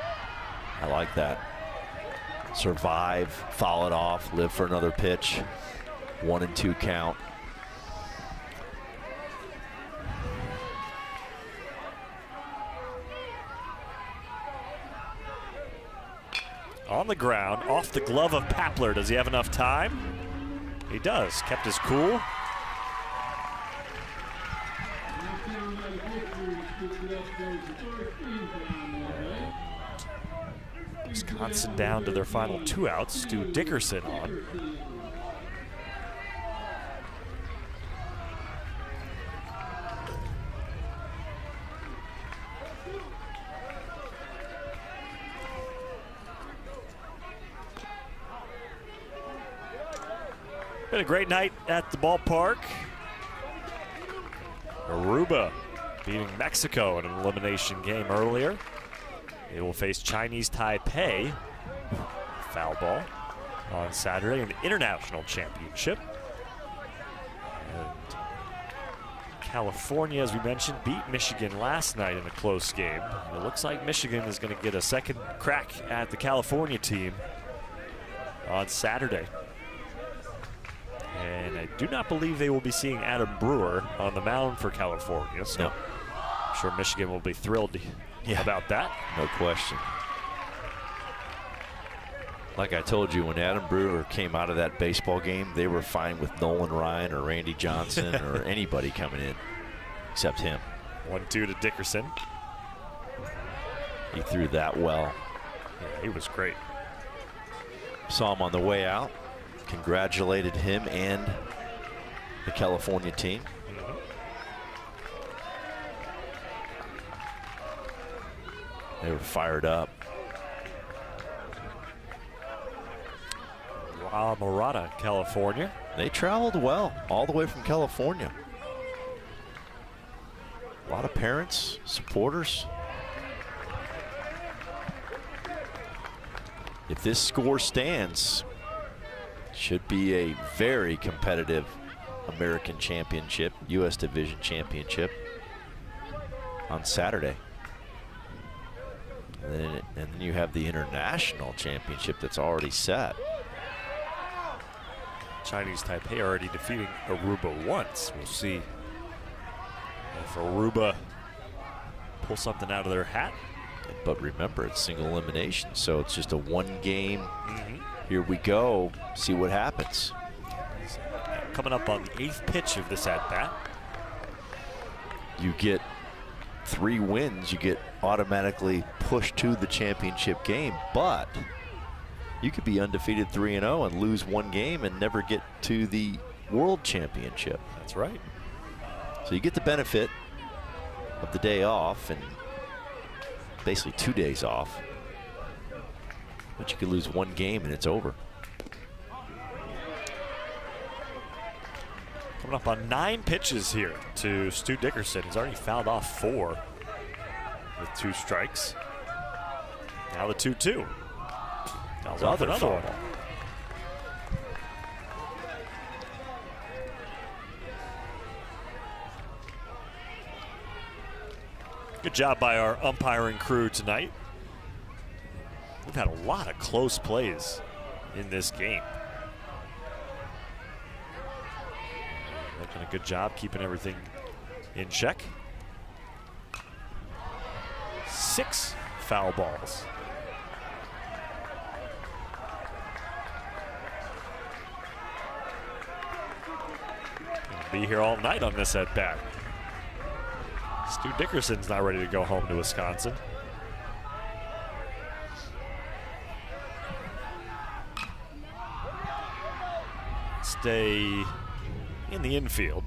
I like that. Survive, foul it off, live for another pitch. 1-2 count. On the ground, off the glove of Papler. Does he have enough time? He does. Kept his cool. Wisconsin down to their final 2 outs. Stu Dickerson on. Been a great night at the ballpark. Aruba beating Mexico in an elimination game earlier. They will face Chinese Taipei, foul ball, on Saturday in the International Championship. And California, as we mentioned, beat Michigan last night in a close game. And it looks like Michigan is going to get a second crack at the California team on Saturday. And I do not believe they will be seeing Adam Brewer on the mound for California. So no. I'm sure Michigan will be thrilled about that. No question. Like I told you, when Adam Brewer came out of that baseball game, they were fine with Nolan Ryan or Randy Johnson or anybody coming in except him. 1-2 to Dickerson. He threw that well. Yeah, he was great. Saw him on the way out. Congratulated him and the California team. They were fired up. La Mirada, California. They traveled well all the way from California. A lot of parents, supporters. If this score stands, should be a very competitive American Championship, U.S. Division Championship on Saturday. And then you have the International Championship that's already set. Chinese Taipei already defeating Aruba once. We'll see if Aruba pull something out of their hat. But remember, it's single elimination, so it's just a one-game. Here we go. See what happens. Coming up on the 8th pitch of this at-bat. You get 3 wins, you get automatically pushed to the championship game, but you could be undefeated 3-0 and lose 1 game and never get to the World Championship. That's right. So you get the benefit of the day off and basically 2 days off. But you could lose 1 game and it's over. Coming up on 9 pitches here to Stu Dickerson. He's already fouled off 4 with 2 strikes. Now the 2-2. Another foul ball. Good job by our umpiring crew tonight. We've had a lot of close plays in this game. They've done a good job keeping everything in check. 6 foul balls. Be here all night on this at bat. Stu Dickerson's not ready to go home to Wisconsin. Stay in the infield.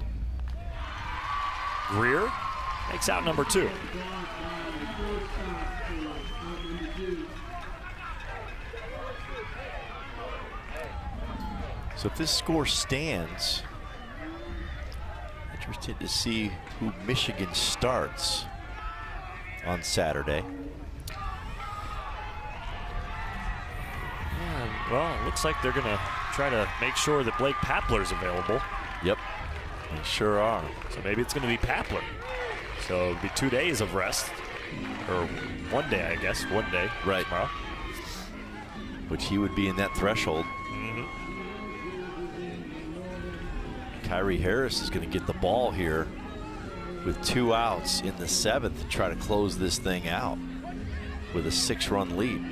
Greer makes out number 2. So if this score stands, interested to see who Michigan starts on Saturday. Yeah, well, it looks like they're going to try to make sure that Blake Papler's available. Yep, they sure are. So maybe it's going to be Papler. So it'll be 2 days of rest, or 1 day, I guess, 1 day. Right. Tomorrow. Which he would be in that threshold. Kyrie Harris is going to get the ball here with 2 outs in the 7th to try to close this thing out with a 6-run lead.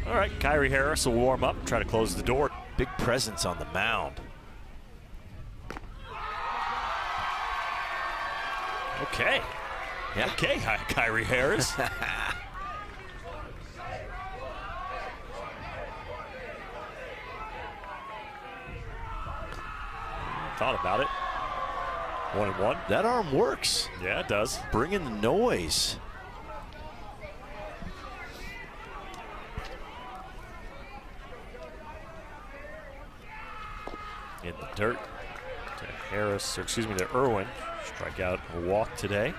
All right, Kyrie Harris will warm up, try to close the door. Big presence on the mound. Okay. Yeah. Okay, Kyrie Harris. Thought about it. 1-1. That arm works. Yeah, it does. Bring in the noise. In the dirt to Harris, or excuse me, to Irwin. Strike out a walk today.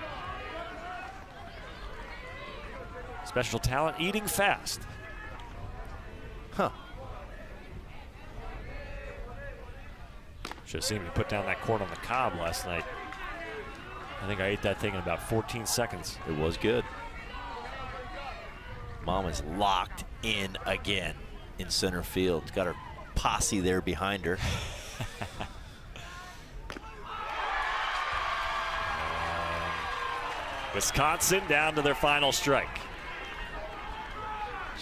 Special talent eating fast. Huh. Should have seen me put down that corn on the cob last night. I think I ate that thing in about 14 seconds. It was good. Mom is locked in again in center field. Got her posse there behind her. Wisconsin down to their final strike.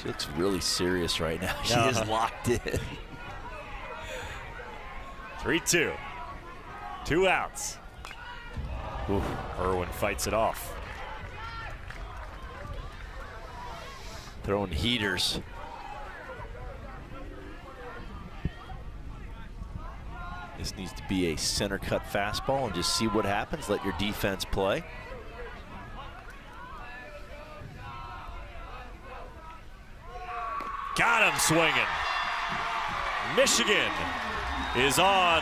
She looks really serious right now. She is locked in. 3-2. 2 outs. Oof. Irwin fights it off. Throwing heaters. This needs to be a center cut fastball and just see what happens. Let your defense play. Got him swinging. Michigan is on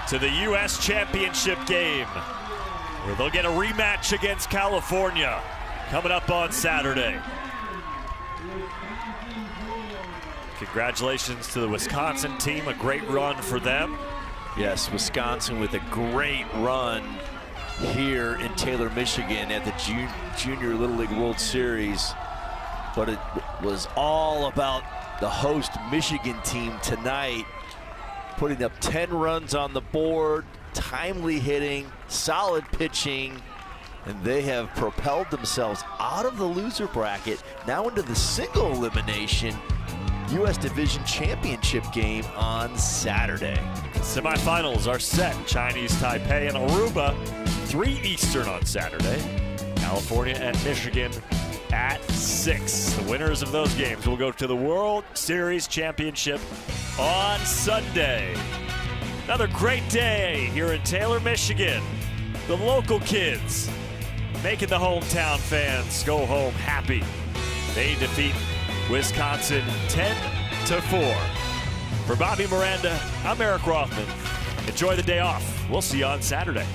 to the U.S. Championship game, where they'll get a rematch against California coming up on Saturday. Congratulations to the Wisconsin team, a great run for them. Yes, Wisconsin with a great run here in Taylor, Michigan at the Junior Little League World Series. But it was all about the host Michigan team tonight, putting up 10 runs on the board, timely hitting, solid pitching, and they have propelled themselves out of the loser bracket, now into the single elimination U.S. Division Championship game on Saturday. Semifinals are set. Chinese Taipei and Aruba, 3 Eastern on Saturday. California and Michigan at 6. The winners of those games will go to the World Series Championship on Sunday. Another great day here in Taylor, Michigan. The local kids making the hometown fans go home happy. They defeat Wisconsin 10-4. For Bobby Miranda, I'm Eric Rothman. Enjoy the day off. We'll see you on Saturday.